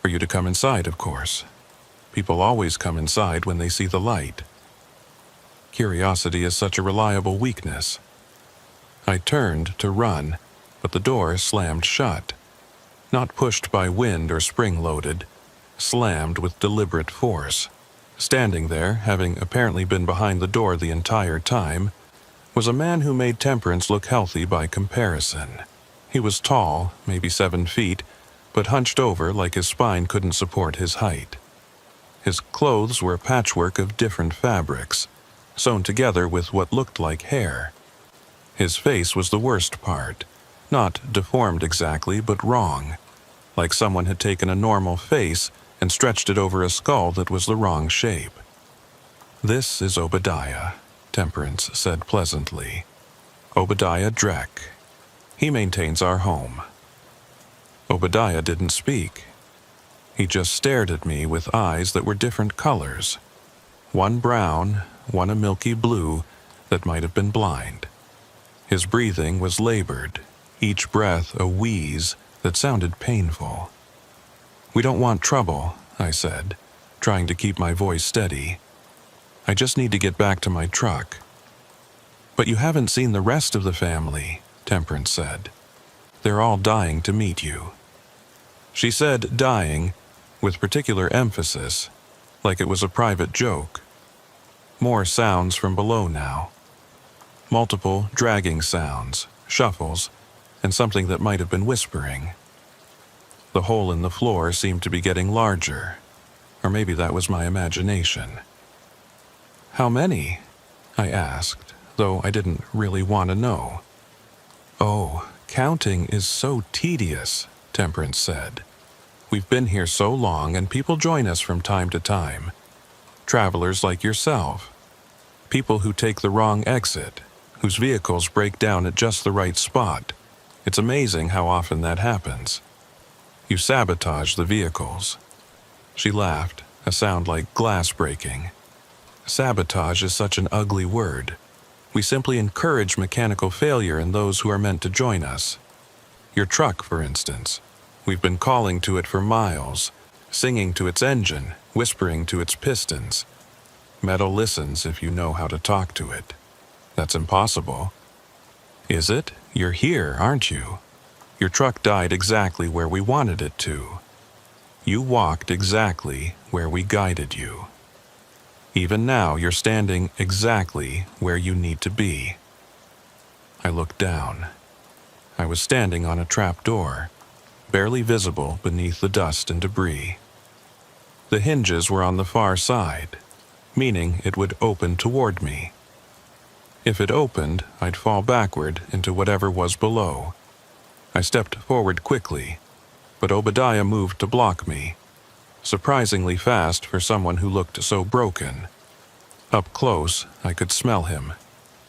"For you to come inside, of course. People always come inside when they see the light. Curiosity is such a reliable weakness." I turned to run, but the door slammed shut. Not pushed by wind or spring-loaded, slammed with deliberate force. Standing there, having apparently been behind the door the entire time, was a man who made Temperance look healthy by comparison. He was tall, maybe 7 feet, but hunched over like his spine couldn't support his height. His clothes were a patchwork of different fabrics, sewn together with what looked like hair. His face was the worst part, not deformed exactly, but wrong, like someone had taken a normal face and stretched it over a skull that was the wrong shape. "This is Obadiah," Temperance said pleasantly. "Obadiah Dreck. He maintains our home." Obadiah didn't speak. He just stared at me with eyes that were different colors. One brown, one a milky blue that might have been blind. His breathing was labored, each breath a wheeze that sounded painful. "We don't want trouble," I said, trying to keep my voice steady. "I just need to get back to my truck." "But you haven't seen the rest of the family," Temperance said. "They're all dying to meet you." She said dying with particular emphasis, like it was a private joke. More sounds from below now. Multiple dragging sounds, shuffles, and something that might have been whispering. The hole in the floor seemed to be getting larger, or maybe that was my imagination. "How many?" I asked, though I didn't really want to know. "Oh, counting is so tedious," Temperance said. "We've been here so long and people join us from time to time. Travelers like yourself. People who take the wrong exit, whose vehicles break down at just the right spot. It's amazing how often that happens. You sabotage the vehicles." She laughed, a sound like glass breaking. Sabotage is such an ugly word. We simply encourage mechanical failure in those who are meant to join us. Your truck, for instance. We've been calling to it for miles, singing to its engine, whispering to its pistons. Metal listens if you know how to talk to it. That's impossible. Is it? You're here, aren't you? Your truck died exactly where we wanted it to. You walked exactly where we guided you. Even now, you're standing exactly where you need to be. I looked down. I was standing on a trap door, barely visible beneath the dust and debris. The hinges were on the far side, meaning it would open toward me. If it opened, I'd fall backward into whatever was below. I stepped forward quickly, but Obadiah moved to block me, surprisingly fast for someone who looked so broken. Up close, I could smell him.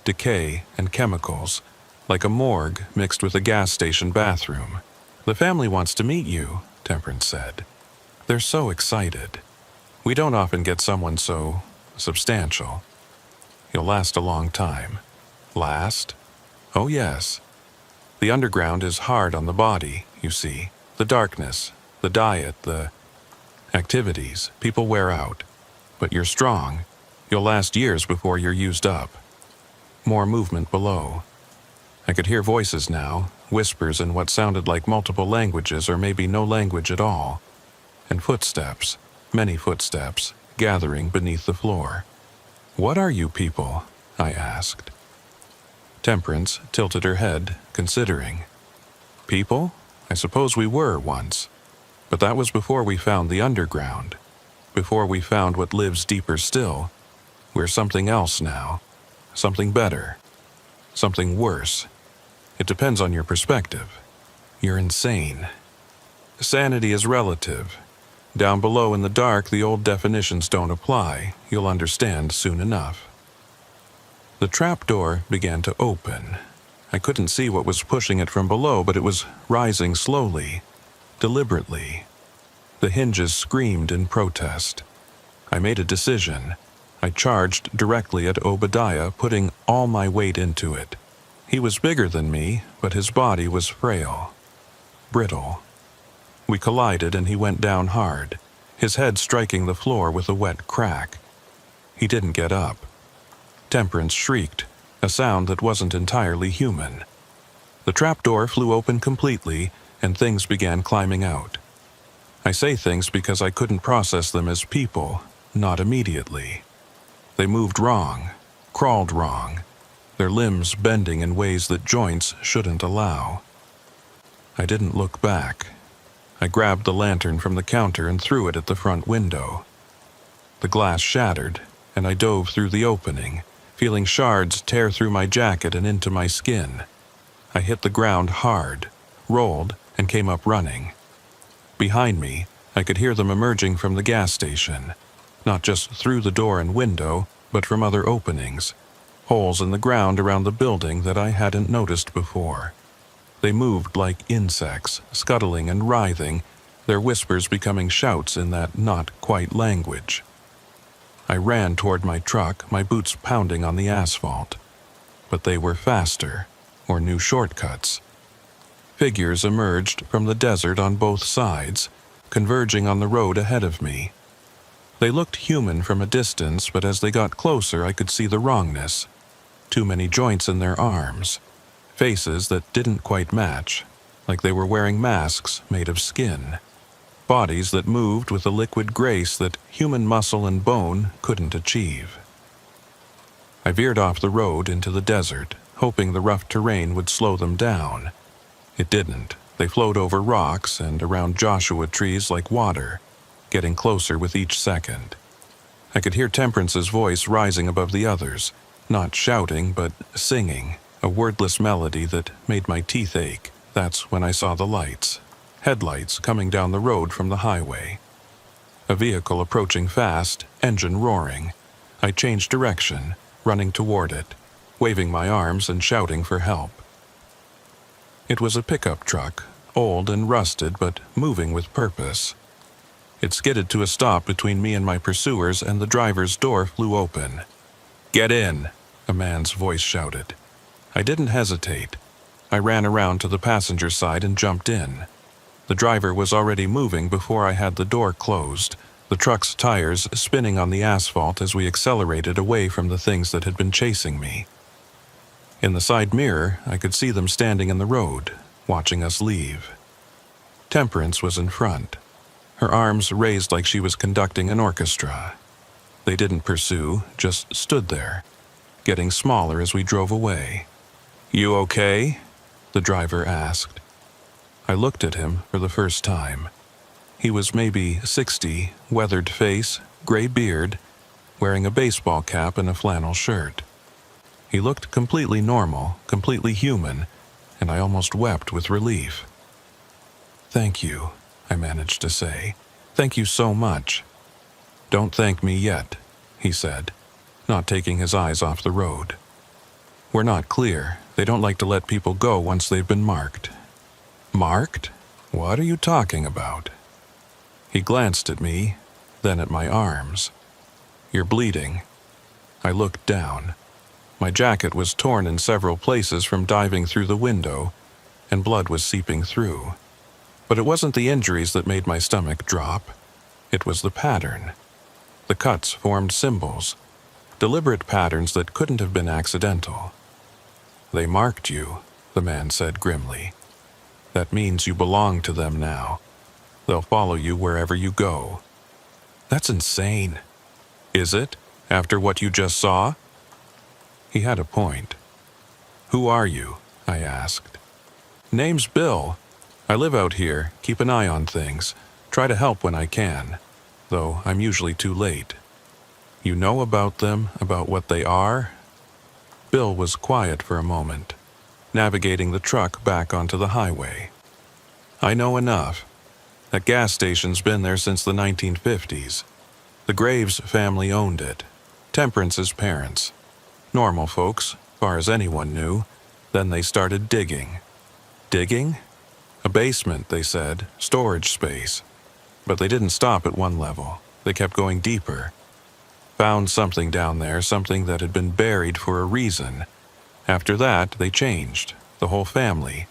Decay and chemicals, like a morgue mixed with a gas station bathroom. "The family wants to meet you," Temperance said. "They're so excited. We don't often get someone so substantial. You'll last a long time." "Last?" "Oh yes. The underground is hard on the body, you see. The darkness, the diet, the activities, people wear out. But you're strong. You'll last years before you're used up." More movement below. I could hear voices now, whispers in what sounded like multiple languages or maybe no language at all. And footsteps, many footsteps, gathering beneath the floor. "What are you people?" I asked. Temperance tilted her head, considering. "People? I suppose we were once. But that was before we found the underground. Before we found what lives deeper still. We're something else now. Something better. Something worse. It depends on your perspective. You're insane. Sanity is relative. Down below in the dark, the old definitions don't apply. You'll understand soon enough." The trapdoor began to open. I couldn't see what was pushing it from below, but it was rising slowly, deliberately. The hinges screamed in protest. I made a decision. I charged directly at Obadiah, putting all my weight into it. He was bigger than me, but his body was frail, brittle. We collided and he went down hard, his head striking the floor with a wet crack. He didn't get up. Temperance shrieked, a sound that wasn't entirely human. The trapdoor flew open completely, and things began climbing out. I say things because I couldn't process them as people, not immediately. They moved wrong, crawled wrong, their limbs bending in ways that joints shouldn't allow. I didn't look back. I grabbed the lantern from the counter and threw it at the front window. The glass shattered, and I dove through the opening, feeling shards tear through my jacket and into my skin. I hit the ground hard, rolled, and came up running. Behind me, I could hear them emerging from the gas station, not just through the door and window, but from other openings, holes in the ground around the building that I hadn't noticed before. They moved like insects, scuttling and writhing, their whispers becoming shouts in that not-quite language. I ran toward my truck, my boots pounding on the asphalt. But they were faster, or new shortcuts. Figures emerged from the desert on both sides, converging on the road ahead of me. They looked human from a distance, but as they got closer I could see the wrongness. too many joints in their arms, faces that didn't quite match, like they were wearing masks made of skin, bodies that moved with a liquid grace that human muscle and bone couldn't achieve. I veered off the road into the desert, hoping the rough terrain would slow them down. It didn't. They flowed over rocks and around Joshua trees like water, getting closer with each second. I could hear Temperance's voice rising above the others, not shouting but singing, a wordless melody that made my teeth ache. That's when I saw the lights, headlights coming down the road from the highway. A vehicle approaching fast, engine roaring. I changed direction, running toward it, waving my arms and shouting for help. It was a pickup truck, old and rusted but moving with purpose. It skidded to a stop between me and my pursuers, and the driver's door flew open. "Get in," a man's voice shouted. I didn't hesitate. I ran around to the passenger side and jumped in. The driver was already moving before I had the door closed, the truck's tires spinning on the asphalt as we accelerated away from the things that had been chasing me. In the side mirror, I could see them standing in the road, watching us leave. Temperance was in front, her arms raised like she was conducting an orchestra. They didn't pursue, just stood there, getting smaller as we drove away. "You okay?" the driver asked. I looked at him for the first time. He was maybe 60, weathered face, gray beard, wearing a baseball cap and a flannel shirt. He looked completely normal, completely human, and I almost wept with relief. "Thank you," I managed to say. "Thank you so much." "Don't thank me yet," he said, not taking his eyes off the road. "We're not clear. They don't like to let people go once they've been marked." "Marked? What are you talking about?" He glanced at me, then at my arms. "You're bleeding." I looked down. My jacket was torn in several places from diving through the window, and blood was seeping through. But it wasn't the injuries that made my stomach drop. It was the pattern. The cuts formed symbols, deliberate patterns that couldn't have been accidental. "They marked you," the man said grimly. "That means you belong to them now. They'll follow you wherever you go." "That's insane." "Is it, after what you just saw?" He had a point. "Who are you?" I asked. "Name's Bill. I live out here, keep an eye on things, try to help when I can, though I'm usually too late." "You know about them, about what they are?" Bill was quiet for a moment, navigating the truck back onto the highway. "I know enough. That gas station's been there since the 1950s. The Graves family owned it. Temperance's parents. Normal folks, far as anyone knew. Then they started digging." "Digging?" "A basement," they said, "storage space." But they didn't stop at one level. They kept going deeper. Found something down there, something that had been buried for a reason. After that, they changed. The whole family.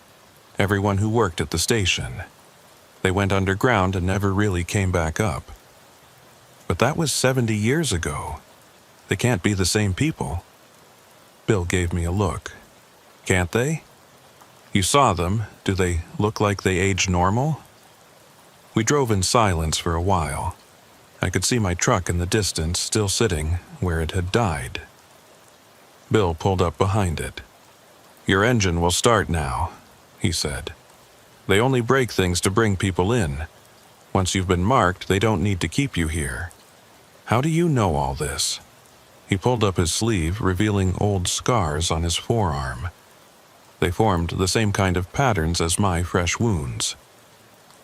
Everyone who worked at the station. They went underground and never really came back up. But that was 70 years ago. They can't be the same people. Bill gave me a look. "Can't they?" "You saw them. Do they look like they age normal?" We drove in silence for a while. I could see my truck in the distance, still sitting where it had died. Bill pulled up behind it. "Your engine will start now," he said. "They only break things to bring people in. Once you've been marked, they don't need to keep you here." "How do you know all this?" He pulled up his sleeve, revealing old scars on his forearm. They formed the same kind of patterns as my fresh wounds.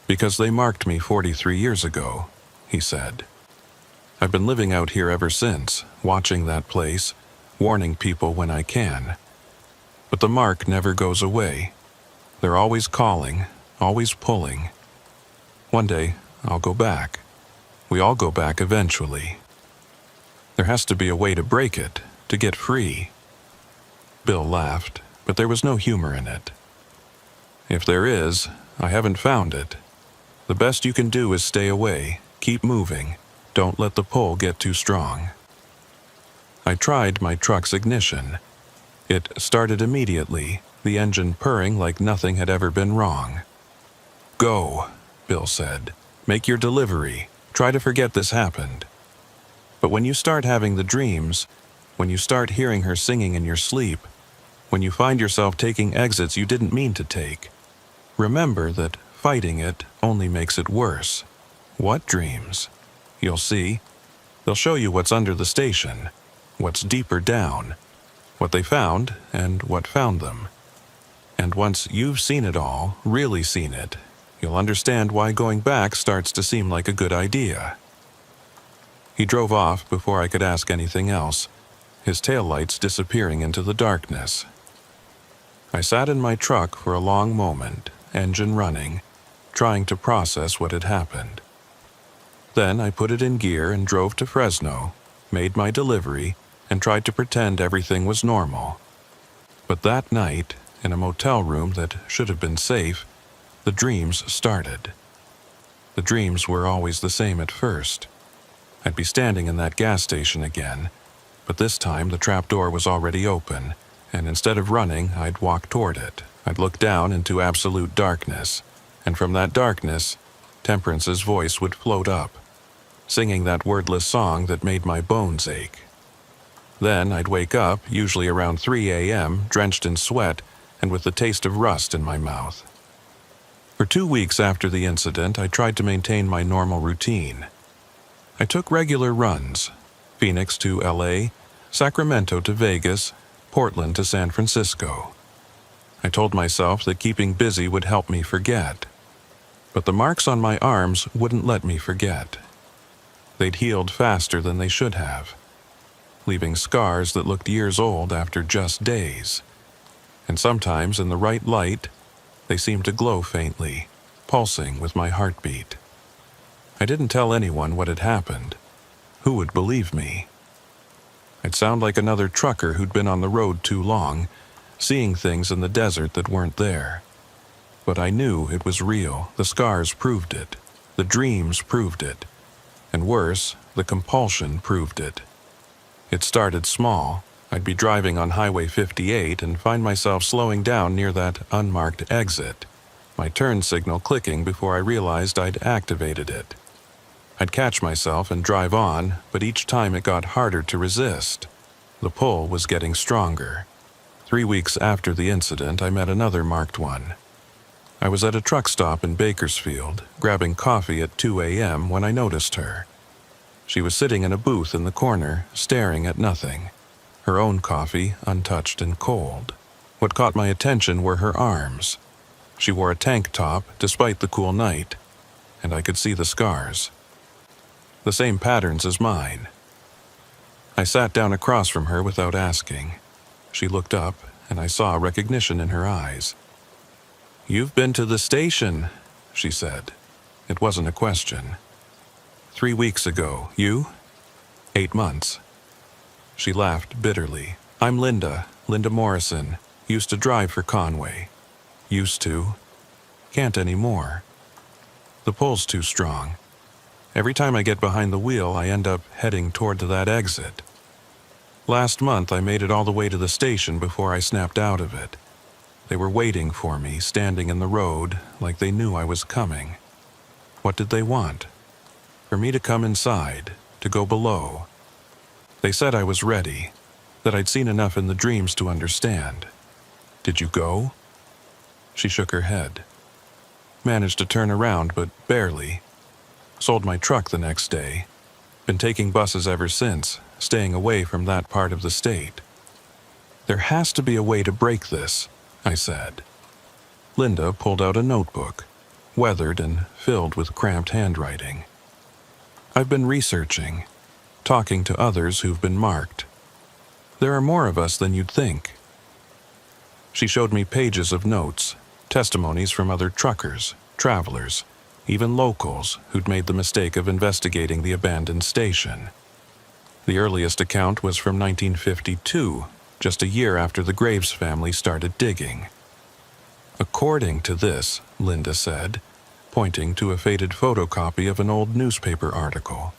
"Because they marked me 43 years ago," he said. "I've been living out here ever since, watching that place, warning people when I can. But the mark never goes away. They're always calling, always pulling. One day, I'll go back. We all go back eventually. There has to be a way to break it, to get free." Bill laughed, but there was no humor in it. "If there is, I haven't found it. The best you can do is stay away, keep moving, don't let the pull get too strong." I tried my truck's ignition. It started immediately, the engine purring like nothing had ever been wrong. "Go," Bill said. "Make your delivery. Try to forget this happened." But when you start having the dreams, when you start hearing her singing in your sleep, when you find yourself taking exits you didn't mean to take, remember that fighting it only makes it worse. What dreams? You'll see. They'll show you what's under the station, what's deeper down, what they found and what found them. And once you've seen it all, really seen it, you'll understand why going back starts to seem like a good idea. He drove off before I could ask anything else, his taillights disappearing into the darkness. I sat in my truck for a long moment, engine running, trying to process what had happened. Then I put it in gear and drove to Fresno, made my delivery, and tried to pretend everything was normal. But that night, in a motel room that should have been safe, the dreams started. The dreams were always the same at first. I'd be standing in that gas station again, but this time the trapdoor was already open, and instead of running, I'd walk toward it. I'd look down into absolute darkness, and from that darkness, Temperance's voice would float up, singing that wordless song that made my bones ache. Then I'd wake up, usually around 3 a.m., drenched in sweat and with the taste of rust in my mouth. For 2 weeks after the incident, I tried to maintain my normal routine. I took regular runs, Phoenix to LA, Sacramento to Vegas, Portland to San Francisco. I told myself that keeping busy would help me forget. But the marks on my arms wouldn't let me forget. They'd healed faster than they should have, leaving scars that looked years old after just days. And sometimes, in the right light, they seemed to glow faintly, pulsing with my heartbeat. I didn't tell anyone what had happened. Who would believe me? I'd sound like another trucker who'd been on the road too long, seeing things in the desert that weren't there. But I knew it was real. The scars proved it. The dreams proved it. And worse, the compulsion proved it. It started small. I'd be driving on Highway 58 and find myself slowing down near that unmarked exit, my turn signal clicking before I realized I'd activated it. I'd catch myself and drive on, but each time it got harder to resist. The pull was getting stronger. 3 weeks after the incident, I met another marked one. I was at a truck stop in Bakersfield, grabbing coffee at 2 a.m. when I noticed her. She was sitting in a booth in the corner, staring at nothing, her own coffee untouched and cold. What caught my attention were her arms. She wore a tank top despite the cool night, and I could see the scars. The same patterns as mine. I sat down across from her without asking. She looked up, and I saw recognition in her eyes. "You've been to the station," she said. It wasn't a question. 3 weeks ago, you? 8 months. She laughed bitterly. "I'm Linda Morrison. Used to drive for Conway. Used to. Can't anymore. The pull's too strong. Every time I get behind the wheel, I end up heading toward that exit. Last month, I made it all the way to the station before I snapped out of it. They were waiting for me, standing in the road, like they knew I was coming. What did they want? For me to come inside, to go below. They said I was ready, that I'd seen enough in the dreams to understand. Did you go?" She shook her head. "Managed to turn around, but barely. Sold my truck the next day. Been taking buses ever since, staying away from that part of the state." "There has to be a way to break this," I said. Linda pulled out a notebook, weathered and filled with cramped handwriting. "I've been researching, talking to others who've been marked. There are more of us than you'd think." She showed me pages of notes, testimonies from other truckers, travelers, even locals who'd made the mistake of investigating the abandoned station. The earliest account was from 1952, just a year after the Graves family started digging. "According to this," Linda said, pointing to a faded photocopy of an old newspaper article,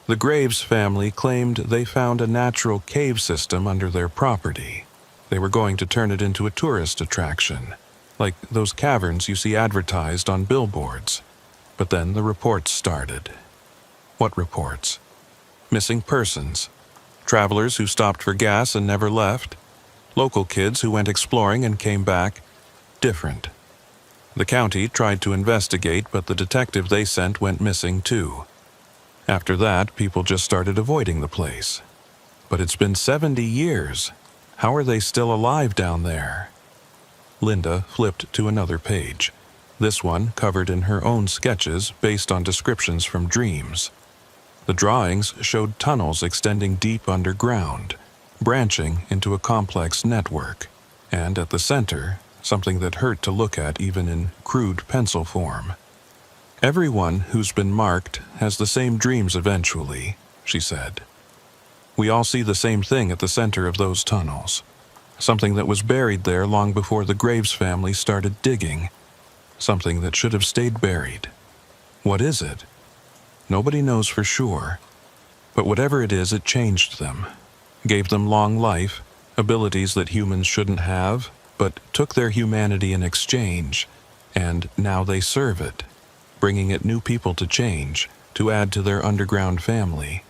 "the Graves family claimed they found a natural cave system under their property. They were going to turn it into a tourist attraction, like those caverns you see advertised on billboards. But then the reports started. What reports? Missing persons, travelers who stopped for gas and never left, local kids who went exploring and came back different. The county tried to investigate, but the detective they sent went missing too. After that, people just started avoiding the place. But it's been 70 years. How are they still alive down there? Linda flipped to another page, this one covered in her own sketches based on descriptions from dreams. The drawings showed tunnels extending deep underground, branching into a complex network, and at the center, something that hurt to look at even in crude pencil form. Everyone who's been marked has the same dreams eventually, she said. We all see the same thing at the center of those tunnels, something that was buried there long before the Graves family started digging, something that should have stayed buried. What is it? Nobody knows for sure, but whatever it is, it changed them, gave them long life, abilities that humans shouldn't have, but took their humanity in exchange, and now they serve it, bringing it new people to change, to add to their underground family.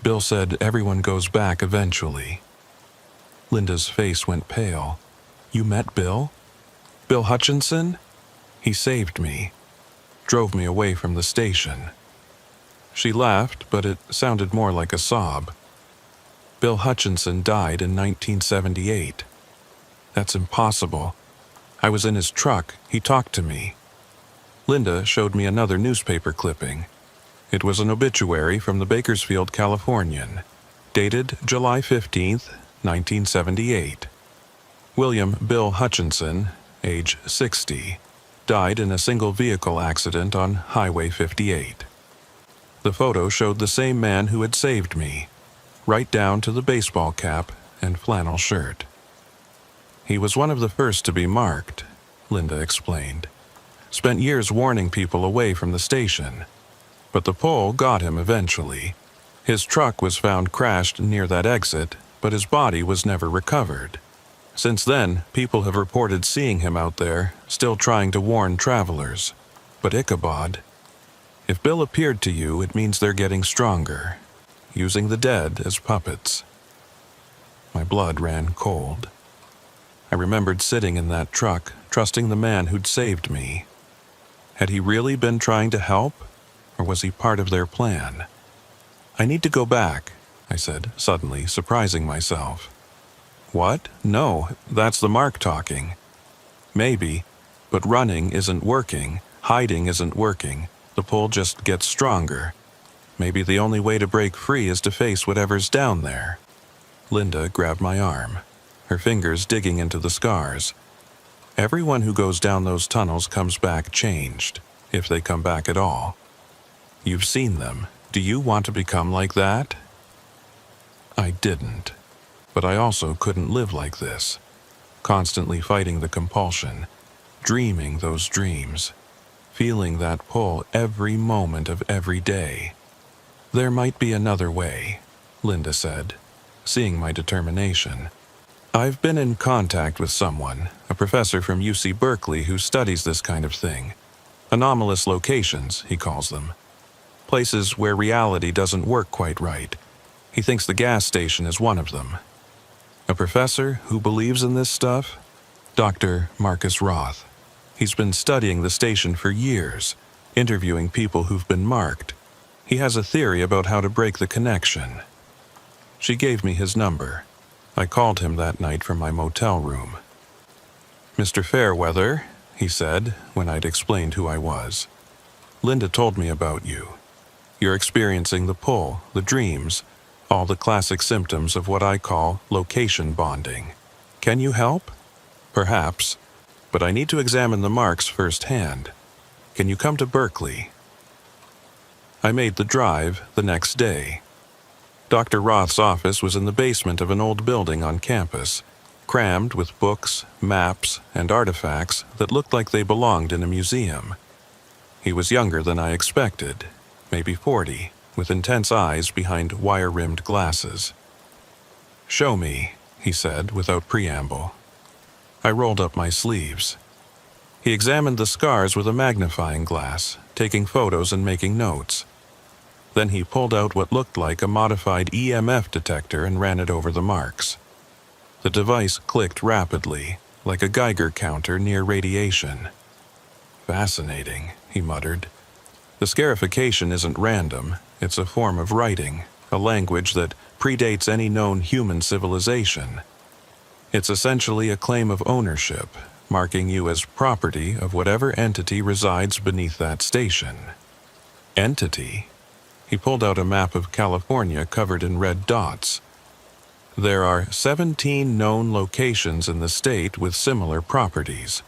Bill said everyone goes back eventually. Linda's face went pale. You met Bill? Bill Hutchinson? He saved me, drove me away from the station. She laughed, but it sounded more like a sob. Bill Hutchinson died in 1978. That's impossible. I was in his truck. He talked to me. Linda showed me another newspaper clipping. It was an obituary from the Bakersfield Californian, dated July 15th, 1978. William Bill Hutchinson, age 60, died in a single-vehicle accident on Highway 58. The photo showed the same man who had saved me, right down to the baseball cap and flannel shirt. He was one of the first to be marked, Linda explained. Spent years warning people away from the station. But the pole got him eventually. His truck was found crashed near that exit, but his body was never recovered. Since then, people have reported seeing him out there, still trying to warn travelers. But Ichabod, if Bill appeared to you, it means they're getting stronger, using the dead as puppets. My blood ran cold. I remembered sitting in that truck, trusting the man who'd saved me. Had he really been trying to help, or was he part of their plan? I need to go back, I said, suddenly surprising myself. What? No, that's the mark talking. Maybe, but running isn't working, hiding isn't working, the pull just gets stronger. Maybe the only way to break free is to face whatever's down there. Linda grabbed my arm, her fingers digging into the scars. Everyone who goes down those tunnels comes back changed, if they come back at all. You've seen them. Do you want to become like that? I didn't. But I also couldn't live like this, constantly fighting the compulsion, dreaming those dreams, feeling that pull every moment of every day. There might be another way, Linda said, seeing my determination. I've been in contact with someone, a professor from UC Berkeley who studies this kind of thing. Anomalous locations, he calls them. Places where reality doesn't work quite right. He thinks the gas station is one of them. A professor who believes in this stuff? Dr. Marcus Roth. He's been studying the station for years, interviewing people who've been marked. He has a theory about how to break the connection. She gave me his number. I called him that night from my motel room. Mr. Fairweather, he said, when I'd explained who I was. Linda told me about you. You're experiencing the pull, the dreams, all the classic symptoms of what I call location bonding. Can you help? Perhaps, but I need to examine the marks firsthand. Can you come to Berkeley? I made the drive the next day. Dr. Roth's office was in the basement of an old building on campus, crammed with books, maps, and artifacts that looked like they belonged in a museum. He was younger than I expected, maybe 40, with intense eyes behind wire-rimmed glasses. Show me, he said without preamble. I rolled up my sleeves. He examined the scars with a magnifying glass, taking photos and making notes. Then he pulled out what looked like a modified EMF detector and ran it over the marks. The device clicked rapidly, like a Geiger counter near radiation. Fascinating, he muttered. The scarification isn't random, it's a form of writing, a language that predates any known human civilization. It's essentially a claim of ownership, marking you as property of whatever entity resides beneath that station. Entity? He pulled out a map of California covered in red dots. There are 17 known locations in the state with similar properties,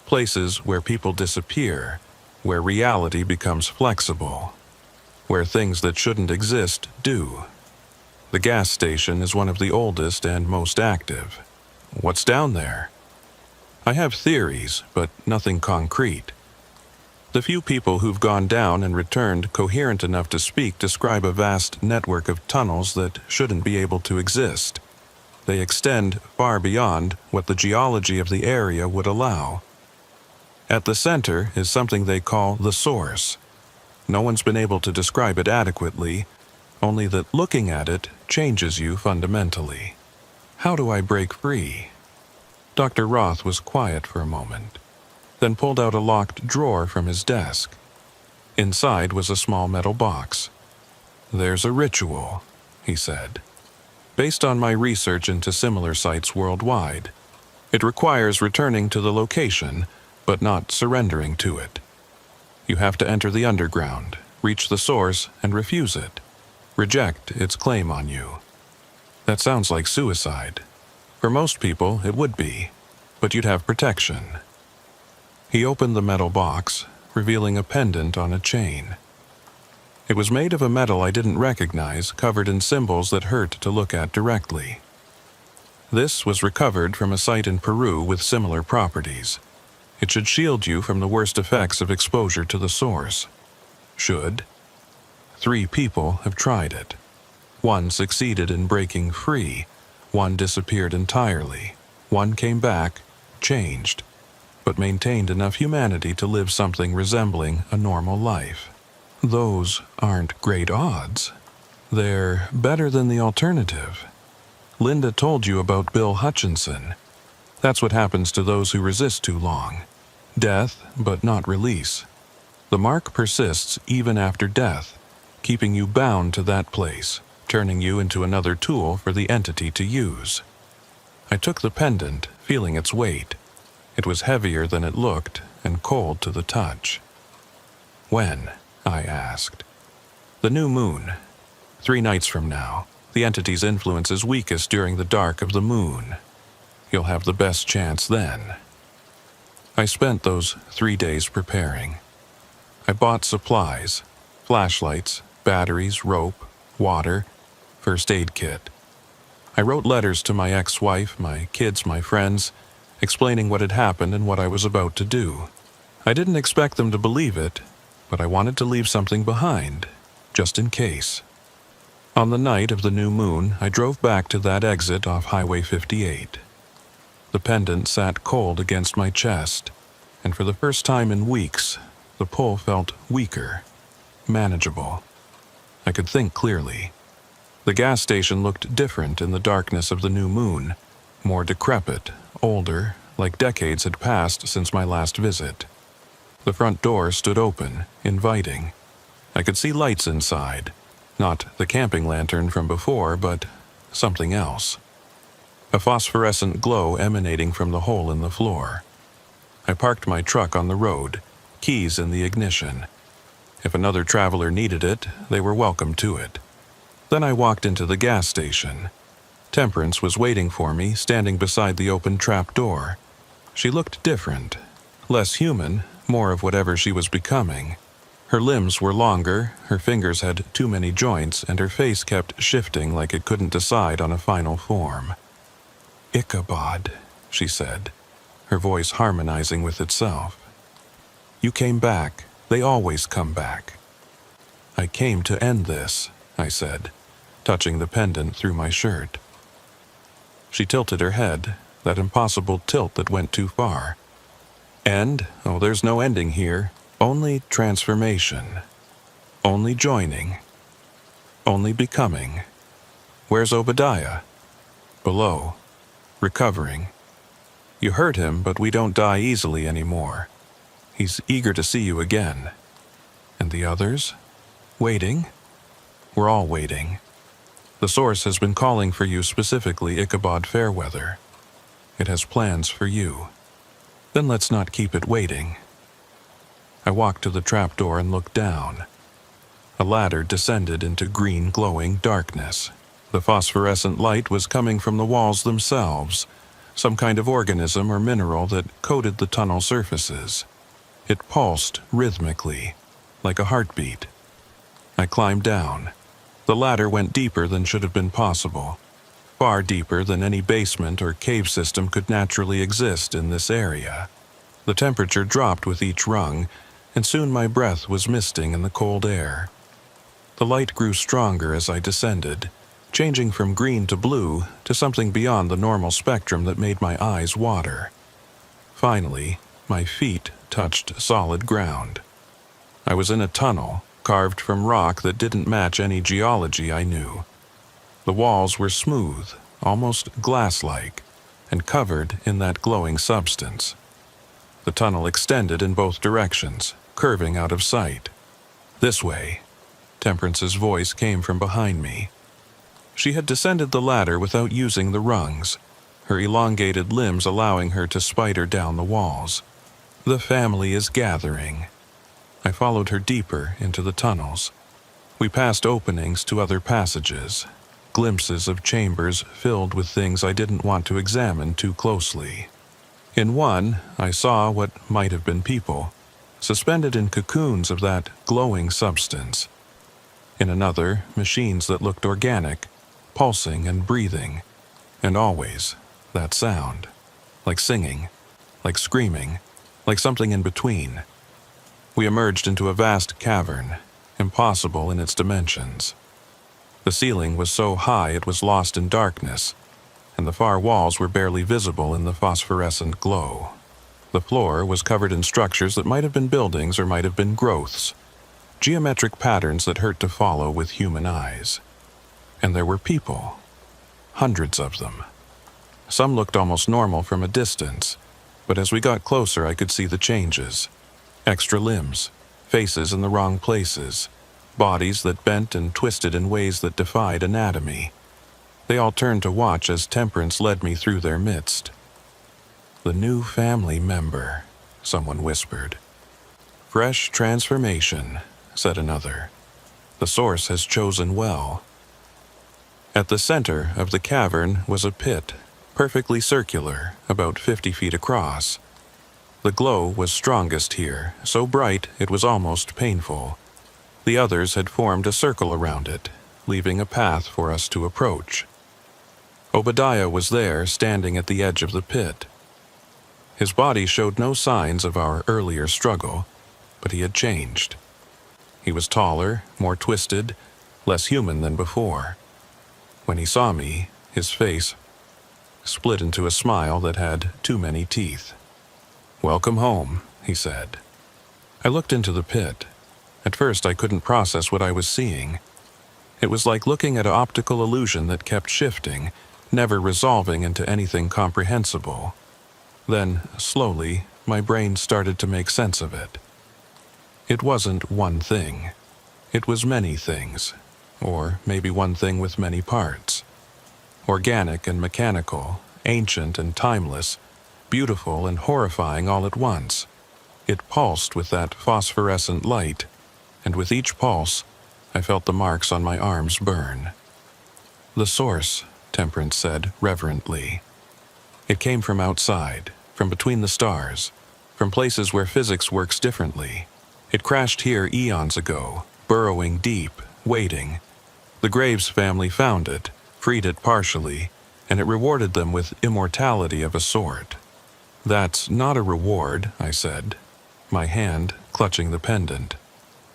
places where people disappear, where reality becomes flexible, where things that shouldn't exist do. The gas station is one of the oldest and most active. What's down there? I have theories, but nothing concrete. The few people who've gone down and returned coherent enough to speak describe a vast network of tunnels that shouldn't be able to exist. They extend far beyond what the geology of the area would allow. At the center is something they call the source. No one's been able to describe it adequately, only that looking at it changes you fundamentally. How do I break free? Dr. Roth was quiet for a moment, then pulled out a locked drawer from his desk. Inside was a small metal box. There's a ritual, he said. Based on my research into similar sites worldwide, it requires returning to the location, but not surrendering to it. You have to enter the underground, reach the source, and refuse it. Reject its claim on you. That sounds like suicide. For most people, it would be, but you'd have protection. He opened the metal box, revealing a pendant on a chain. It was made of a metal I didn't recognize, covered in symbols that hurt to look at directly. This was recovered from a site in Peru with similar properties. It should shield you from the worst effects of exposure to the source. Should. 3 people have tried it. 1 succeeded in breaking free. 1 disappeared entirely. 1 came back, changed, but maintained enough humanity to live something resembling a normal life. Those aren't great odds. They're better than the alternative. Linda told you about Bill Hutchinson. That's what happens to those who resist too long. Death, but not release. The mark persists even after death, keeping you bound to that place, turning you into another tool for the entity to use. I took the pendant, feeling its weight. It was heavier than it looked, and cold to the touch. When? I asked. The new moon. 3 nights from now. The entity's influence is weakest during the dark of the moon. You'll have the best chance then. I spent those 3 days preparing. I bought supplies, flashlights, batteries, rope, water, first aid kit. I wrote letters to my ex-wife, my kids, my friends, explaining what had happened and what I was about to do. I didn't expect them to believe it, but I wanted to leave something behind, just in case. On the night of the new moon, I drove back to that exit off Highway 58. The pendant sat cold against my chest, and for the first time in weeks, the pull felt weaker, manageable. I could think clearly. The gas station looked different in the darkness of the new moon, more decrepit, older, like decades had passed since my last visit. The front door stood open, inviting. I could see lights inside, not the camping lantern from before, but something else. A phosphorescent glow emanating from the hole in the floor. I parked my truck on the road, keys in the ignition. If another traveler needed it, they were welcome to it. Then I walked into the gas station. Temperance was waiting for me, standing beside the open trap door. She looked different, less human, more of whatever she was becoming. Her limbs were longer, her fingers had too many joints, and her face kept shifting like it couldn't decide on a final form. "Ichabod," she said, her voice harmonizing with itself. "You came back. They always come back." "I came to end this," I said, touching the pendant through my shirt. She tilted her head, that impossible tilt that went too far. And, oh, there's no ending here, only transformation. Only joining. Only becoming. Where's Obadiah? Below. Recovering. You hurt him, but we don't die easily anymore. He's eager to see you again. And the others? Waiting? We're all waiting. The Source has been calling for you, specifically Ichabod Fairweather. It has plans for you. Then let's not keep it waiting. I walked to the trapdoor and looked down. A ladder descended into green glowing darkness. The phosphorescent light was coming from the walls themselves, some kind of organism or mineral that coated the tunnel surfaces. It pulsed rhythmically, like a heartbeat. I climbed down. The ladder went deeper than should have been possible, far deeper than any basement or cave system could naturally exist in this area. The temperature dropped with each rung, and soon my breath was misting in the cold air. The light grew stronger as I descended, changing from green to blue to something beyond the normal spectrum that made my eyes water. Finally, my feet touched solid ground. I was in a tunnel, carved from rock that didn't match any geology I knew. The walls were smooth, almost glass-like, and covered in that glowing substance. The tunnel extended in both directions, curving out of sight. This way. Temperance's voice came from behind me. She had descended the ladder without using the rungs, her elongated limbs allowing her to spider down the walls. The family is gathering. I followed her deeper into the tunnels. We passed openings to other passages, glimpses of chambers filled with things I didn't want to examine too closely. In one, I saw what might have been people, suspended in cocoons of that glowing substance. In another, machines that looked organic, pulsing and breathing, and always that sound, like singing, like screaming, like something in between. We emerged into a vast cavern, impossible in its dimensions. The ceiling was so high it was lost in darkness, and the far walls were barely visible in the phosphorescent glow. The floor was covered in structures that might have been buildings or might have been growths, geometric patterns that hurt to follow with human eyes. And there were people, hundreds of them. Some looked almost normal from a distance, but as we got closer I could see the changes. Extra limbs, faces in the wrong places, bodies that bent and twisted in ways that defied anatomy. They all turned to watch as Temperance led me through their midst. "The new family member," someone whispered. "Fresh transformation," said another. "The Source has chosen well." At the center of the cavern was a pit, perfectly circular, about 50 feet across. The glow was strongest here, so bright it was almost painful. The others had formed a circle around it, leaving a path for us to approach. Obadiah was there, standing at the edge of the pit. His body showed no signs of our earlier struggle, but he had changed. He was taller, more twisted, less human than before. When he saw me, his face split into a smile that had too many teeth. "Welcome home," he said. I looked into the pit. At first I couldn't process what I was seeing. It was like looking at an optical illusion that kept shifting, never resolving into anything comprehensible. Then, slowly, my brain started to make sense of it. It wasn't one thing. It was many things, or maybe one thing with many parts. Organic and mechanical, ancient and timeless, beautiful and horrifying all at once. It pulsed with that phosphorescent light, and with each pulse, I felt the marks on my arms burn. "The Source," Temperance said reverently. "It came from outside, from between the stars, from places where physics works differently. It crashed here eons ago, burrowing deep, waiting. The Graves family found it, freed it partially, and it rewarded them with immortality of a sort." "That's not a reward," I said, my hand clutching the pendant.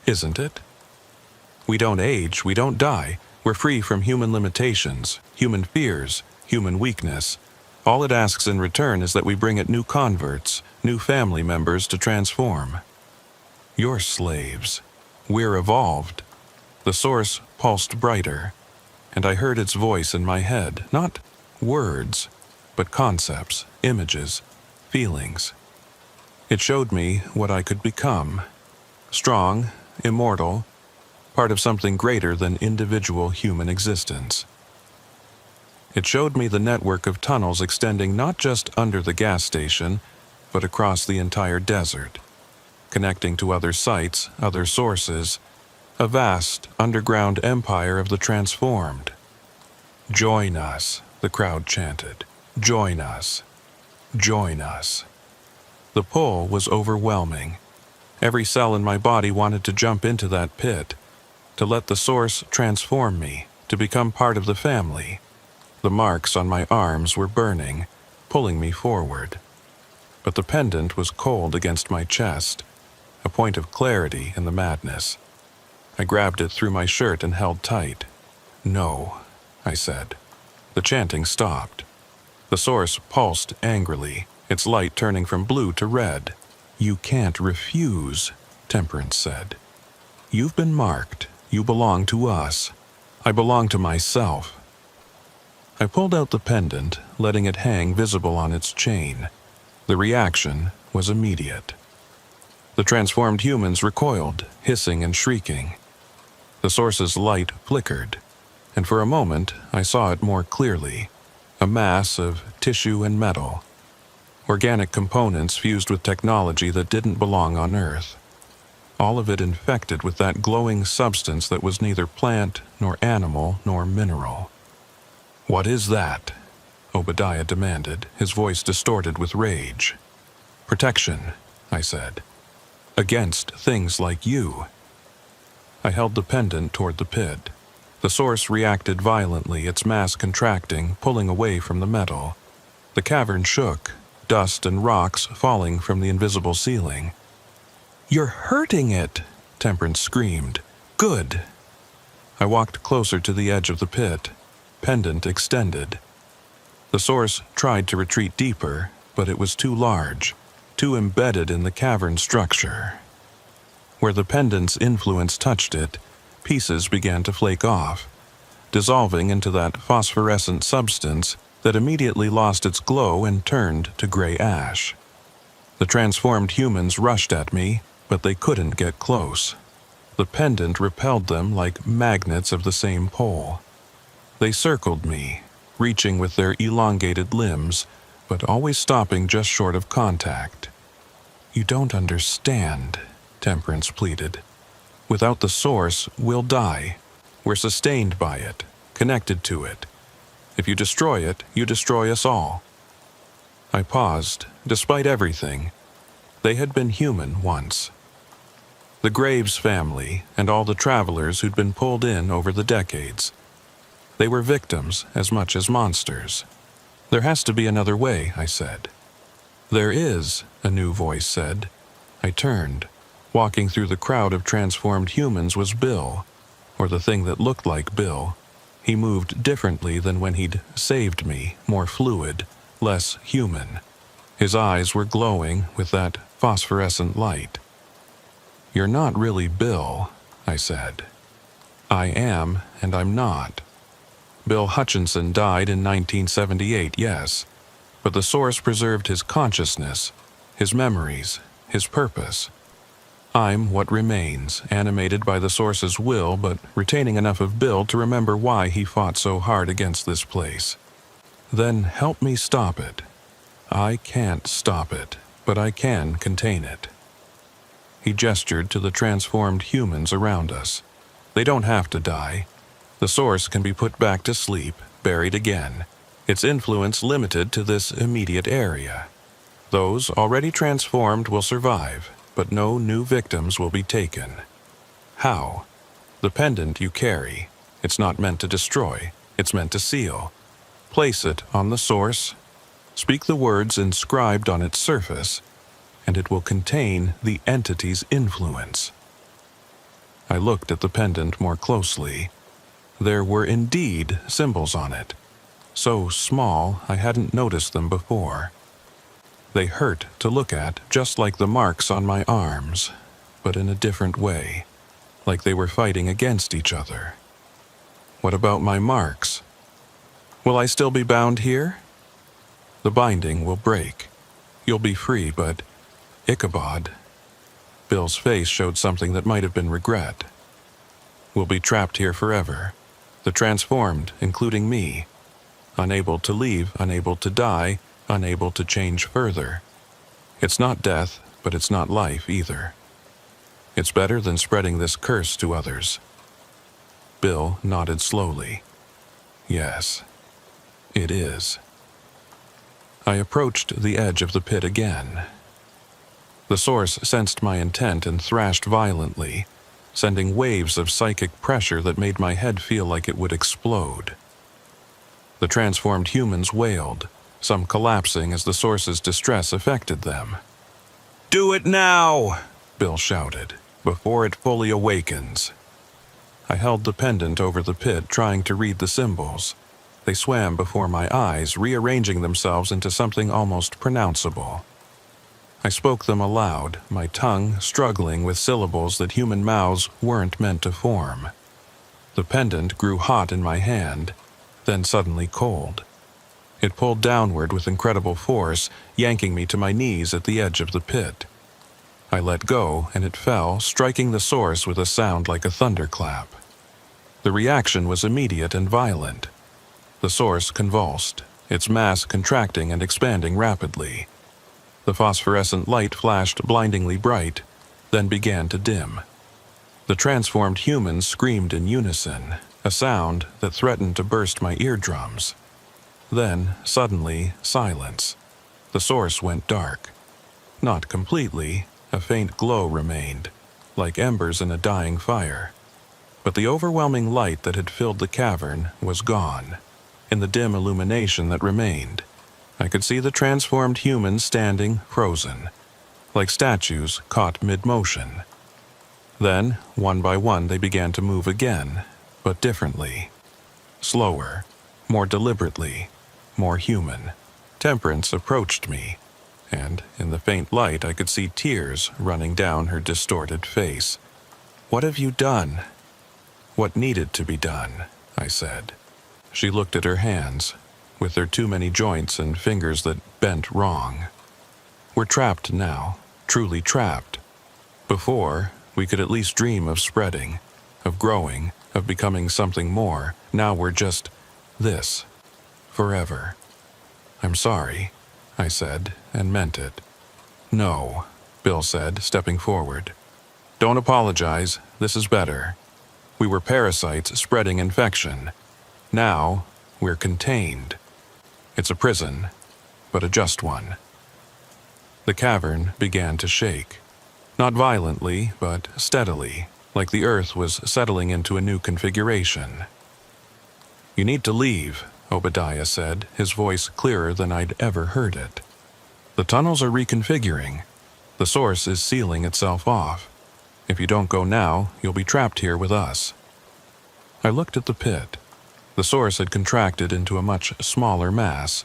"Isn't it? We don't age, we don't die, we're free from human limitations, human fears, human weakness. All it asks in return is that we bring it new converts, new family members to transform. You're slaves. We're evolved. The source pulsed brighter, and I heard its voice in my head, not words, but concepts, images, feelings. It showed me what I could become. Strong, immortal, part of something greater than individual human existence. It showed me the network of tunnels extending not just under the gas station, but across the entire desert, connecting to other sites, other sources, a vast underground empire of the transformed. Join us, the crowd chanted. Join us. Join us. The pull was overwhelming. Every cell in my body wanted to jump into that pit, to let the source transform me, to become part of the family. The marks on my arms were burning, pulling me forward. But the pendant was cold against my chest, a point of clarity in the madness. I grabbed it through my shirt and held tight. No, I said. The chanting stopped. The source pulsed angrily, its light turning from blue to red. You can't refuse, Temperance said. You've been marked. You belong to us. I belong to myself. I pulled out the pendant, letting it hang visible on its chain. The reaction was immediate. The transformed humans recoiled, hissing and shrieking. The source's light flickered, and for a moment I saw it more clearly, a mass of tissue and metal. Organic components fused with technology that didn't belong on Earth. All of it infected with that glowing substance that was neither plant, nor animal, nor mineral. What is that? Obadiah demanded, his voice distorted with rage. Protection, I said. Against things like you. I held the pendant toward the pit. The source reacted violently, its mass contracting, pulling away from the metal. The cavern shook, dust and rocks falling from the invisible ceiling. You're hurting it, Temperance screamed. Good. I walked closer to the edge of the pit, pendant extended. The source tried to retreat deeper, but it was too large, too embedded in the cavern structure. Where the pendant's influence touched it, pieces began to flake off, dissolving into that phosphorescent substance that immediately lost its glow and turned to gray ash. The transformed humans rushed at me, but they couldn't get close. The pendant repelled them like magnets of the same pole. They circled me, reaching with their elongated limbs, but always stopping just short of contact. You don't understand, Temperance pleaded. Without the source, we'll die. We're sustained by it, connected to it. If you destroy it, you destroy us all. I paused, despite everything. They had been human once. The Graves family and all the travelers who'd been pulled in over the decades. They were victims as much as monsters. There has to be another way, I said. There is, a new voice said. I turned. Walking through the crowd of transformed humans was Bill, or the thing that looked like Bill. He moved differently than when he'd saved me, more fluid, less human. His eyes were glowing with that phosphorescent light. You're not really Bill, I said. I am, and I'm not. Bill Hutchinson died in 1978, yes, but the source preserved his consciousness, his memories, his purpose. I'm what remains, animated by the source's will, but retaining enough of Bill to remember why he fought so hard against this place. Then help me stop it. I can't stop it, but I can contain it. He gestured to the transformed humans around us. They don't have to die. The source can be put back to sleep, buried again. Its influence limited to this immediate area. Those already transformed will survive, but no new victims will be taken. How? The pendant you carry. It's not meant to destroy. It's meant to seal. Place it on the source. Speak the words inscribed on its surface, and it will contain the entity's influence. I looked at the pendant more closely. There were indeed symbols on it. so small I hadn't noticed them before. They hurt to look at, just like the marks on my arms, but in a different way, like they were fighting against each other. What about my marks? Will I still be bound here? The binding will break. You'll be free, but Ichabod. Bill's face showed something that might have been regret. We'll be trapped here forever. The transformed, including me. Unable to leave, unable to die, unable to change further. It's not death, but it's not life either. It's better than spreading this curse to others. Bill nodded slowly. Yes, it is. I approached the edge of the pit again. The source sensed my intent and thrashed violently, sending waves of psychic pressure that made my head feel like it would explode. The transformed humans wailed, some collapsing as the source's distress affected them. "Do it now!" Bill shouted, "before it fully awakens." I held the pendant over the pit, trying to read the symbols. They swam before my eyes, rearranging themselves into something almost pronounceable. I spoke them aloud, my tongue struggling with syllables that human mouths weren't meant to form. The pendant grew hot in my hand, then suddenly cold. It pulled downward with incredible force, yanking me to my knees at the edge of the pit. I let go, and it fell, striking the source with a sound like a thunderclap. The reaction was immediate and violent. The source convulsed, its mass contracting and expanding rapidly. The phosphorescent light flashed blindingly bright, then began to dim. The transformed humans screamed in unison, a sound that threatened to burst my eardrums. Then, suddenly, silence. The source went dark. Not completely, a faint glow remained, like embers in a dying fire. But the overwhelming light that had filled the cavern was gone. In the dim illumination that remained, I could see the transformed humans standing frozen, like statues caught mid-motion. Then, one by one, they began to move again, but differently. Slower, more deliberately, more human. Temperance approached me, and in the faint light I could see tears running down her distorted face. "What have you done?" "What needed to be done," I said. She looked at her hands, with their too many joints and fingers that bent wrong. "We're trapped now, truly trapped. Before, we could at least dream of spreading, of growing, of becoming something more. Now we're just this, forever." "I'm sorry," I said, and meant it. "No," Bill said, stepping forward. "Don't apologize, this is better. We were parasites spreading infection. Now, we're contained. It's a prison, but a just one." The cavern began to shake. Not violently, but steadily, like the earth was settling into a new configuration. "You need to leave," Obadiah said, his voice clearer than I'd ever heard it. "The tunnels are reconfiguring. The source is sealing itself off. If you don't go now, you'll be trapped here with us." I looked at the pit. The source had contracted into a much smaller mass,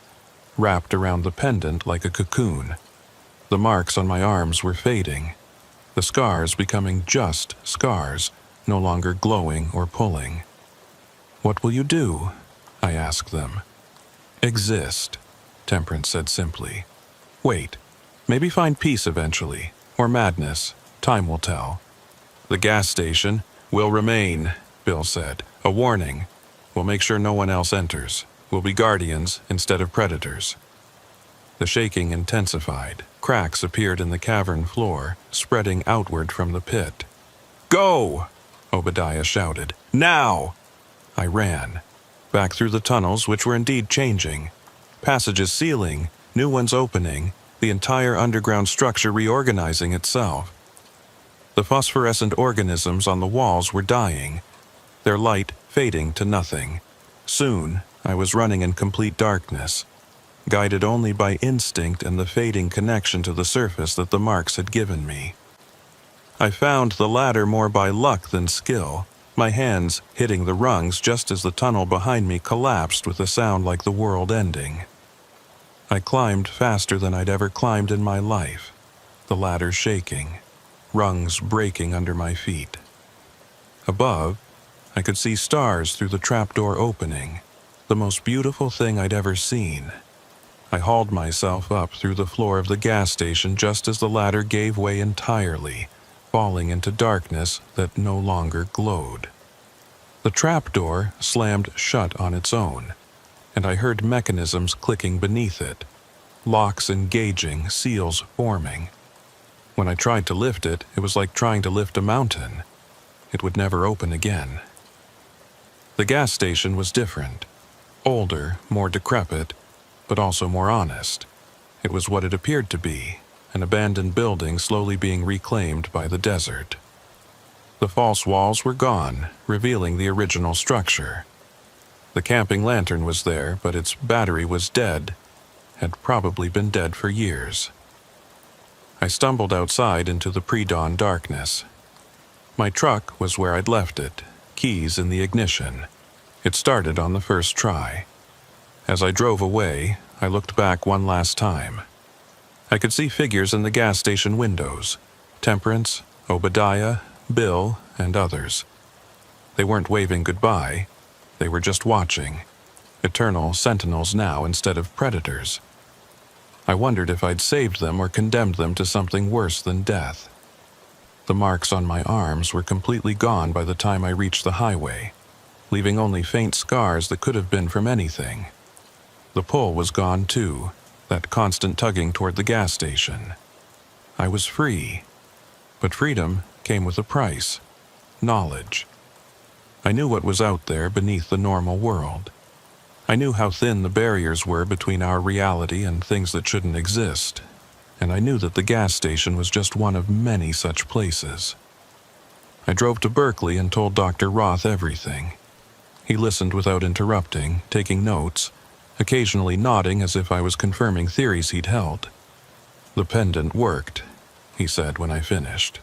wrapped around the pendant like a cocoon. The marks on my arms were fading, the scars becoming just scars, no longer glowing or pulling. "What will you do?" I asked them. "Exist," Temperance said simply. "Wait, maybe find peace eventually, or madness. Time will tell." "The gas station will remain," Bill said. "A warning. We'll make sure no one else enters. We'll be guardians instead of predators." The shaking intensified. Cracks appeared in the cavern floor, spreading outward from the pit. "Go!" Obadiah shouted. "Now!" I ran. Back through the tunnels, which were indeed changing. Passages sealing, new ones opening, the entire underground structure reorganizing itself. The phosphorescent organisms on the walls were dying, their light fading to nothing. Soon, I was running in complete darkness, guided only by instinct and the fading connection to the surface that the marks had given me. I found the latter more by luck than skill, my hands hitting the rungs just as the tunnel behind me collapsed with a sound like the world ending. I climbed faster than I'd ever climbed in my life, the ladder shaking, rungs breaking under my feet. Above, I could see stars through the trapdoor opening, the most beautiful thing I'd ever seen. I hauled myself up through the floor of the gas station just as the ladder gave way entirely, falling into darkness that no longer glowed. The trapdoor slammed shut on its own, and I heard mechanisms clicking beneath it, locks engaging, seals forming. When I tried to lift it, it was like trying to lift a mountain. It would never open again. The gas station was different, older, more decrepit, but also more honest. It was what it appeared to be, an abandoned building slowly being reclaimed by the desert. The false walls were gone, revealing the original structure. The camping lantern was there, but its battery was dead, had probably been dead for years. I stumbled outside into the pre-dawn darkness. My truck was where I'd left it, keys in the ignition. It started on the first try. As I drove away, I looked back one last time. I could see figures in the gas station windows: Temperance, Obadiah, Bill, and others. They weren't waving goodbye. They were just watching. Eternal sentinels now instead of predators. I wondered if I'd saved them or condemned them to something worse than death. The marks on my arms were completely gone by the time I reached the highway, leaving only faint scars that could have been from anything. The pull was gone too, that constant tugging toward the gas station. I was free, but freedom came with a price: knowledge. I knew what was out there beneath the normal world. I knew how thin the barriers were between our reality and things that shouldn't exist, and I knew that the gas station was just one of many such places. I drove to Berkeley and told Dr. Roth everything. He listened without interrupting, taking notes, occasionally nodding as if I was confirming theories he'd held. "The pendant worked," he said when I finished.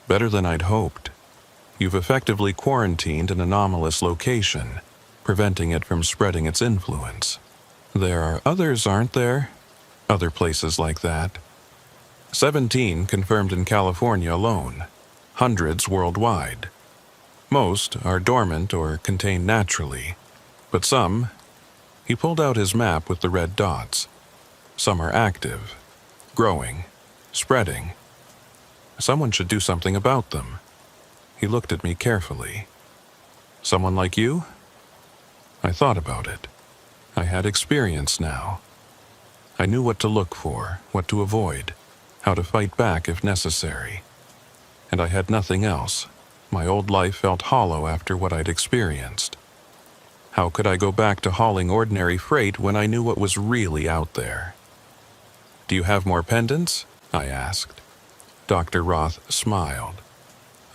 "Better than I'd hoped. You've effectively quarantined an anomalous location, preventing it from spreading its influence. There are others, aren't there? Other places like that. 17 confirmed in California alone, hundreds worldwide. Most are dormant or contained naturally, but some..." He pulled out his map with the red dots. "Some are active, growing, spreading. Someone should do something about them." He looked at me carefully. "Someone like you?" I thought about it. I had experience now. I knew what to look for, what to avoid, how to fight back if necessary. And I had nothing else. My old life felt hollow after what I'd experienced. How could I go back to hauling ordinary freight when I knew what was really out there? "Do you have more pendants?" I asked. Dr. Roth smiled.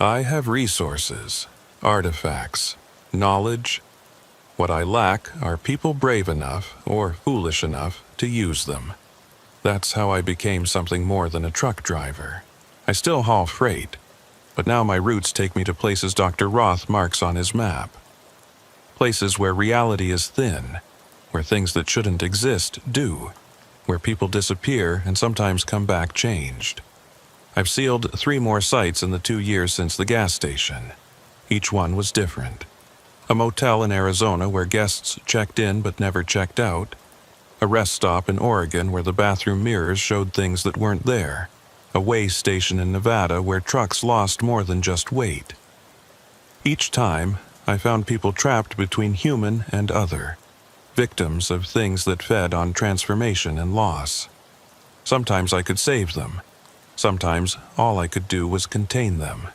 "I have resources, artifacts, knowledge. What I lack are people brave enough, or foolish enough, to use them. That's how I became something more than a truck driver. I still haul freight, but now my routes take me to places Dr. Roth marks on his map. Places where reality is thin, where things that shouldn't exist do, where people disappear and sometimes come back changed. I've sealed 3 more sites in the 2 years since the gas station. Each one was different. A motel in Arizona where guests checked in but never checked out. A rest stop in Oregon where the bathroom mirrors showed things that weren't there. A way station in Nevada where trucks lost more than just weight. Each time, I found people trapped between human and other, victims of things that fed on transformation and loss. Sometimes I could save them. Sometimes all I could do was contain them.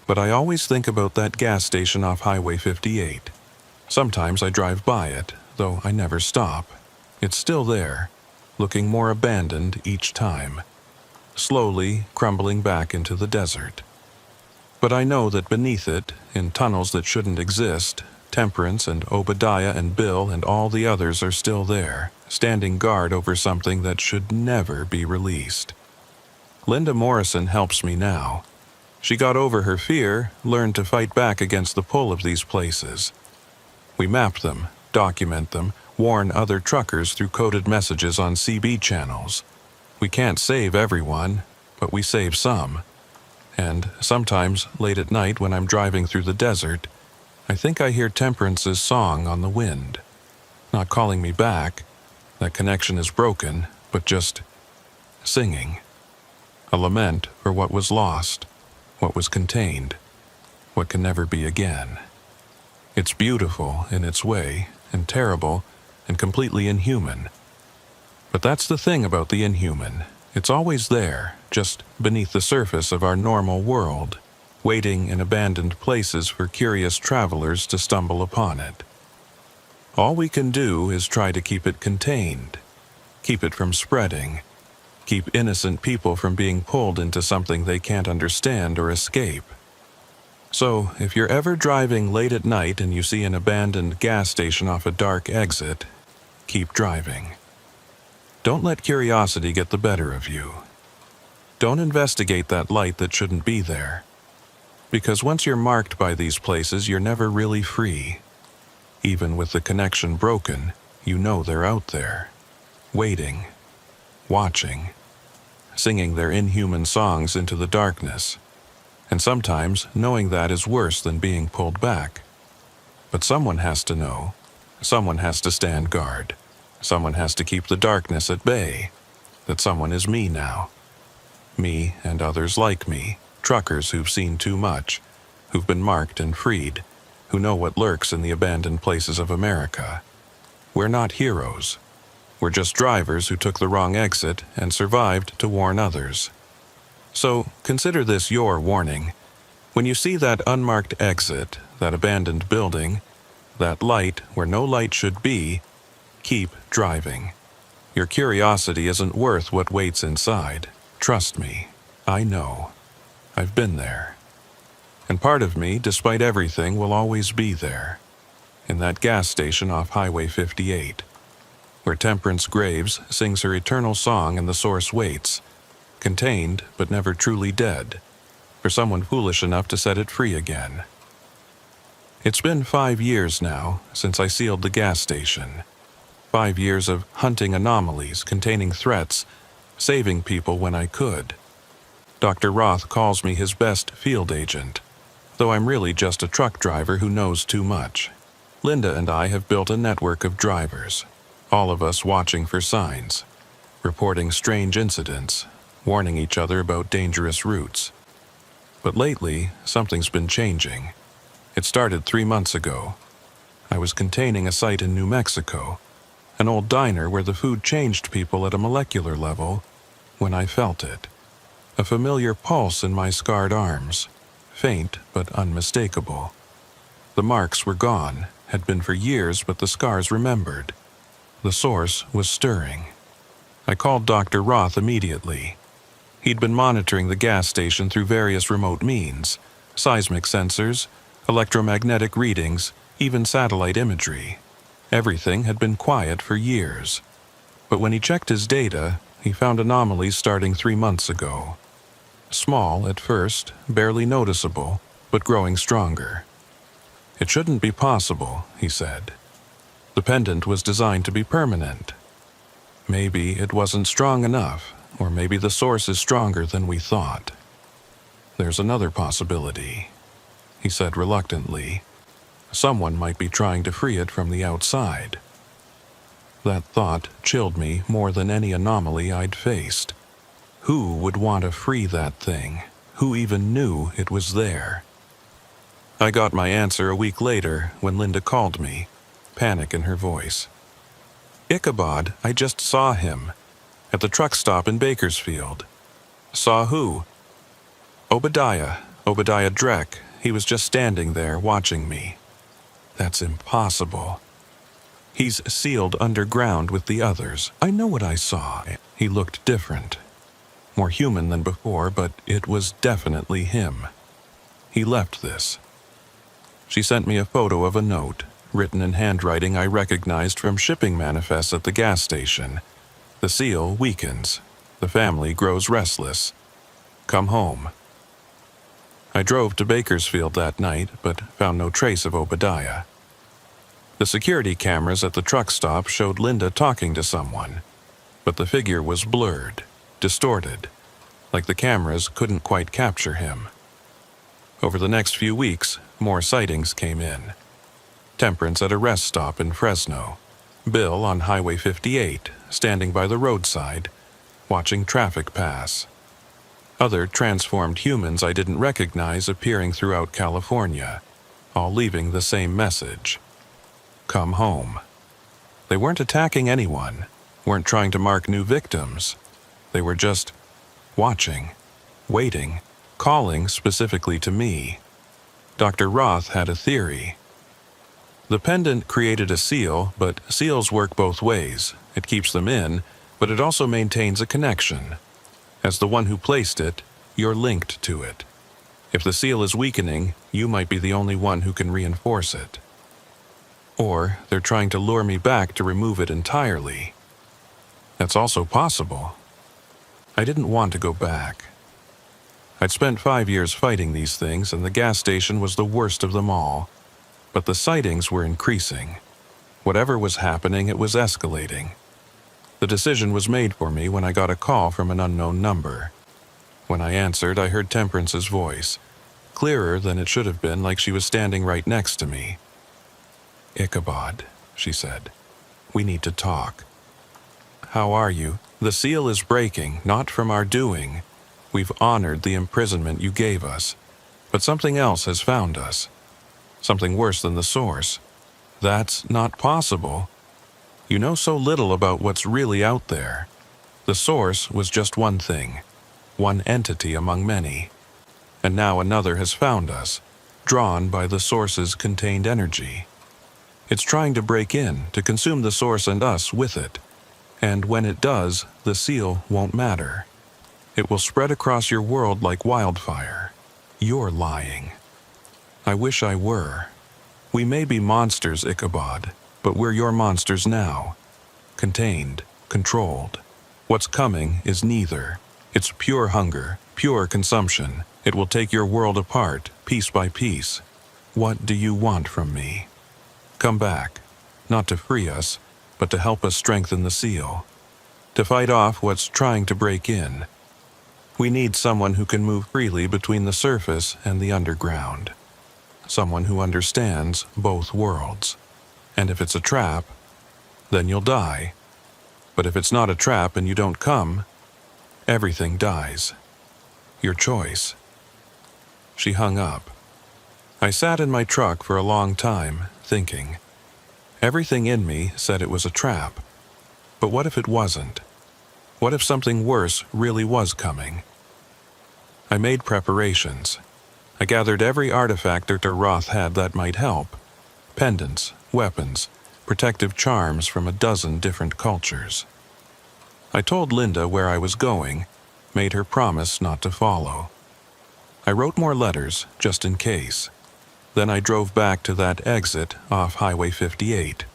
But I always think about that gas station off Highway 58. Sometimes I drive by it, though I never stop. It's still there, looking more abandoned each time, slowly crumbling back into the desert. But I know that beneath it, in tunnels that shouldn't exist, Temperance and Obadiah and Bill and all the others are still there, standing guard over something that should never be released. Linda Morrison helps me now. She got over her fear, learned to fight back against the pull of these places. We map them, document them, warn other truckers through coded messages on CB channels. We can't save everyone, but we save some. And sometimes, late at night when I'm driving through the desert, I think I hear Temperance's song on the wind. Not calling me back, that connection is broken, but just singing. A lament for what was lost, what was contained, what can never be again. It's beautiful in its way, and terrible, and completely inhuman. But that's the thing about the inhuman. It's always there, just beneath the surface of our normal world, waiting in abandoned places for curious travelers to stumble upon it. All we can do is try to keep it contained, keep it from spreading, keep innocent people from being pulled into something they can't understand or escape. So, if you're ever driving late at night and you see an abandoned gas station off a dark exit, keep driving. Don't let curiosity get the better of you. Don't investigate that light that shouldn't be there. Because once you're marked by these places, you're never really free. Even with the connection broken, you know they're out there, waiting, watching, singing their inhuman songs into the darkness. And sometimes knowing that is worse than being pulled back. But someone has to know. Someone has to stand guard. Someone has to keep the darkness at bay. That someone is me now. Me and others like me, truckers who've seen too much, who've been marked and freed, who know what lurks in the abandoned places of America. We're not heroes. We're just drivers who took the wrong exit and survived to warn others. So consider this your warning. When you see that unmarked exit, that abandoned building, that light where no light should be, keep driving. Your curiosity isn't worth what waits inside. Trust me, I know. I've been there. And part of me, despite everything, will always be there. In that gas station off Highway 58, where Temperance Graves sings her eternal song and the source waits, contained but never truly dead, for someone foolish enough to set it free again. It's been 5 years now since I sealed the gas station. 5 years of hunting anomalies, containing threats, saving people when I could. Dr. Roth calls me his best field agent, though I'm really just a truck driver who knows too much. Linda and I have built a network of drivers, all of us watching for signs, reporting strange incidents, warning each other about dangerous routes. But lately, something's been changing. It started 3 months ago. I was containing a site in New Mexico, an old diner where the food changed people at a molecular level, when I felt it. A familiar pulse in my scarred arms, faint but unmistakable. The marks were gone, had been for years, but the scars remembered. The source was stirring. I called Dr. Roth immediately. He'd been monitoring the gas station through various remote means, seismic sensors, electromagnetic readings, even satellite imagery. Everything had been quiet for years. But when he checked his data, he found anomalies starting 3 months ago. Small at first, barely noticeable, but growing stronger. It shouldn't be possible, he said. The pendant was designed to be permanent. Maybe it wasn't strong enough, or maybe the source is stronger than we thought. There's another possibility, he said reluctantly. Someone might be trying to free it from the outside. That thought chilled me more than any anomaly I'd faced. Who would want to free that thing? Who even knew it was there? I got my answer a week later when Linda called me, panic in her voice. Ichabod, I just saw him. At the truck stop in Bakersfield. Saw who? Obadiah Dreck. He was just standing there watching me. That's impossible. He's sealed underground with the others. I know what I saw. He looked different. More human than before, but it was definitely him. He left this. She sent me a photo of a note, written in handwriting I recognized from shipping manifests at the gas station. The seal weakens. The family grows restless. Come home. I drove to Bakersfield that night, but found no trace of Obadiah. The security cameras at the truck stop showed Linda talking to someone, but the figure was blurred, distorted, like the cameras couldn't quite capture him. Over the next few weeks, more sightings came in. Temperance at a rest stop in Fresno, Bill on Highway 58, standing by the roadside, watching traffic pass. Other transformed humans I didn't recognize appearing throughout California, all leaving the same message. Come home. They weren't attacking anyone, weren't trying to mark new victims. They were just watching, waiting, calling specifically to me. Dr. Roth had a theory. The pendant created a seal, but seals work both ways. It keeps them in, but it also maintains a connection. As the one who placed it, you're linked to it. If the seal is weakening, you might be the only one who can reinforce it. Or they're trying to lure me back to remove it entirely. That's also possible. I didn't want to go back. I'd spent 5 years fighting these things, and the gas station was the worst of them all. But the sightings were increasing. Whatever was happening, it was escalating. The decision was made for me when I got a call from an unknown number. When I answered, I heard Temperance's voice, clearer than it should have been, like she was standing right next to me. "Ichabod," she said. "We need to talk." "How are you? The seal is breaking, not from our doing. We've honored the imprisonment you gave us. But something else has found us. Something worse than the source. That's not possible. You know so little about what's really out there. The source was just one thing, one entity among many. And now another has found us, drawn by the source's contained energy. It's trying to break in, to consume the source and us with it. And when it does, the seal won't matter. It will spread across your world like wildfire. You're lying. I wish I were. We may be monsters, Ichabod, but we're your monsters now. Contained, controlled. What's coming is neither. It's pure hunger, pure consumption. It will take your world apart, piece by piece. What do you want from me? Come back, not to free us, but to help us strengthen the seal. To fight off what's trying to break in. We need someone who can move freely between the surface and the underground. Someone who understands both worlds. And if it's a trap, then you'll die. But if it's not a trap and you don't come, everything dies. Your choice." She hung up. I sat in my truck for a long time, thinking. Everything in me said it was a trap. But what if it wasn't? What if something worse really was coming? I made preparations. I gathered every artifact Dr. Roth had that might help. Pendants, weapons, protective charms from a dozen different cultures. I told Linda where I was going, made her promise not to follow. I wrote more letters, just in case. Then I drove back to that exit off Highway 58.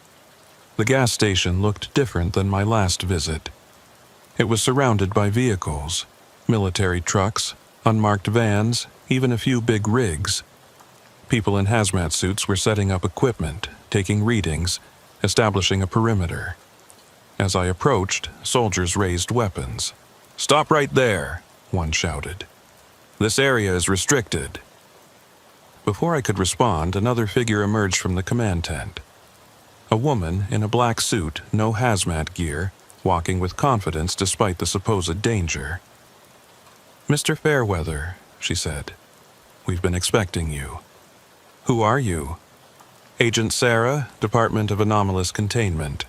The gas station looked different than my last visit. It was surrounded by vehicles, military trucks, unmarked vans, even a few big rigs. People in hazmat suits were setting up equipment, taking readings, establishing a perimeter. As I approached, soldiers raised weapons. "Stop right there," one shouted. "This area is restricted." Before I could respond, another figure emerged from the command tent. A woman in a black suit, no hazmat gear, walking with confidence despite the supposed danger. "Mr. Fairweather," she said, "we've been expecting you." "Who are you?" "Agent Sarah, Department of Anomalous Containment.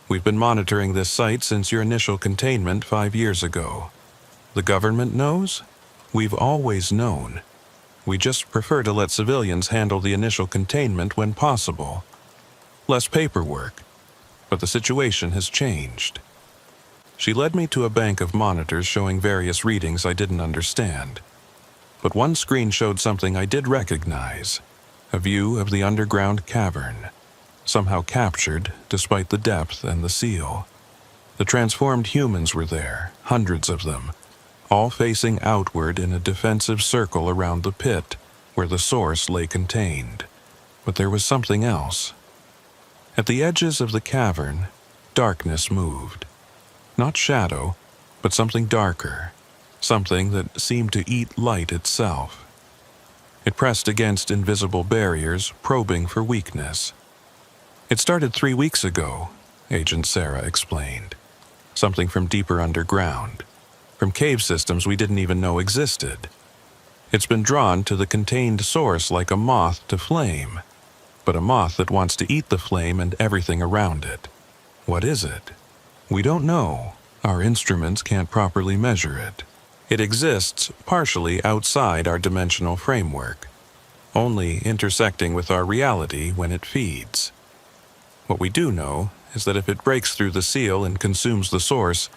We've been monitoring this site since your initial containment 5 years ago. The government knows? We've always known. We just prefer to let civilians handle the initial containment when possible. Less paperwork, but the situation has changed." She led me to a bank of monitors showing various readings I didn't understand. But one screen showed something I did recognize, a view of the underground cavern, somehow captured despite the depth and the seal. The transformed humans were there, hundreds of them, all facing outward in a defensive circle around the pit where the source lay contained. But there was something else. At the edges of the cavern, darkness moved. Not shadow, but something darker, something that seemed to eat light itself. It pressed against invisible barriers, probing for weakness. It started 3 weeks ago, Agent Sarah explained. Something from deeper underground, from cave systems we didn't even know existed. It's been drawn to the contained source like a moth to flame, but a moth that wants to eat the flame and everything around it. What is it? We don't know. Our instruments can't properly measure it. It exists partially outside our dimensional framework, only intersecting with our reality when it feeds. What we do know is that if it breaks through the seal and consumes the source,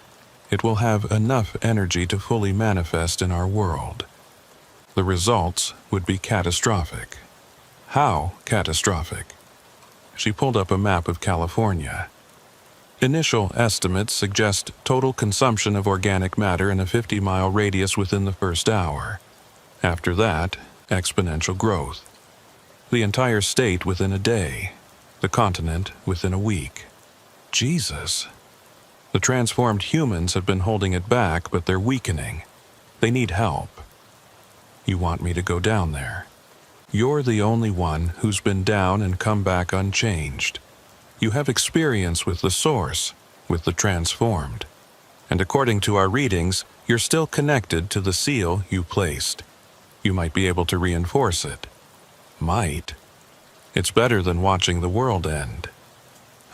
it will have enough energy to fully manifest in our world. The results would be catastrophic. How catastrophic? She pulled up a map of California. Initial estimates suggest total consumption of organic matter in a 50-mile radius within the first hour. After that, exponential growth. The entire state within a day. The continent within a week. Jesus. The transformed humans have been holding it back, but they're weakening. They need help. You want me to go down there? You're the only one who's been down and come back unchanged. You have experience with the source, with the transformed. And according to our readings, you're still connected to the seal you placed. You might be able to reinforce it. Might. It's better than watching the world end.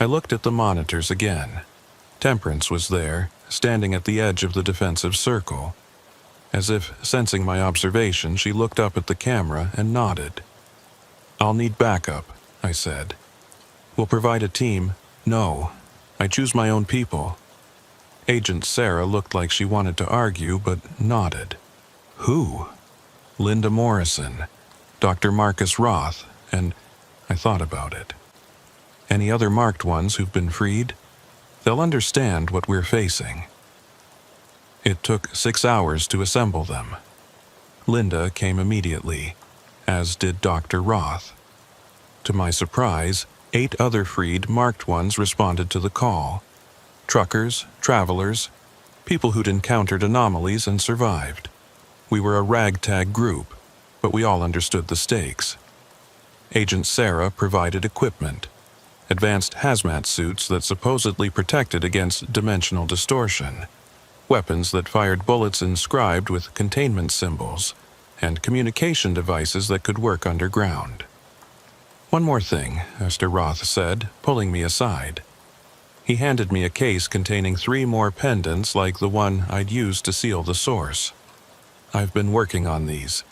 I looked at the monitors again. Temperance was there, standing at the edge of the defensive circle. As if sensing my observation, she looked up at the camera and nodded. "I'll need backup," I said. "We'll provide a team." "No, I choose my own people." Agent Sarah looked like she wanted to argue, but nodded. "Who?" "Linda Morrison, Dr. Marcus Roth, and..." I thought about it. "Any other marked ones who've been freed? They'll understand what we're facing." It took 6 hours to assemble them. Linda came immediately, as did Dr. Roth. To my surprise, 8 other freed marked ones responded to the call. Truckers, travelers, people who'd encountered anomalies and survived. We were a ragtag group, but we all understood the stakes. Agent Sarah provided equipment, advanced hazmat suits that supposedly protected against dimensional distortion, weapons that fired bullets inscribed with containment symbols, and communication devices that could work underground. "One more thing," Mr. Roth said, pulling me aside. He handed me a case containing 3 more pendants like the one I'd used to seal the source. "I've been working on these.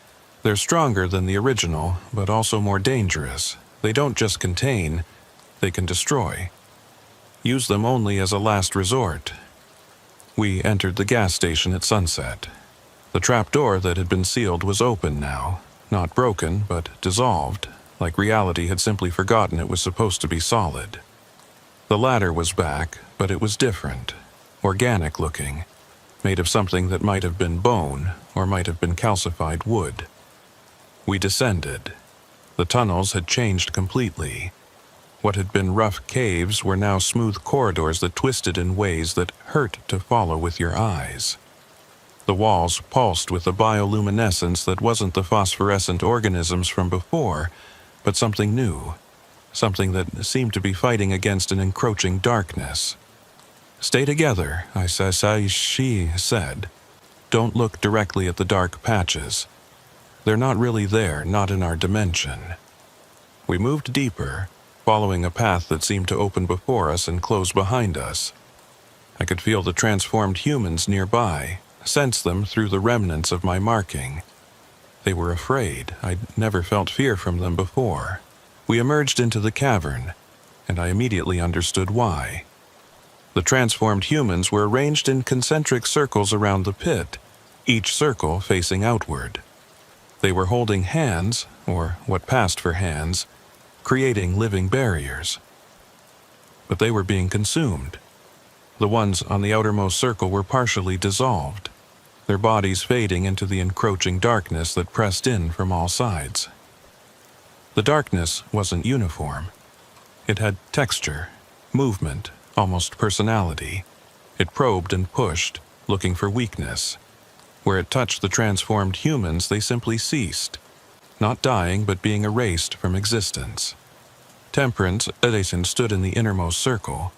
They're stronger than the original, but also more dangerous. They don't just contain, they can destroy. Use them only as a last resort." We entered the gas station at sunset. The trapdoor that had been sealed was open now, not broken, but dissolved, like reality had simply forgotten it was supposed to be solid. The ladder was back, but it was different, organic looking, made of something that might have been bone or might have been calcified wood. We descended. The tunnels had changed completely. What had been rough caves were now smooth corridors that twisted in ways that hurt to follow with your eyes. The walls pulsed with a bioluminescence that wasn't the phosphorescent organisms from before, but something new, something that seemed to be fighting against an encroaching darkness. "Stay together," she said. "Don't look directly at the dark patches. They're not really there, not in our dimension." We moved deeper, following a path that seemed to open before us and close behind us. I could feel the transformed humans nearby, sense them through the remnants of my marking. They were afraid. I'd never felt fear from them before. We emerged into the cavern, and I immediately understood why. The transformed humans were arranged in concentric circles around the pit, each circle facing outward. They were holding hands, or what passed for hands, creating living barriers. But they were being consumed. The ones on the outermost circle were partially dissolved. their bodies fading into the encroaching darkness that pressed in from all sides. The darkness wasn't uniform. It had texture, movement, almost personality. It probed and pushed, looking for weakness. Where it touched the transformed humans, they simply ceased, not dying but being erased from existence. Temperance Edison stood in the innermost circle.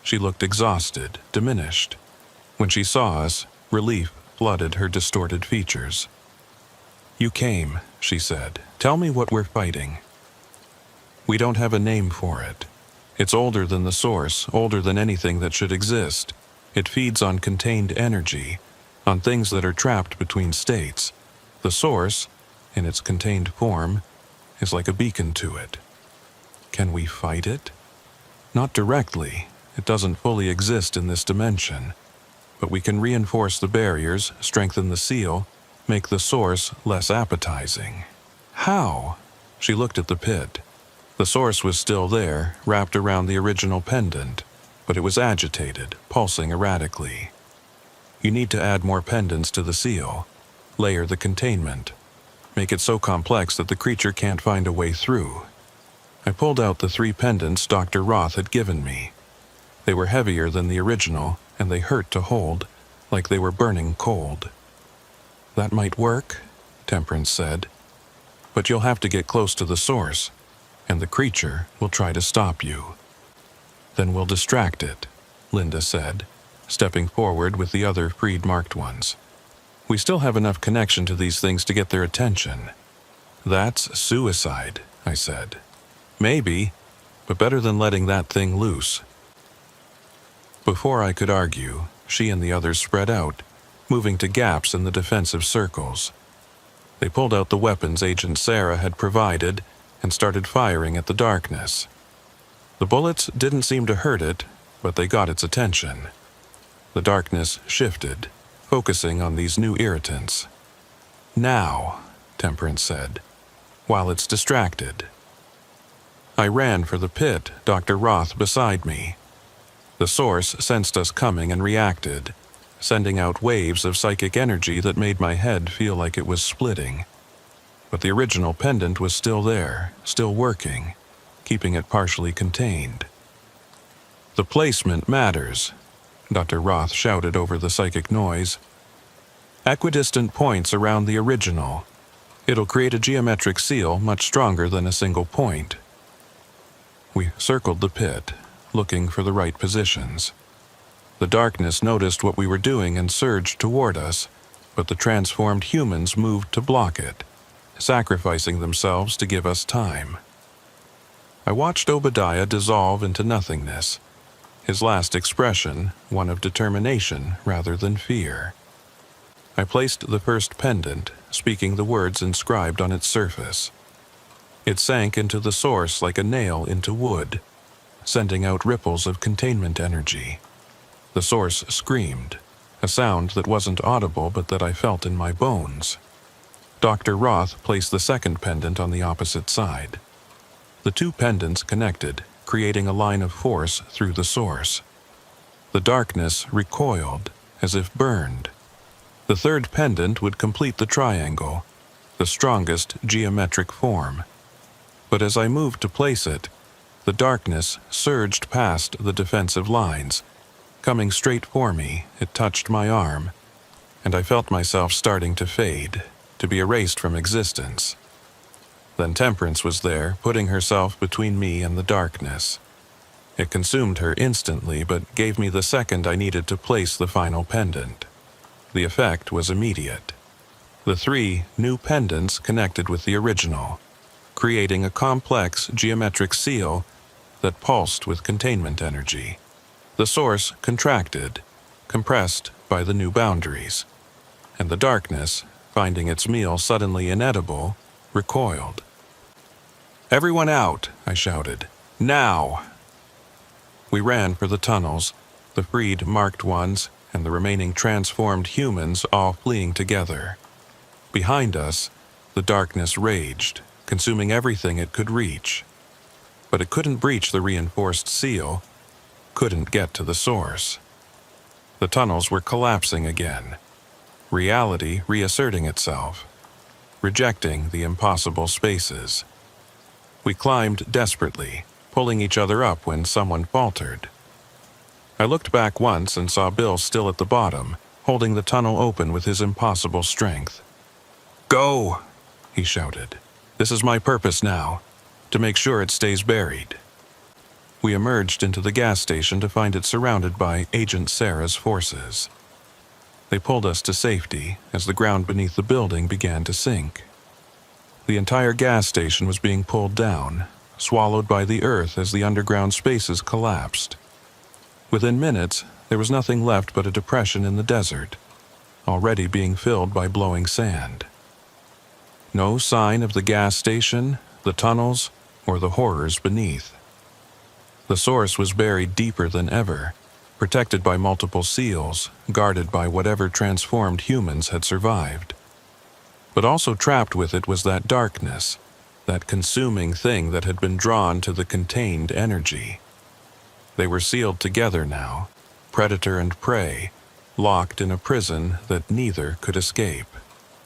She looked exhausted, diminished. When she saw us, relief flooded her distorted features. "You came," she said. "Tell me what we're fighting." "We don't have a name for it. It's older than the source, older than anything that should exist. It feeds on contained energy, on things that are trapped between states. The source, in its contained form, is like a beacon to it." "Can we fight it?" "Not directly. It doesn't fully exist in this dimension. But we can reinforce the barriers, strengthen the seal, make the source less appetizing." "How?" She looked at the pit. The source was still there, wrapped around the original pendant, but it was agitated, pulsing erratically. "You need to add more pendants to the seal. Layer the containment. Make it so complex that the creature can't find a way through." I pulled out the 3 pendants Dr. Roth had given me. They were heavier than the original, and they hurt to hold, like they were burning cold. "That might work," Temperance said. "But you'll have to get close to the source, and the creature will try to stop you." "Then we'll distract it," Linda said, stepping forward with the other freed marked ones. "We still have enough connection to these things to get their attention." "That's suicide," I said. "Maybe, but better than letting that thing loose." Before I could argue, she and the others spread out, moving to gaps in the defensive circles. They pulled out the weapons Agent Sarah had provided and started firing at the darkness. The bullets didn't seem to hurt it, but they got its attention. The darkness shifted, focusing on these new irritants. "Now," Temperance said, "while it's distracted." I ran for the pit, Dr. Roth beside me. The source sensed us coming and reacted, sending out waves of psychic energy that made my head feel like it was splitting. But the original pendant was still there, still working, keeping it partially contained. "The placement matters," Dr. Roth shouted over the psychic noise. "Equidistant points around the original. It'll create a geometric seal much stronger than a single point." We circled the pit, looking for the right positions. The darkness noticed what we were doing and surged toward us, but the transformed humans moved to block it, sacrificing themselves to give us time. I watched Obadiah dissolve into nothingness, his last expression one of determination rather than fear. I placed the first pendant, speaking the words inscribed on its surface. It sank into the source like a nail into wood, sending out ripples of containment energy. The source screamed, a sound that wasn't audible but that I felt in my bones. Dr. Roth placed the second pendant on the opposite side. The 2 pendants connected, creating a line of force through the source. The darkness recoiled, as if burned. The 3rd pendant would complete the triangle, the strongest geometric form. But as I moved to place it, the darkness surged past the defensive lines. Coming straight for me, it touched my arm, and I felt myself starting to fade, to be erased from existence. Then Temperance was there, putting herself between me and the darkness. It consumed her instantly, but gave me the second I needed to place the final pendant. The effect was immediate. The 3 new pendants connected with the original, creating a complex geometric seal that pulsed with containment energy. The source contracted, compressed by the new boundaries, and the darkness, finding its meal suddenly inedible, recoiled. "Everyone out!" I shouted. "Now!" We ran for the tunnels, the freed marked ones and the remaining transformed humans all fleeing together. Behind us, the darkness raged, consuming everything it could reach. But it couldn't breach the reinforced seal, couldn't get to the source. The tunnels were collapsing again. reality reasserting itself, rejecting the impossible spaces. We climbed desperately, pulling each other up when someone faltered. I looked back once and saw Bill still at the bottom, holding the tunnel open with his impossible strength. "Go!" he shouted. "This is my purpose now, to make sure it stays buried." We emerged into the gas station to find it surrounded by Agent Sarah's forces. They pulled us to safety as the ground beneath the building began to sink. The entire gas station was being pulled down, swallowed by the earth as the underground spaces collapsed. Within minutes, there was nothing left but a depression in the desert, already being filled by blowing sand. No sign of the gas station, the tunnels, or the horrors beneath. The source was buried deeper than ever, protected by multiple seals, guarded by whatever transformed humans had survived. But also trapped with it was that darkness, that consuming thing that had been drawn to the contained energy. They were sealed together now, predator and prey, locked in a prison that neither could escape.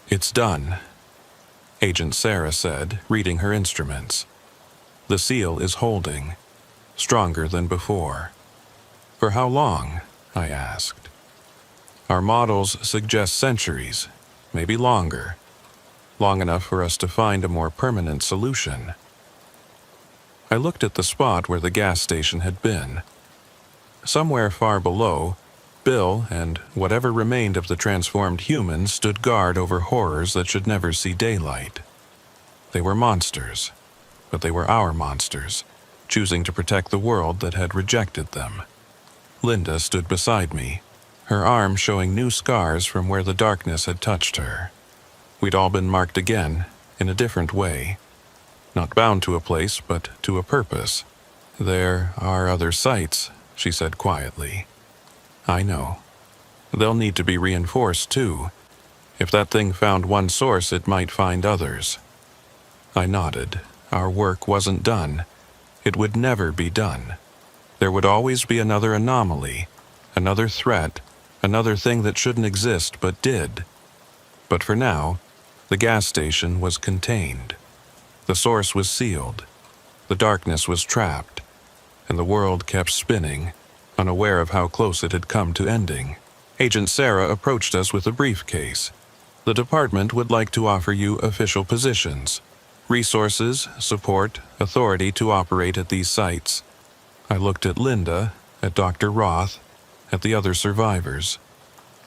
"It's done," Agent Sarah said, reading her instruments. "The seal is holding, stronger than before." "For how long?" I asked. "Our models suggest centuries, maybe longer. Long enough for us to find a more permanent solution." I looked at the spot where the gas station had been. Somewhere far below, Bill and whatever remained of the transformed humans stood guard over horrors that should never see daylight. They were monsters, but they were our monsters, choosing to protect the world that had rejected them. Linda stood beside me, her arm showing new scars from where the darkness had touched her. We'd all been marked again, in a different way. Not bound to a place, but to a purpose. "There are other sites," she said quietly. "I know. They'll need to be reinforced, too. If that thing found one source, it might find others." I nodded. Our work wasn't done. It would never be done. There would always be another anomaly, another threat, another thing that shouldn't exist but did. But for now, the gas station was contained. The source was sealed. The darkness was trapped. And the world kept spinning, unaware of how close it had come to ending. Agent Sarah approached us with a briefcase. "The department would like to offer you official positions. Resources, support, authority to operate at these sites." I looked at Linda, at Dr. Roth, at the other survivors.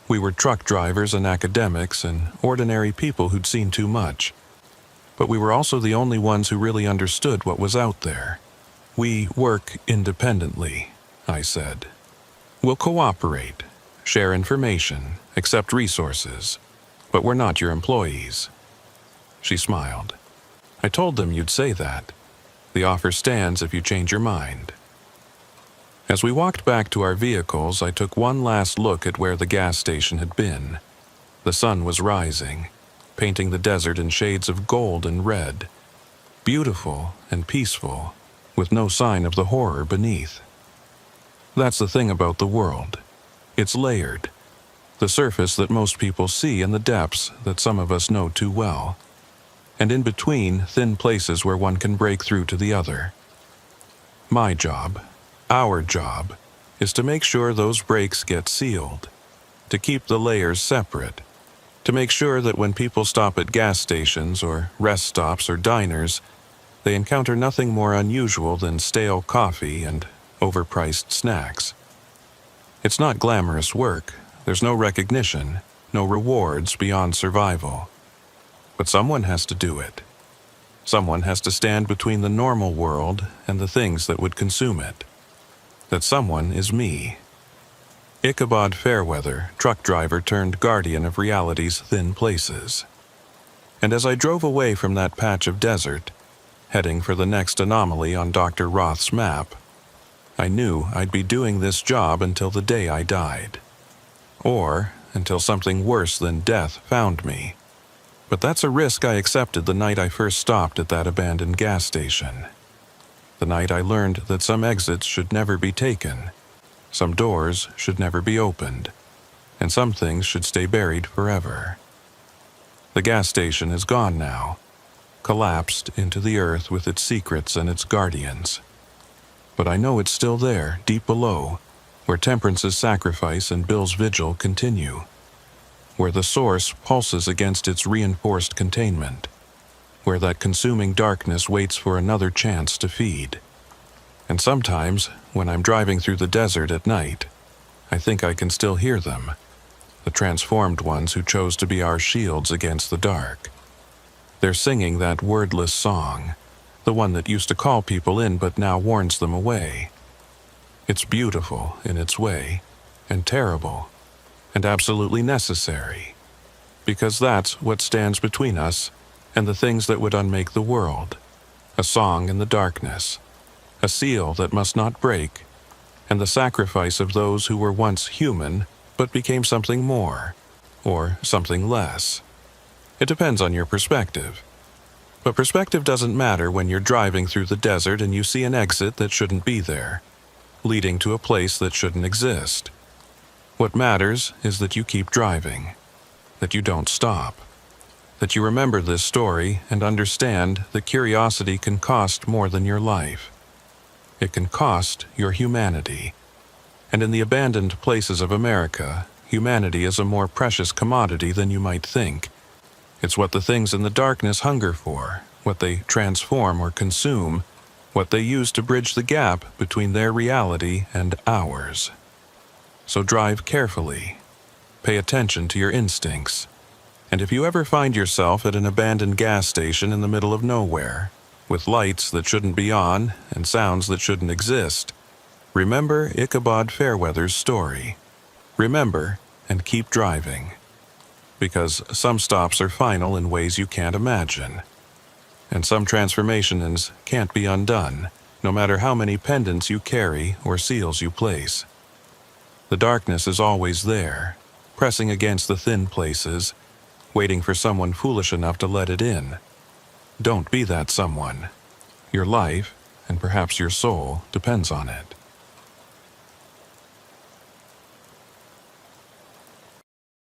We were truck drivers and academics and ordinary people who'd seen too much. But we were also the only ones who really understood what was out there. "We work independently," I said. "We'll cooperate, share information, accept resources, but we're not your employees." She smiled. "I told them you'd say that. The offer stands if you change your mind." As we walked back to our vehicles, I took one last look at where the gas station had been. The sun was rising, painting the desert in shades of gold and red. Beautiful and peaceful, with no sign of the horror beneath. That's the thing about the world. It's layered. The surface that most people see and the depths that some of us know too well. And in between, thin places where one can break through to the other. My job, our job, is to make sure those breaks get sealed, to keep the layers separate, to make sure that when people stop at gas stations or rest stops or diners, they encounter nothing more unusual than stale coffee and overpriced snacks. It's not glamorous work. There's no recognition, no rewards beyond survival. But someone has to do it. Someone has to stand between the normal world and the things that would consume it. That someone is me. Ichabod Fairweather, truck driver turned guardian of reality's thin places. And as I drove away from that patch of desert, heading for the next anomaly on Dr. Roth's map, I knew I'd be doing this job until the day I died. Or until something worse than death found me. But that's a risk I accepted the night I first stopped at that abandoned gas station. The night I learned that some exits should never be taken, some doors should never be opened, and some things should stay buried forever. The gas station is gone now, collapsed into the earth with its secrets and its guardians. But I know it's still there, deep below, where Temperance's sacrifice and Bill's vigil continue, where the source pulses against its reinforced containment, where that consuming darkness waits for another chance to feed. And sometimes, when I'm driving through the desert at night, I think I can still hear them, the transformed ones who chose to be our shields against the dark. They're singing that wordless song, the one that used to call people in but now warns them away. It's beautiful in its way, and terrible, and absolutely necessary, because that's what stands between us and the things that would unmake the world. A song in the darkness, a seal that must not break, and the sacrifice of those who were once human but became something more, or something less. It depends on your perspective. But perspective doesn't matter when you're driving through the desert and you see an exit that shouldn't be there, leading to a place that shouldn't exist. What matters is that you keep driving, that you don't stop, that you remember this story and understand that curiosity can cost more than your life. It can cost your humanity. And in the abandoned places of America, humanity is a more precious commodity than you might think. It's what the things in the darkness hunger for, what they transform or consume, what they use to bridge the gap between their reality and ours. So drive carefully. Pay attention to your instincts. And if you ever find yourself at an abandoned gas station in the middle of nowhere, with lights that shouldn't be on and sounds that shouldn't exist, remember Ichabod Fairweather's story. Remember and keep driving. Because some stops are final in ways you can't imagine. And some transformations can't be undone, no matter how many pendants you carry or seals you place. The darkness is always there, pressing against the thin places, waiting for someone foolish enough to let it in. Don't be that someone. Your life, and perhaps your soul, depends on it.